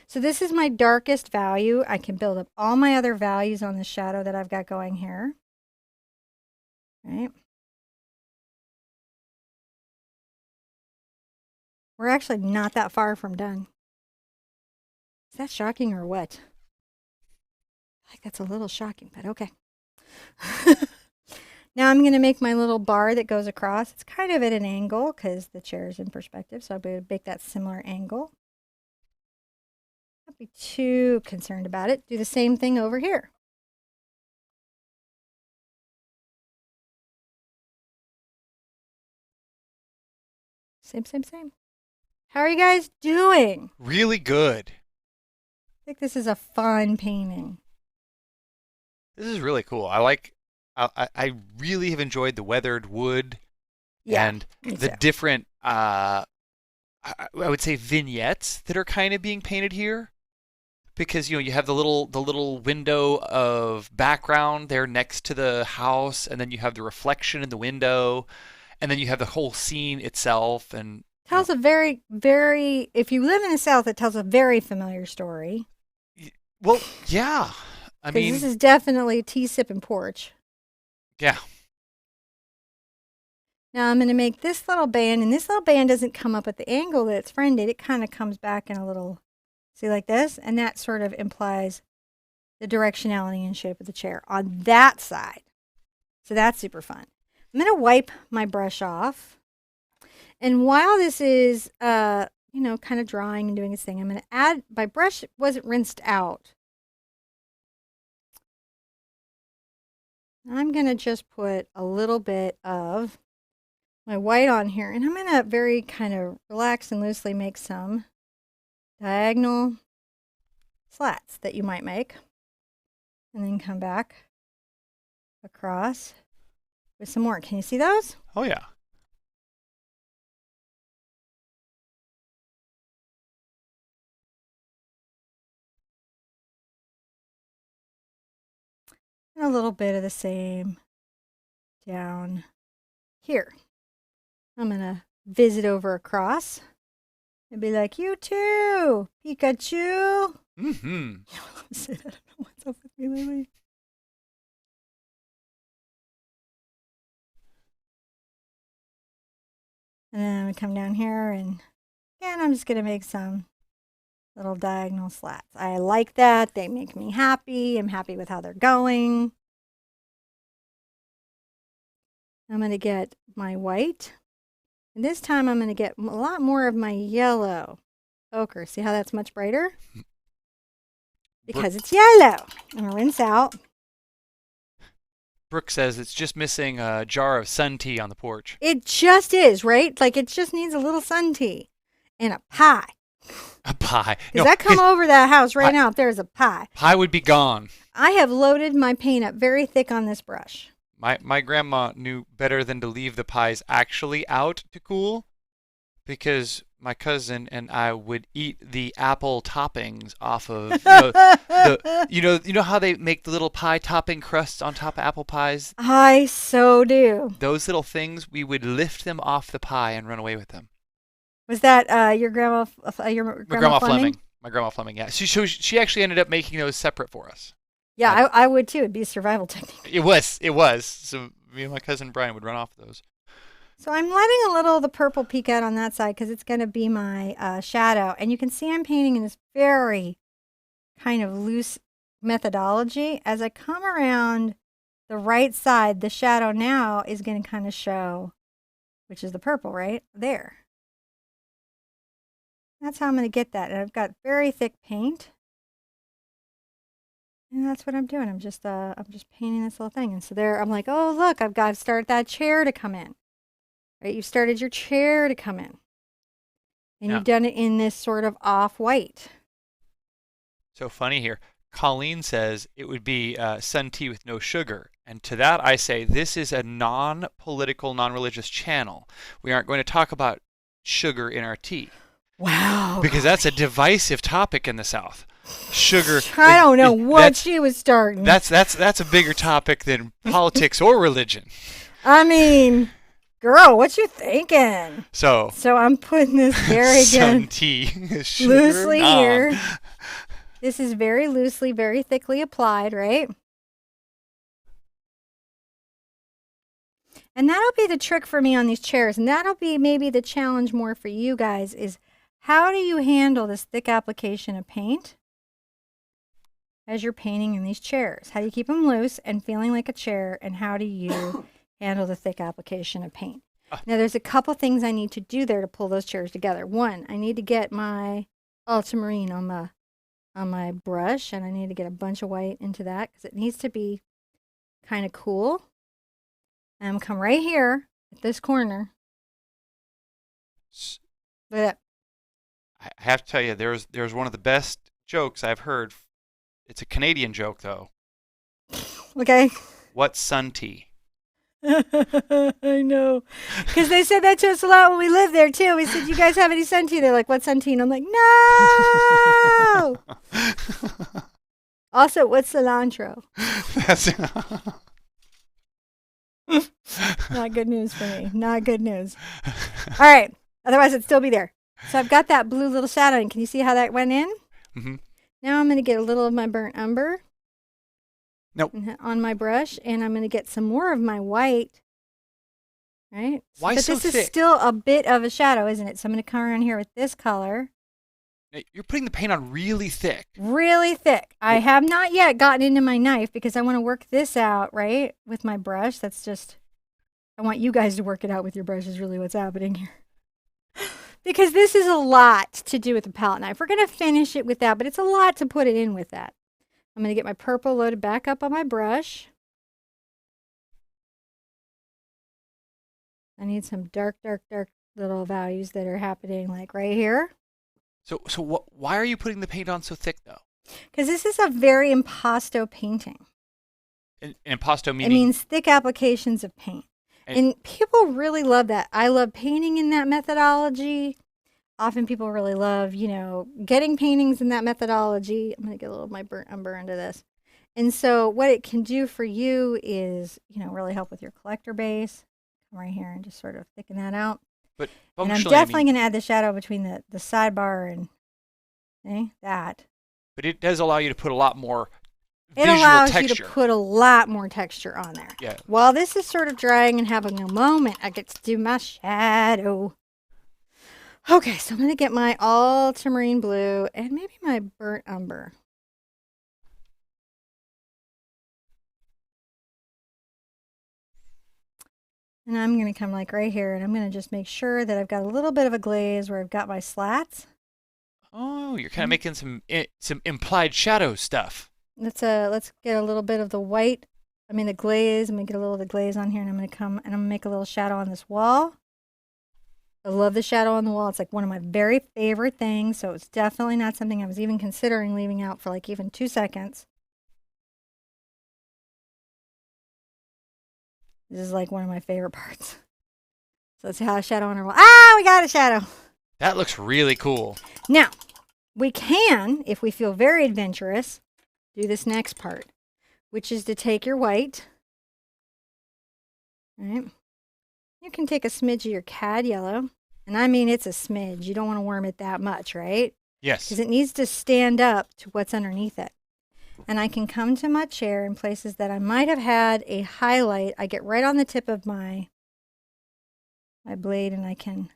So this is my darkest value. I can build up all my other values on the shadow that I've got going here. Right. We're actually not that far from done. Is that shocking or what? I think that's a little shocking, but okay. Now I'm going to make my little bar that goes across. It's kind of at an angle because the chair is in perspective, so I'm going to make that similar angle. Don't be too concerned about it. Do the same thing over here. Same. How are you guys doing? Really good. I think this is a fun painting. This is really cool. I really have enjoyed the weathered wood and the different, I would say vignettes that are kind of being painted here. Because you have the little window of background there next to the house, and then you have the reflection in the window, and then you have the whole scene itself. And tells a very, very, if you live in the South, it tells a very familiar story. Well, yeah. I mean, this is definitely tea sip and porch. Yeah. Now I'm going to make this little band, and this little band doesn't come up at the angle that it's friended. It kind of comes back in a little, see, like this, and that sort of implies the directionality and shape of the chair on that side. So that's super fun. I'm going to wipe my brush off. And while this is, kind of drying and doing its thing, I'm going to add, my brush wasn't rinsed out. I'm going to just put a little bit of my white on here. And I'm going to very kind of relax and loosely make some diagonal slats that you might make. And then come back across with some more. Can you see those? Oh, yeah. And a little bit of the same down here. I'm going to visit over across and be like, you too, Pikachu. Mm-hmm. I don't know what's up with me lately. And then I'm going to come down here and And I'm just going to make some little diagonal slats. I like that. They make me happy. I'm happy with how they're going. I'm going to get my white. And this time I'm going to get a lot more of my yellow ochre. See how that's much brighter? Because it's yellow. I'm going to rinse out. Brooke says it's just missing a jar of sun tea on the porch. It just is, right? Like it just needs a little sun tea and a pie. A pie. Does that come over that house right now if there's a pie? Pie would be gone. I have loaded my paint up very thick on this brush. My grandma knew better than to leave the pies actually out to cool, because my cousin and I would eat the apple toppings off of you know how they make the little pie topping crusts on top of apple pies? I so do. Those little things, we would lift them off the pie and run away with them. Was that your grandma? Your grandma Fleming? My grandma Fleming. Yeah. She actually ended up making those separate for us. Yeah, I would too. It'd be a survival technique. It was. So me and my cousin Brian would run off those. So I'm letting a little of the purple peek out on that side because it's going to be my shadow. And you can see I'm painting in this very kind of loose methodology. As I come around the right side, the shadow now is going to kind of show, which is the purple right there. That's how I'm going to get that. And I've got very thick paint. And that's what I'm doing. I'm just painting this little thing. And so there, I'm like, oh, look, I've got to start that chair to come in. Right? You've started your chair to come in. And you've done it in this sort of off-white. So funny here. Colleen says it would be sun tea with no sugar. And to that I say, this is a non-political, non-religious channel. We aren't going to talk about sugar in our tea. Wow. Because that's a divisive topic in the South. Sugar. I don't know what she was starting. That's a bigger topic than politics or religion. I mean, girl, what you thinking? So I'm putting this very sun tea loosely here. This is very loosely, very thickly applied, right? And that'll be the trick for me on these chairs. And that'll be maybe the challenge more for you guys is how do you handle this thick application of paint as you're painting in these chairs? How do you keep them loose and feeling like a chair? And how do you handle the thick application of paint? Now, there's a couple things I need to do there to pull those chairs together. One, I need to get my ultramarine on my brush, and I need to get a bunch of white into that because it needs to be kind of cool. And I'm going to come right here at this corner. Look at that. I have to tell you, there's one of the best jokes I've heard. It's a Canadian joke, though. Okay. What's sun tea? I know. Because they said that to us a lot when we lived there, too. We said, you guys have any sun tea? They're like, what's sun tea? And I'm like, no! Also, what's cilantro? Not good news for me. Not good news. All right. Otherwise, it'd still be there. So I've got that blue little shadow in. Can you see how that went in? Mm-hmm. Now I'm going to get a little of my burnt umber on my brush, and I'm going to get some more of my white. Right? Why but so this thick? is still a bit of a shadow, isn't it? So I'm going to come around here with this color. You're putting the paint on really thick. Really thick. I have not yet gotten into my knife because I want to work this out, right, with my brush. That's just, I want you guys to work it out with your brush is really what's happening here. Because this is a lot to do with a palette knife. We're going to finish it with that, but it's a lot to put it in with that. I'm going to get my purple loaded back up on my brush. I need some dark, dark, dark little values that are happening like right here. So why are you putting the paint on so thick, though? Because this is a very impasto painting. Impasto meaning? It means thick applications of paint. And people really love that. I love painting in that methodology. Often people really love, getting paintings in that methodology. I'm going to get a little of my burnt umber into this. And so what it can do for you is, really help with your collector base. Come right here and just sort of thicken that out. But and I'm definitely going to add the shadow between the sidebar and that. But it does allow you to put a lot more It allows you to put a lot more texture on there. Yeah. While this is sort of drying and having a moment, I get to do my shadow. Okay, so I'm going to get my ultramarine blue and maybe my burnt umber. And I'm going to come like right here, and I'm going to just make sure that I've got a little bit of a glaze where I've got my slats. Oh, you're kind of making some implied shadow stuff. Let's get a little bit of the white. I mean the glaze. I'm gonna get a little of the glaze on here, and I'm gonna come and I'm gonna make a little shadow on this wall. I love the shadow on the wall. It's like one of my very favorite things. So it's definitely not something I was even considering leaving out for like even 2 seconds. This is like one of my favorite parts. So let's have a shadow on our wall. Ah, we got a shadow. That looks really cool. Now, we can, if we feel very adventurous, do this next part, which is to take your white. All right. You can take a smidge of your cad yellow. And I mean, it's a smidge. You don't want to worm it that much, right? Yes. Because it needs to stand up to what's underneath it. And I can come to my chair in places that I might have had a highlight. I get right on the tip of my blade, and I can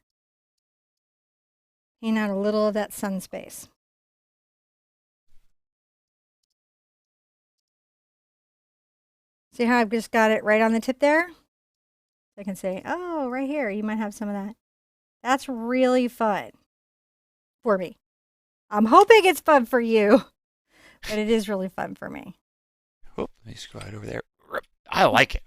paint out a little of that sun space. See how I've just got it right on the tip there? I can say, oh, right here, you might have some of that. That's really fun for me. I'm hoping it's fun for you, but it is really fun for me. Oh, let me just go right over there. I like it.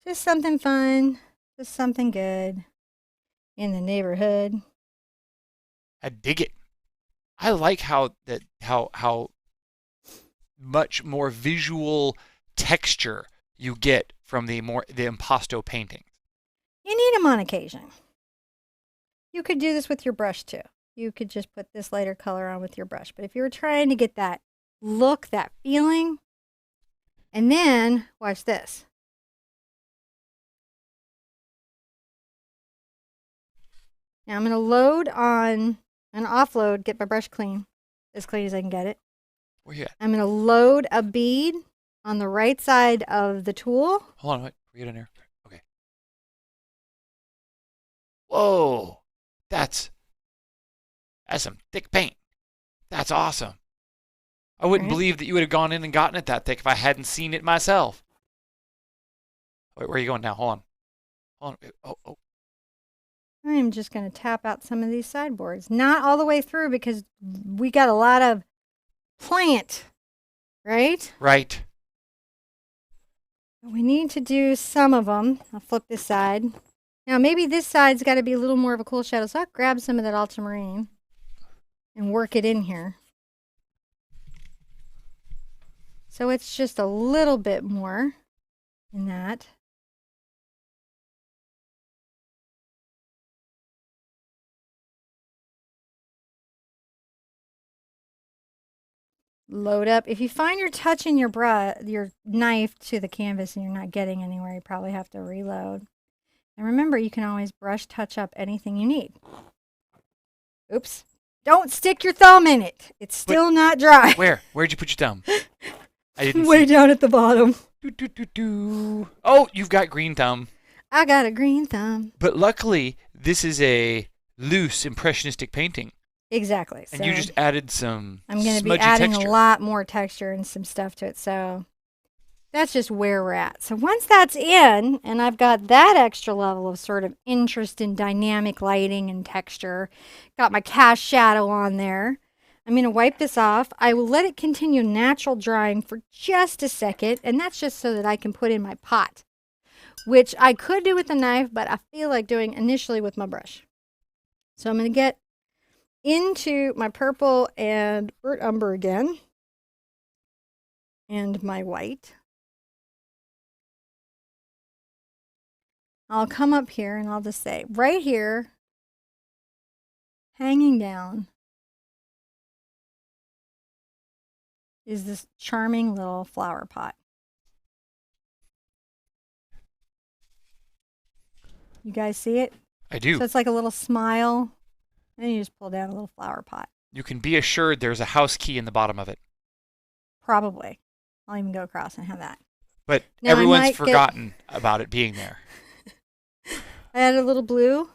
Just something fun, just something good in the neighborhood. I dig it. I like how much more visual texture you get from the impasto painting. You need them on occasion. You could do this with your brush too. You could just put this lighter color on with your brush. But if you were trying to get that look, that feeling, and then watch this. Now I'm going to load on and offload, get my brush clean, as clean as I can get it. Where you at? I'm going to load a bead on the right side of the tool. Hold on, wait. Get in there. Okay. Whoa, that's some thick paint. That's awesome. I wouldn't believe that you would have gone in and gotten it that thick if I hadn't seen it myself. Wait, where are you going now? Hold on. Hold on. Oh. I'm just going to tap out some of these sideboards. Not all the way through because we got a lot of plant, right? Right. We need to do some of them. I'll flip this side. Now, maybe this side's got to be a little more of a cool shadow. So I'll grab some of that ultramarine and work it in here. So it's just a little bit more in that. Load up. If you find you're touching your knife to the canvas and you're not getting anywhere, you probably have to reload. And remember, you can always brush touch up anything you need. Oops. Don't stick your thumb in it. It's still not dry. Where'd you put your thumb? I didn't Way down at the bottom. Oh, you've got green thumb. I got a green thumb. But luckily, this is a loose impressionistic painting. Exactly. And you just added some I'm going to be adding a lot more texture and some stuff to it. So that's just where we're at. So once that's in, and I've got that extra level of sort of interest in dynamic lighting and texture, got my cast shadow on there. I'm going to wipe this off. I will let it continue natural drying for just a second. And that's just so that I can put in my pot, which I could do with a knife, but I feel like doing initially with my brush. So I'm going to get into my purple and burnt umber again, and my white. I'll come up here and I'll just say, right here, hanging down, is this charming little flower pot. You guys see it? I do. So it's like a little smile. And then you just pull down a little flower pot. You can be assured there's a house key in the bottom of it. Probably. I'll even go across and have that. But Now, everyone's forgotten about it being there. I added a little blue.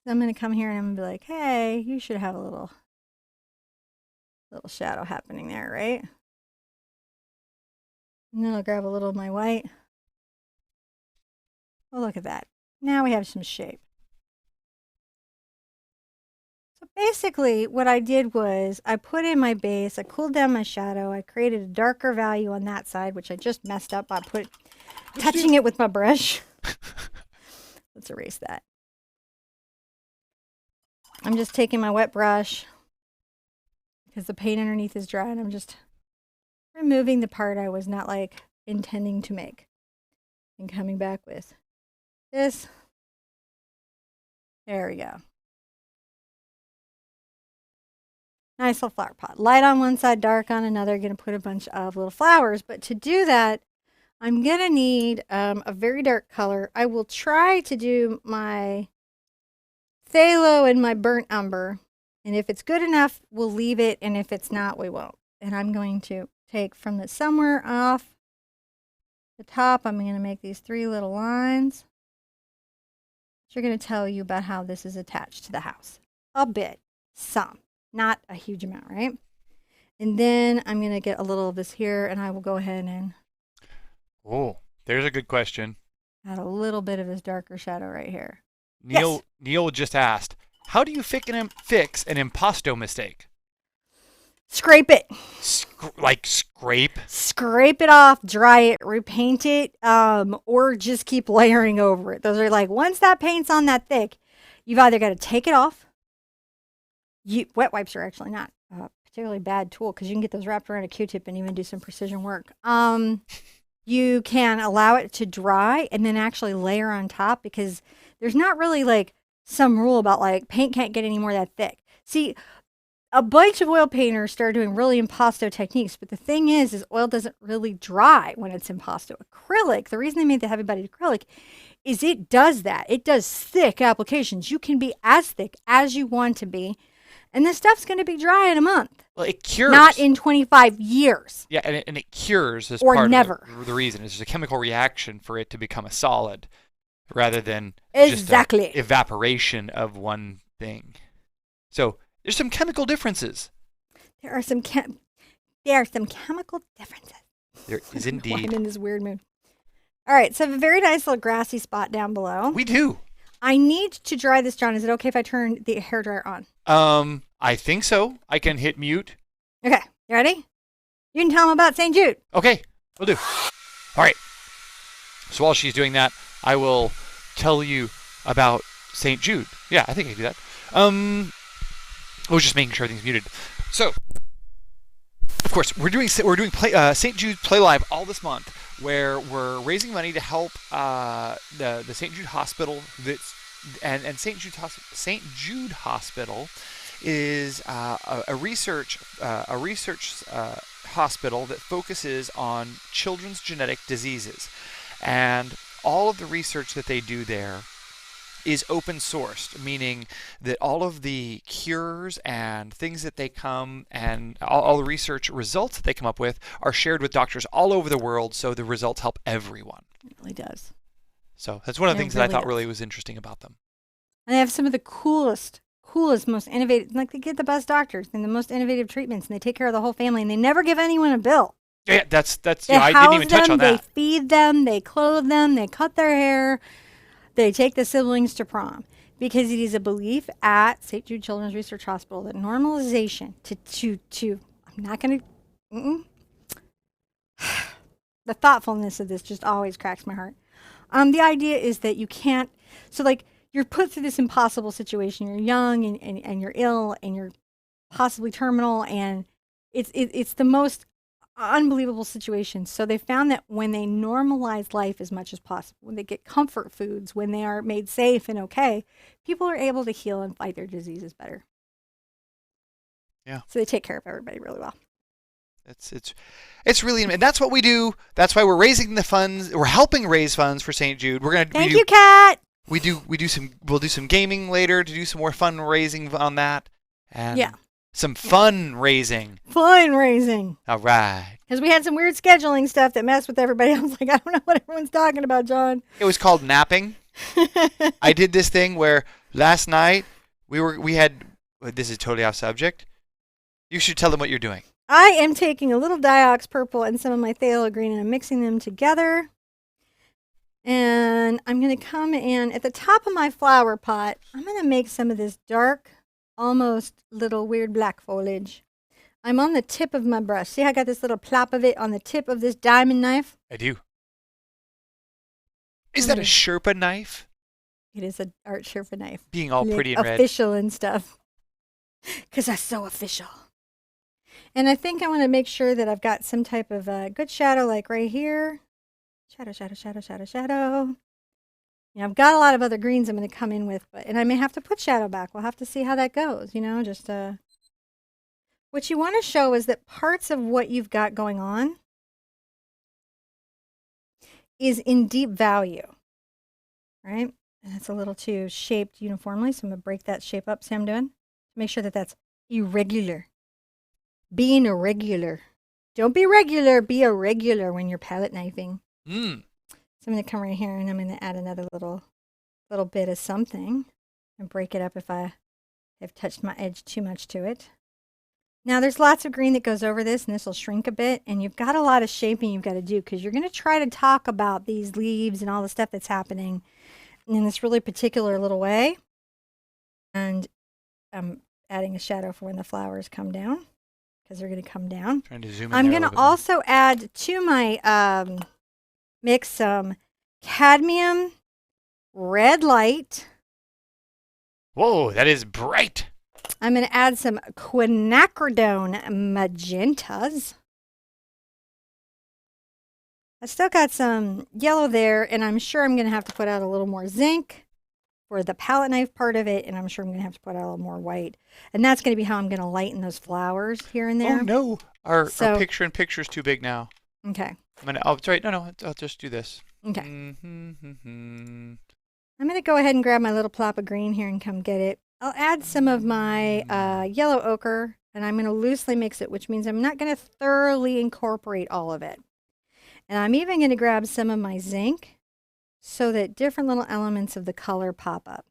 I'm going to come here and I'm going to be like, hey, you should have a little shadow happening there, right? And then I'll grab a little of my white. Oh, look at that. Now we have some shape. So basically what I did was I put in my base, I cooled down my shadow, I created a darker value on that side, which I just messed up by touching it with my brush. Let's erase that. I'm just taking my wet brush because the paint underneath is dry, and I'm just removing the part I was not like intending to make and coming back with this. There we go. Nice little flower pot. Light on one side, dark on another. Going to put a bunch of little flowers. But to do that, I'm going to need a very dark color. I will try to do my phthalo and my burnt umber. And if it's good enough, we'll leave it. And if it's not, we won't. And I'm going to take from the somewhere off the top, I'm going to make these 3 little lines. Which are going to tell you about how this is attached to the house. A bit. Some. Not a huge amount, right? And then I'm going to get a little of this here, and I will go ahead and there's a good question. Add a little bit of this darker shadow right here. Neil just asked, how do you fix an impasto mistake? Scrape it. Scrape? Scrape it off, dry it, repaint it, or just keep layering over it. Those are like, once that paint's on that thick, you've either got to take it off. Wet wipes are actually not a particularly bad tool because you can get those wrapped around a Q-tip and even do some precision work. You can allow it to dry and then actually layer on top, because there's not really like some rule about like paint can't get any more that thick. See, a bunch of oil painters started doing really impasto techniques, but the thing is oil doesn't really dry when it's impasto. Acrylic, the reason they made the heavy-bodied acrylic is it does that. It does thick applications. You can be as thick as you want to be. And this stuff's going to be dry in a month. Well, it cures. Not in 25 years. Yeah, and it cures as or part never. of the reason. Is there's a chemical reaction for it to become a solid rather than exactly just evaporation of one thing. So there's some chemical differences. There are some chemical differences. There is indeed. I'm in this weird mood. All right, so I have a very nice little grassy spot down below. We do. I need to dry this down. Is it okay if I turn the hairdryer on? I think so. I can hit mute. Okay, you ready? You can tell them about St. Jude. Okay, we'll do. All right. So while she's doing that, I will tell you about St. Jude. Yeah, I think I can do that. I was just making sure everything's muted. So, of course, we're doing St. Jude Play Live all this month, where we're raising money to help the St. Jude Hospital. And St. Jude Hospital is a research hospital that focuses on children's genetic diseases, and all of the research that they do there is open sourced, meaning that all of the cures and things that they all the research results that they come up with are shared with doctors all over the world, so the results help everyone. It really does. So that's one of the things that I thought really was interesting about them. And they have some of the coolest, most innovative, like they get the best doctors and the most innovative treatments, and they take care of the whole family, and they never give anyone a bill. Yeah, that's. They I didn't even touch on that. They feed them, they clothe them, they cut their hair, they take the siblings to prom, because it is a belief at St. Jude Children's Research Hospital that normalization I'm not going to. The thoughtfulness of this just always cracks my heart. The idea is that you can't. So like, you're put through this impossible situation. You're young and you're ill and you're possibly terminal, and it's the most unbelievable situation. So they found that when they normalize life as much as possible, when they get comfort foods, when they are made safe and okay, people are able to heal and fight their diseases better. Yeah. So they take care of everybody really well. It's really, and that's what we do. That's why we're raising the funds. We're helping raise funds for St. Jude. Thank you, Kat. We'll do some gaming later to do some more fundraising on that. And yeah. Some fun raising. Fundraising. All right. Because we had some weird scheduling stuff that messed with everybody. I was like, I don't know what everyone's talking about, John. It was called napping. I did this thing where last night we had. This is totally off subject. You should tell them what you're doing. I am taking a little Diox purple and some of my phthalo green and I'm mixing them together. And I'm going to come in at the top of my flower pot. I'm going to make some of this dark, almost little weird black foliage. I'm on the tip of my brush. See how I got this little plop of it on the tip of this diamond knife? I do. Is that a Sherpa knife? It is an ArtSherpa knife. Being all pretty and red. Official and stuff. Because that's so official. And I think I want to make sure that I've got some type of good shadow like right here. Shadow, shadow, shadow, shadow, shadow. You know, I've got a lot of other greens I'm going to come in with, and I may have to put shadow back. We'll have to see how that goes, you know, just what you want to show is that parts of what you've got going on is in deep value, right? And it's a little too shaped uniformly, so I'm going to break that shape up. See what I'm doing? Make sure that that's irregular. Being irregular. Don't be regular, be irregular when you're palette knifing. So I'm going to come right here and I'm going to add another little bit of something and break it up if I have touched my edge too much to it. Now there's lots of green that goes over this and this will shrink a bit and you've got a lot of shaping you've got to do because you're going to try to talk about these leaves and all the stuff that's happening in this really particular little way. And I'm adding a shadow for when the flowers come down because they're going to come down. Trying to zoom in. I'm going to also add to my mix some cadmium red light. Whoa, that is bright. I'm going to add some quinacridone magentas. I still got some yellow there, and I'm sure I'm going to have to put out a little more zinc for the palette knife part of it, and I'm sure I'm going to have to put out a little more white. And that's going to be how I'm going to lighten those flowers here and there. Oh, no. Our picture-in-picture is too big now. Okay. I'll just do this. Okay. I'm going to go ahead and grab my little plop of green here and come get it. I'll add some of my yellow ochre, and I'm going to loosely mix it, which means I'm not going to thoroughly incorporate all of it. And I'm even going to grab some of my zinc so that different little elements of the color pop up.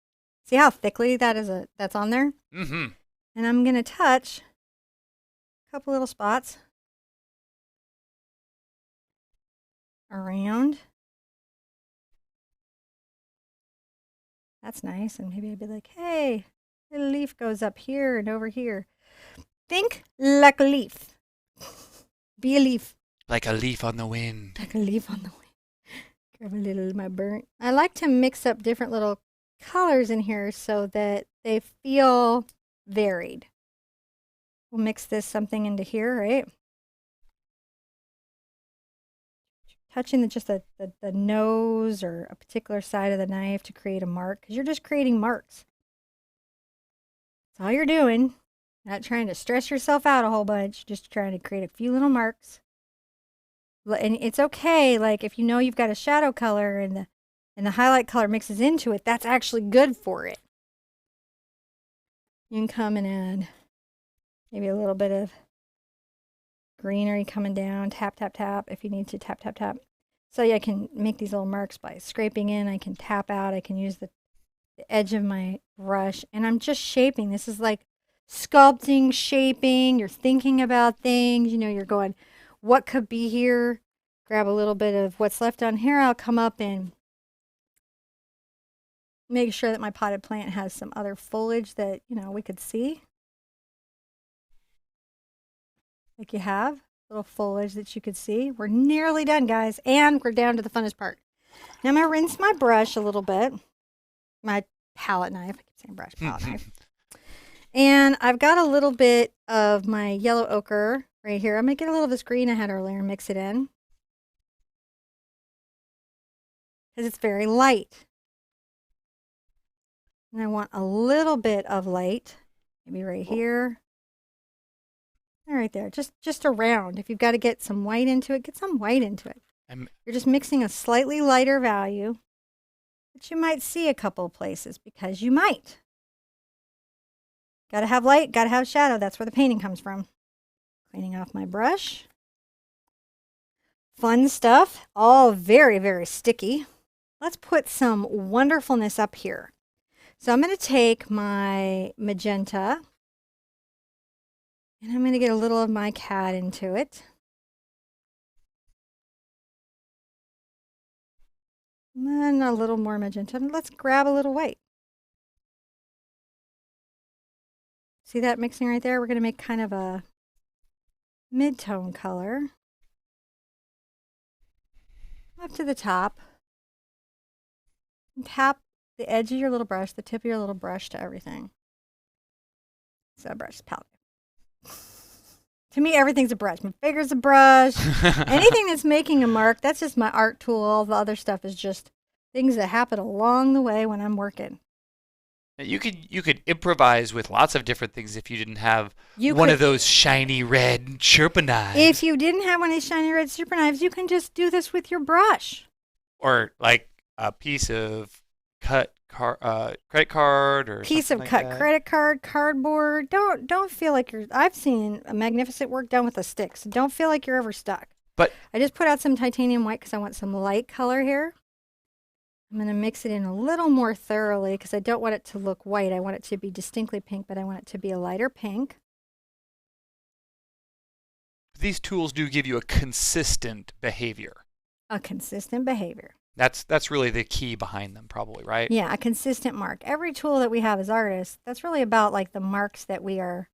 See how thickly that's on there? Mm-hmm. And I'm going to touch a couple little spots around. That's nice. And maybe I'd be like, hey, the leaf goes up here and over here. Think like a leaf. Be a leaf. Like a leaf on the wind. Like a leaf on the wind. Grab a little of my burnt. I like to mix up different little colors in here so that they feel varied. We'll mix this something into here, right? Touching just the nose or a particular side of the knife to create a mark, because you're just creating marks. That's all you're doing. Not trying to stress yourself out a whole bunch, just trying to create a few little marks. And it's okay, like if you know you've got a shadow color and the highlight color mixes into it, that's actually good for it. You can come and add maybe a little bit of greenery coming down, tap, tap, tap, if you need to, tap, tap, tap. So yeah, I can make these little marks by scraping in, I can tap out, I can use the edge of my brush, and I'm just shaping. This is like sculpting, shaping, you're thinking about things, you know, you're going, what could be here? Grab a little bit of what's left on here, I'll come up and make sure that my potted plant has some other foliage that, you know, we could see. Like you have little foliage that you could see. We're nearly done, guys, and we're down to the funnest part. Now I'm going to rinse my brush a little bit. My palette knife. I keep saying brush, palette knife. And I've got a little bit of my yellow ochre right here. I'm going to get a little of this green I had earlier and mix it in. Because it's very light. And I want a little bit of light. Maybe right here. Right there, just around. If you've got to get some white into it, get some white into it. You're just mixing a slightly lighter value that you might see a couple of places because you might. Gotta have light, gotta have shadow. That's where the painting comes from. Cleaning off my brush. Fun stuff. All very, very sticky. Let's put some wonderfulness up here. So I'm going to take my magenta and I'm going to get a little of my cat into it. And then a little more magenta. Let's grab a little white. See that mixing right there? We're going to make kind of a mid-tone color. Up to the top. And tap the edge of your little brush, the tip of your little brush to everything. So brush palette. To me, everything's a brush. My finger's a brush. Anything that's making a mark, that's just my art tool. All the other stuff is just things that happen along the way when I'm working. You could improvise with lots of different things if you didn't have one of those shiny red Sherpa knives. If you didn't have one of these shiny red Sherpa knives, you can just do this with your brush. Or like a piece of cut credit card or piece of like cut that. credit card, cardboard. Don't feel like you're. I've seen a magnificent work done with a stick, so don't feel like you're ever stuck. But I just put out some titanium white because I want some light color here. I'm going to mix it in a little more thoroughly because I don't want it to look white. I want it to be distinctly pink, but I want it to be a lighter pink. these tools do give you a consistent behavior. A consistent behavior. That's really the key behind them, probably, right? Yeah, a consistent mark. Every tool that we have as artists, that's really about like the marks that we are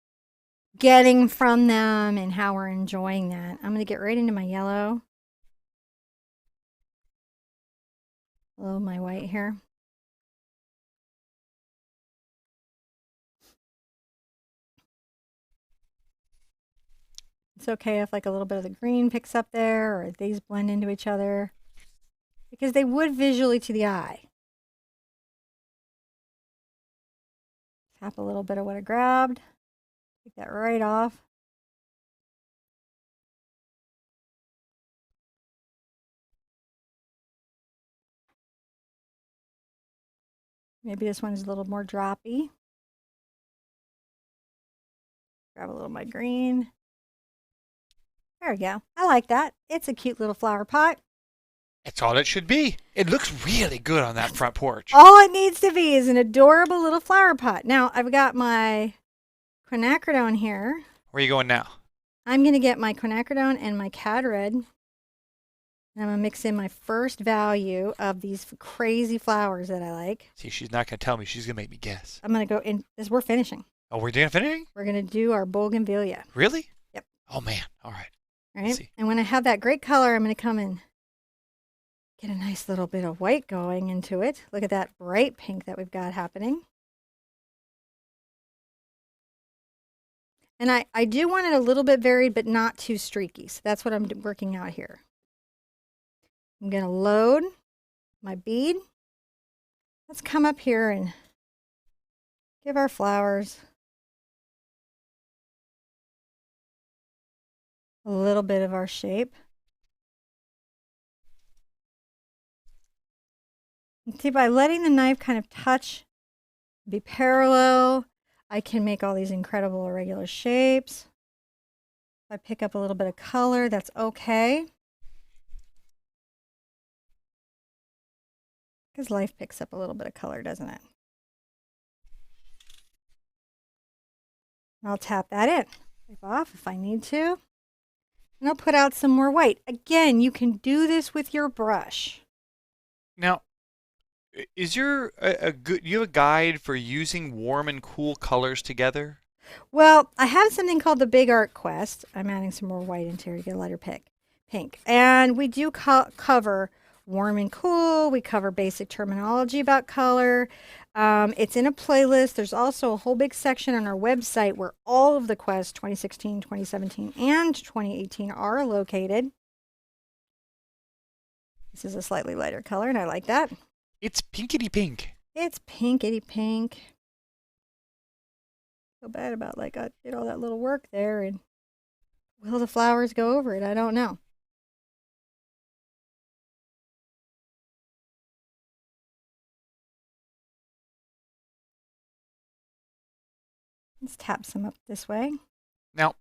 getting from them and how we're enjoying that. I'm going to get right into my yellow. A little of my white here. It's okay if like a little bit of the green picks up there or these blend into each other because they would visually to the eye. Tap a little bit of what I grabbed. Take that right off. Maybe this one's a little more droppy. Grab a little of my green. There we go. I like that. It's a cute little flower pot. It's all it should be. It looks really good on that front porch. All it needs to be is an adorable little flower pot. Now, I've got my quinacridone here. Where are you going now? I'm going to get my quinacridone and my cad red. And I'm going to mix in my first value of these crazy flowers that I like. See, she's not going to tell me. She's going to make me guess. I'm going to go in, as we're finishing. Oh, we're doing finishing? We're going to do our Bougainvillea. Really? Yep. Oh, man. All right. Right? And when I have that great color, I'm going to come in. Get a nice little bit of white going into it. Look at that bright pink that we've got happening. And I do want it a little bit varied, but not too streaky. So that's what I'm working out here. I'm going to load my bead. Let's come up here and give our flowers a little bit of our shape. And see, by letting the knife kind of touch, be parallel, I can make all these incredible irregular shapes. If I pick up a little bit of color, that's okay. Because life picks up a little bit of color, doesn't it? I'll tap that in. Wipe off if I need to. And I'll put out some more white. Again, you can do this with your brush. Now, is your do you have a guide for using warm and cool colors together? Well, I have something called the Big Art Quest. I'm adding some more white into here to get a lighter pink. And we do cover warm and cool. We cover basic terminology about color. It's in a playlist. There's also a whole big section on our website where all of the quests 2016, 2017, and 2018 are located. This is a slightly lighter color, and I like that. It's pinkety pink. It's pinkety pink. Feel bad about like I did all that little work there, and will the flowers go over it? I don't know. Let's tap some up this way. Now,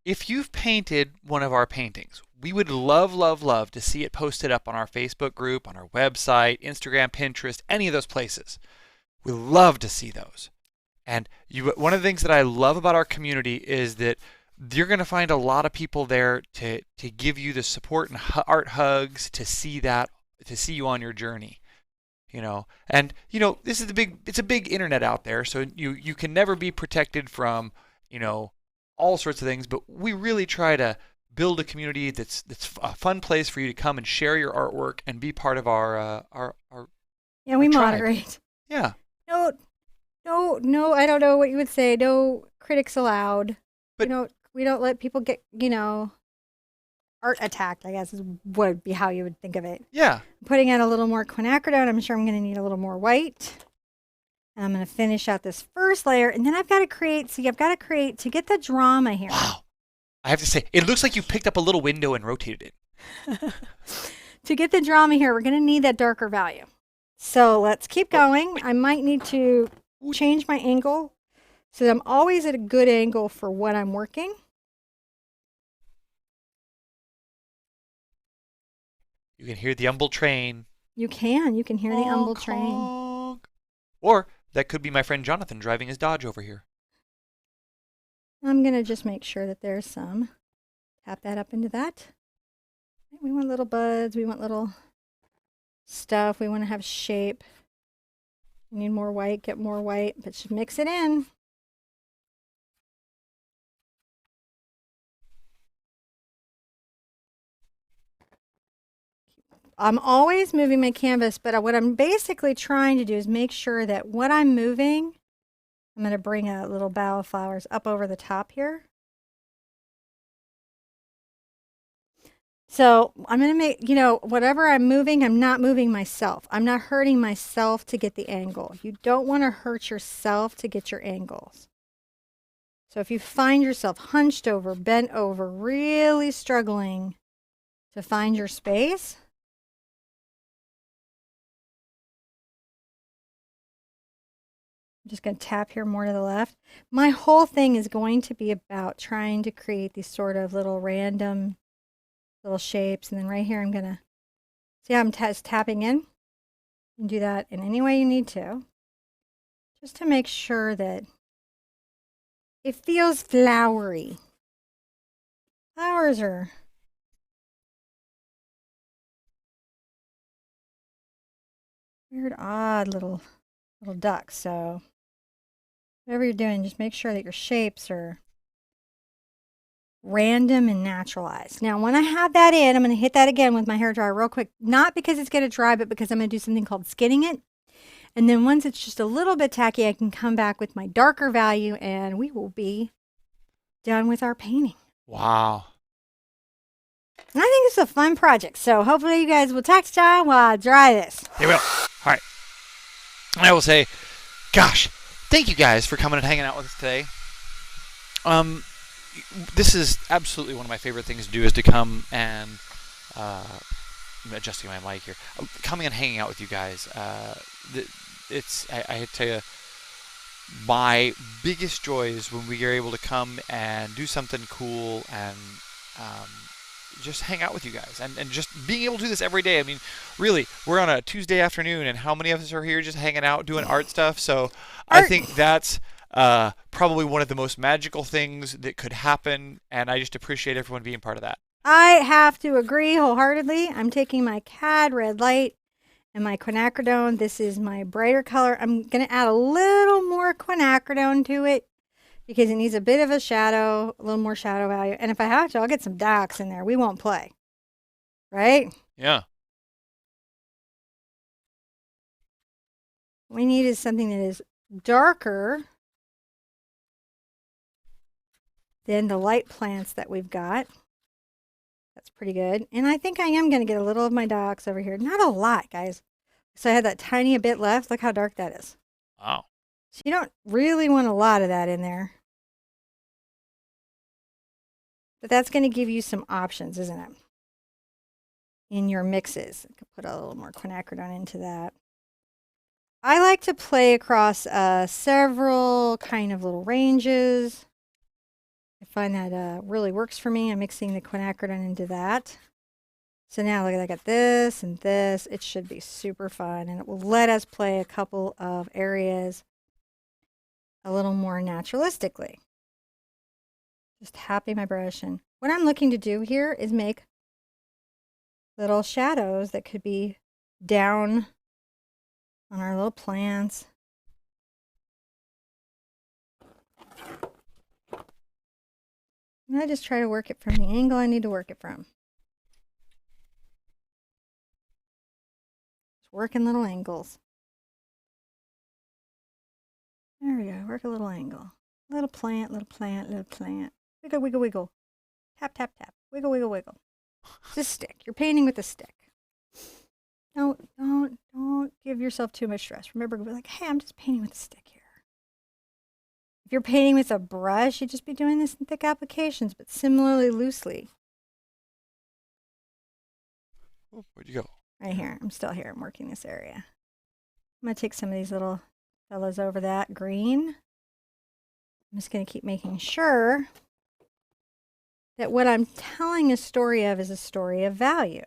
if you've painted one of our paintings, we would love, love, love to see it posted up on our Facebook group, on our website, Instagram, Pinterest, any of those places. We love to see those. And one of the things that I love about our community is that you're going to find a lot of people there to give you the support and art hugs to see you on your journey. And this is it's a big internet out there, so you can never be protected from all sorts of things, but we really try to build a community that's a fun place for you to come and share your artwork and be part of our yeah, we tribe. moderate. Yeah. No, I don't know what you would say. No critics allowed. But we don't let people get, art attacked, I guess would be how you would think of it. Yeah. Putting in a little more quinacridone. I'm sure I'm going to need a little more white. And I'm going to finish out this first layer. And then I've got to create to get the drama here. Wow. I have to say, it looks like you picked up a little window and rotated it. To get the drama here, we're going to need that darker value. So let's keep going. I might need to change my angle so that I'm always at a good angle for what I'm working. You can hear the umble train. You can hear the umble train. Honk. Or that could be my friend Jonathan driving his Dodge over here. I'm going to just make sure that there's some. Tap that up into that. We want little buds. We want little stuff. We want to have shape. We need more white. Get more white. But just mix it in. I'm always moving my canvas, but what I'm basically trying to do is make sure that what I'm moving, I'm going to bring a little bough of flowers up over the top here. So I'm going to make, whatever I'm moving, I'm not moving myself. I'm not hurting myself to get the angle. You don't want to hurt yourself to get your angles. So if you find yourself hunched over, bent over, really struggling to find your space, I'm just going to tap here more to the left. My whole thing is going to be about trying to create these sort of little random little shapes. And then right here, I'm going to see how I'm tapping in. You can do that in any way you need to, just to make sure that it feels flowery. Flowers are weird, odd little ducks. So whatever you're doing, just make sure that your shapes are random and naturalized. Now, when I have that in, I'm going to hit that again with my hairdryer real quick, not because it's going to dry, but because I'm going to do something called skinning it. And then once it's just a little bit tacky, I can come back with my darker value and we will be done with our painting. Wow. And I think it's a fun project. So hopefully you guys will text time while I dry this. They will. All right. And I will say, gosh, thank you guys for coming and hanging out with us today. This is absolutely one of my favorite things to do, is to come and I'm adjusting my mic here. Coming and hanging out with you guys. I tell you, my biggest joy is when we are able to come and do something cool and just hang out with you guys, and just being able to do this every day. I mean, really, we're on a Tuesday afternoon, and how many of us are here just hanging out doing art stuff? So I think that's probably one of the most magical things that could happen, and I just appreciate everyone being part of that. I have to agree wholeheartedly. I'm taking my CAD red light and my quinacridone. This is my brighter color. I'm going to add a little more quinacridone to it because it needs a bit of a shadow, a little more shadow value. And if I have to, I'll get some docs in there. We won't play. Right? Yeah. What we need is something that is darker than the light plants that we've got. That's pretty good. And I think I am going to get a little of my docs over here. Not a lot, guys. So I had that tiny bit left. Look how dark that is. Wow. So you don't really want a lot of that in there. But that's going to give you some options, isn't it? In your mixes. I could put a little more quinacridone into that. I like to play across several kind of little ranges. I find that really works for me. I'm mixing the quinacridone into that. So now look, I got this and this. It should be super fun, and it will let us play a couple of areas a little more naturalistically. Just tapping my brush, and what I'm looking to do here is make little shadows that could be down on our little plants. And I just try to work it from the angle I need to work it from. Just working little angles. There we go. Work a little angle. Little plant, little plant, little plant. Wiggle, wiggle, wiggle. Tap, tap, tap. Wiggle, wiggle, wiggle. It's a stick. You're painting with a stick. Don't give yourself too much stress. Remember, be like, hey, I'm just painting with a stick here. If you're painting with a brush, you'd just be doing this in thick applications, but similarly loosely. Oh, where'd you go? Right here. I'm still here. I'm working this area. I'm going to take some of these little fellas over that green. I'm just going to keep making sure that what I'm telling a story of is a story of value.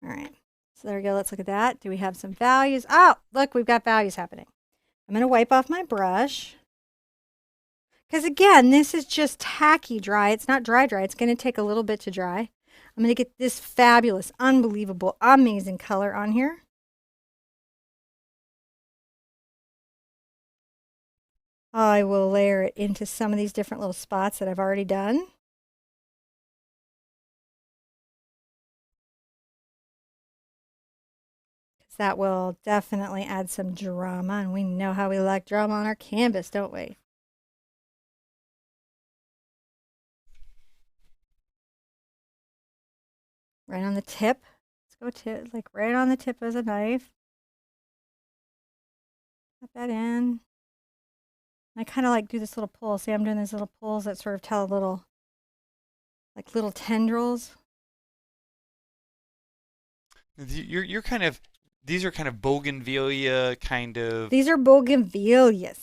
All right. So there we go. Let's look at that. Do we have some values? Oh, look, we've got values happening. I'm going to wipe off my brush. Because again, this is just tacky dry. It's not dry dry. It's going to take a little bit to dry. I'm going to get this fabulous, unbelievable, amazing color on here. I will layer it into some of these different little spots that I've already done. Because that will definitely add some drama, and we know how we like drama on our canvas, don't we? Right on the tip. Let's go to like right on the tip of the knife. Put that in. I kind of like do this little pull. See, I'm doing these little pulls that sort of tell a little, like little tendrils. You're kind of, these are kind of bougainvillea kind of. These are bougainvilleas.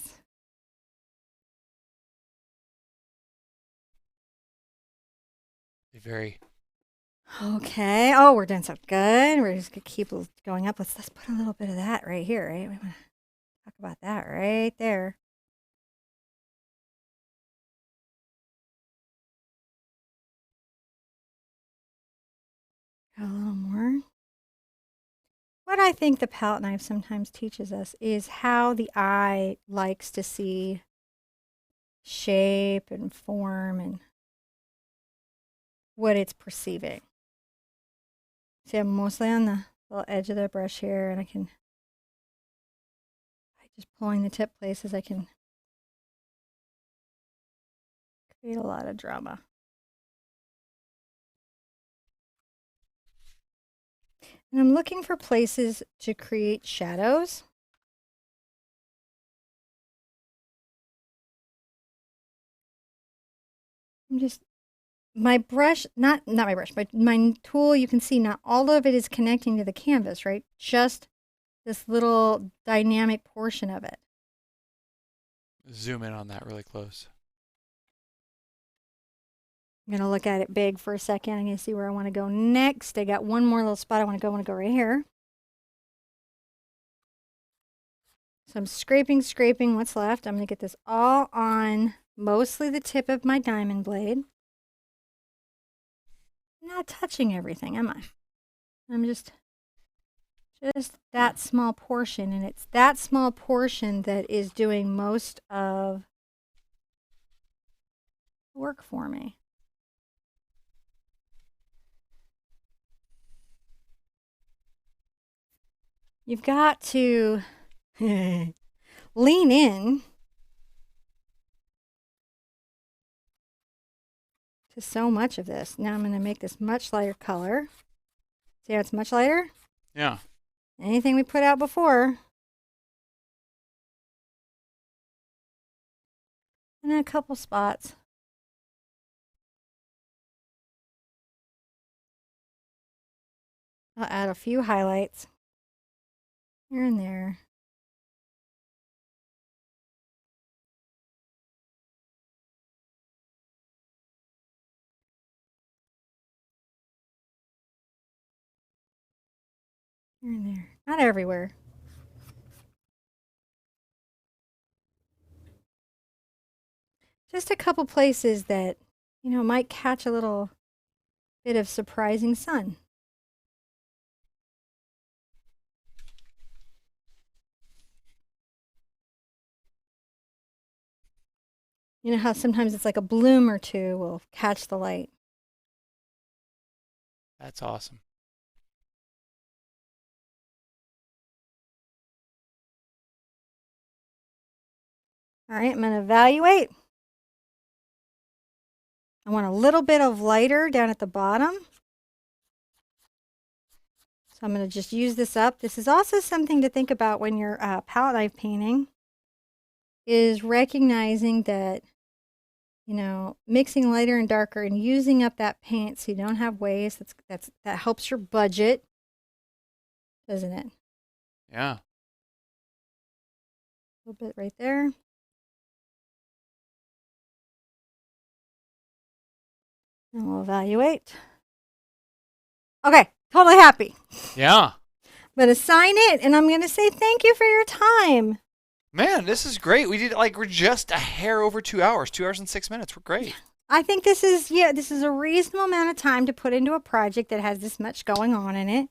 Very. Okay. Oh, we're doing so good. We're just gonna keep going up. Let's put a little bit of that right here, right? We want to talk about that right there. Got a little more. What I think the palette knife sometimes teaches us is how the eye likes to see shape and form and what it's perceiving. See, I'm mostly on the little edge of the brush here, and I can, by just pulling the tip places, I can create a lot of drama. And I'm looking for places to create shadows. I'm just, my brush, not my brush, but my tool, you can see not all of it is connecting to the canvas, right? Just this little dynamic portion of it. Zoom in on that really close. I'm going to look at it big for a second. I'm going to see where I want to go next. I got one more little spot I want to go right here. So I'm scraping what's left. I'm going to get this all on mostly the tip of my diamond blade. I'm not touching everything, am I? I'm just that small portion, and it's that small portion that is doing most of the work for me. You've got to lean in to so much of this. Now I'm going to make this much lighter color. See how it's much lighter? Yeah. Anything we put out before. And then a couple spots. I'll add a few highlights. Here and there. Here and there. Not everywhere. Just a couple places that, might catch a little bit of surprising sun. You know how sometimes it's like a bloom or two will catch the light. That's awesome. All right, I'm going to evaluate. I want a little bit of lighter down at the bottom. So I'm going to just use this up. This is also something to think about when you're palette knife painting, is recognizing that, mixing lighter and darker and using up that paint so you don't have waste. That helps your budget, doesn't it? Yeah. A little bit right there. And we'll evaluate. Okay, totally happy. Yeah. I'm going to sign it, and I'm going to say thank you for your time. Man, this is great. We're just a hair over 2 hours, 2 hours and 6 minutes. We're great. I think this is a reasonable amount of time to put into a project that has this much going on in it.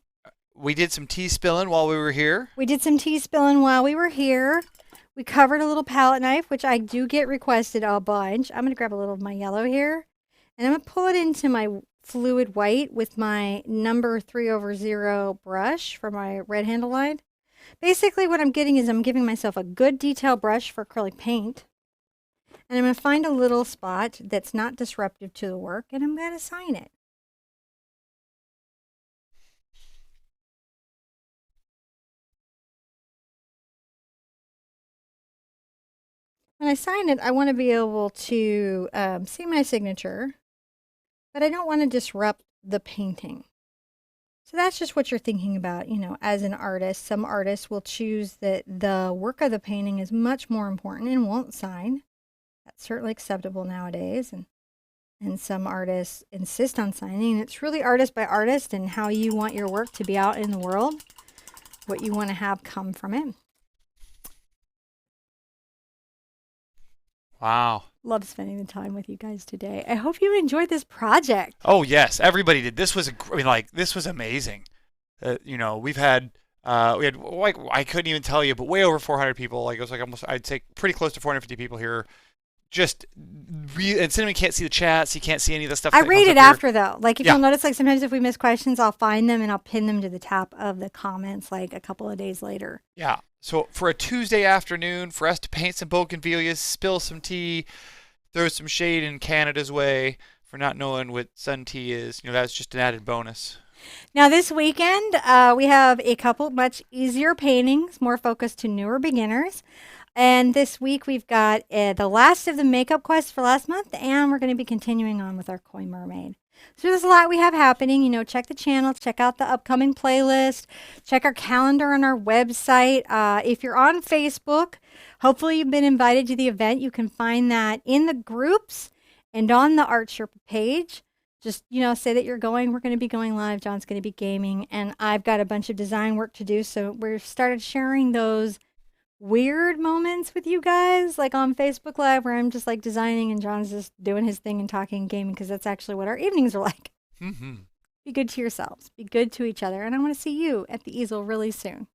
We did some tea spilling while we were here. We did some tea spilling while we were here. We covered a little palette knife, which I do get requested a bunch. I'm going to grab a little of my yellow here, and I'm going to pull it into my fluid white with my number 3/0 brush for my red handle line. Basically what I'm getting is I'm giving myself a good detail brush for acrylic paint. And I'm going to find a little spot that's not disruptive to the work, and I'm going to sign it. When I sign it, I want to be able to see my signature, but I don't want to disrupt the painting. So that's just what you're thinking about, as an artist. Some artists will choose that the work of the painting is much more important and won't sign. That's certainly acceptable nowadays. And some artists insist on signing. And it's really artist by artist and how you want your work to be out in the world, what you want to have come from it. Wow. Love spending the time with you guys today. I hope you enjoyed this project. Oh yes, everybody did. This was this was amazing. We've had like I couldn't even tell you, but way over 400 people. Like it was like almost I'd say pretty close to 450 people here. And Cinnamon can't see the chat, so you can't see any of the stuff. I read it after though. Like if you'll notice, like sometimes if we miss questions, I'll find them and I'll pin them to the top of the comments like a couple of days later. Yeah. So for a Tuesday afternoon, for us to paint some bougainvilleas, spill some tea, throw some shade in Canada's way for not knowing what sun tea is, that's just an added bonus. Now this weekend, we have a couple much easier paintings, more focused to newer beginners. And this week we've got the last of the makeup quest for last month, and we're going to be continuing on with our Koi Mermaid. So there's a lot we have happening. Check the channel, check out the upcoming playlist, check our calendar on our website. If you're on Facebook, hopefully you've been invited to the event. You can find that in the groups and on the TheArtSherpa page. Just, say that you're going. We're going to be going live. John's going to be gaming, and I've got a bunch of design work to do. So we've started sharing those weird moments with you guys, like on Facebook Live, where I'm just like designing and John's just doing his thing and talking and gaming, because that's actually what our evenings are like. Mm-hmm. Be good to yourselves. Be good to each other. And I want to see you at the Easel really soon.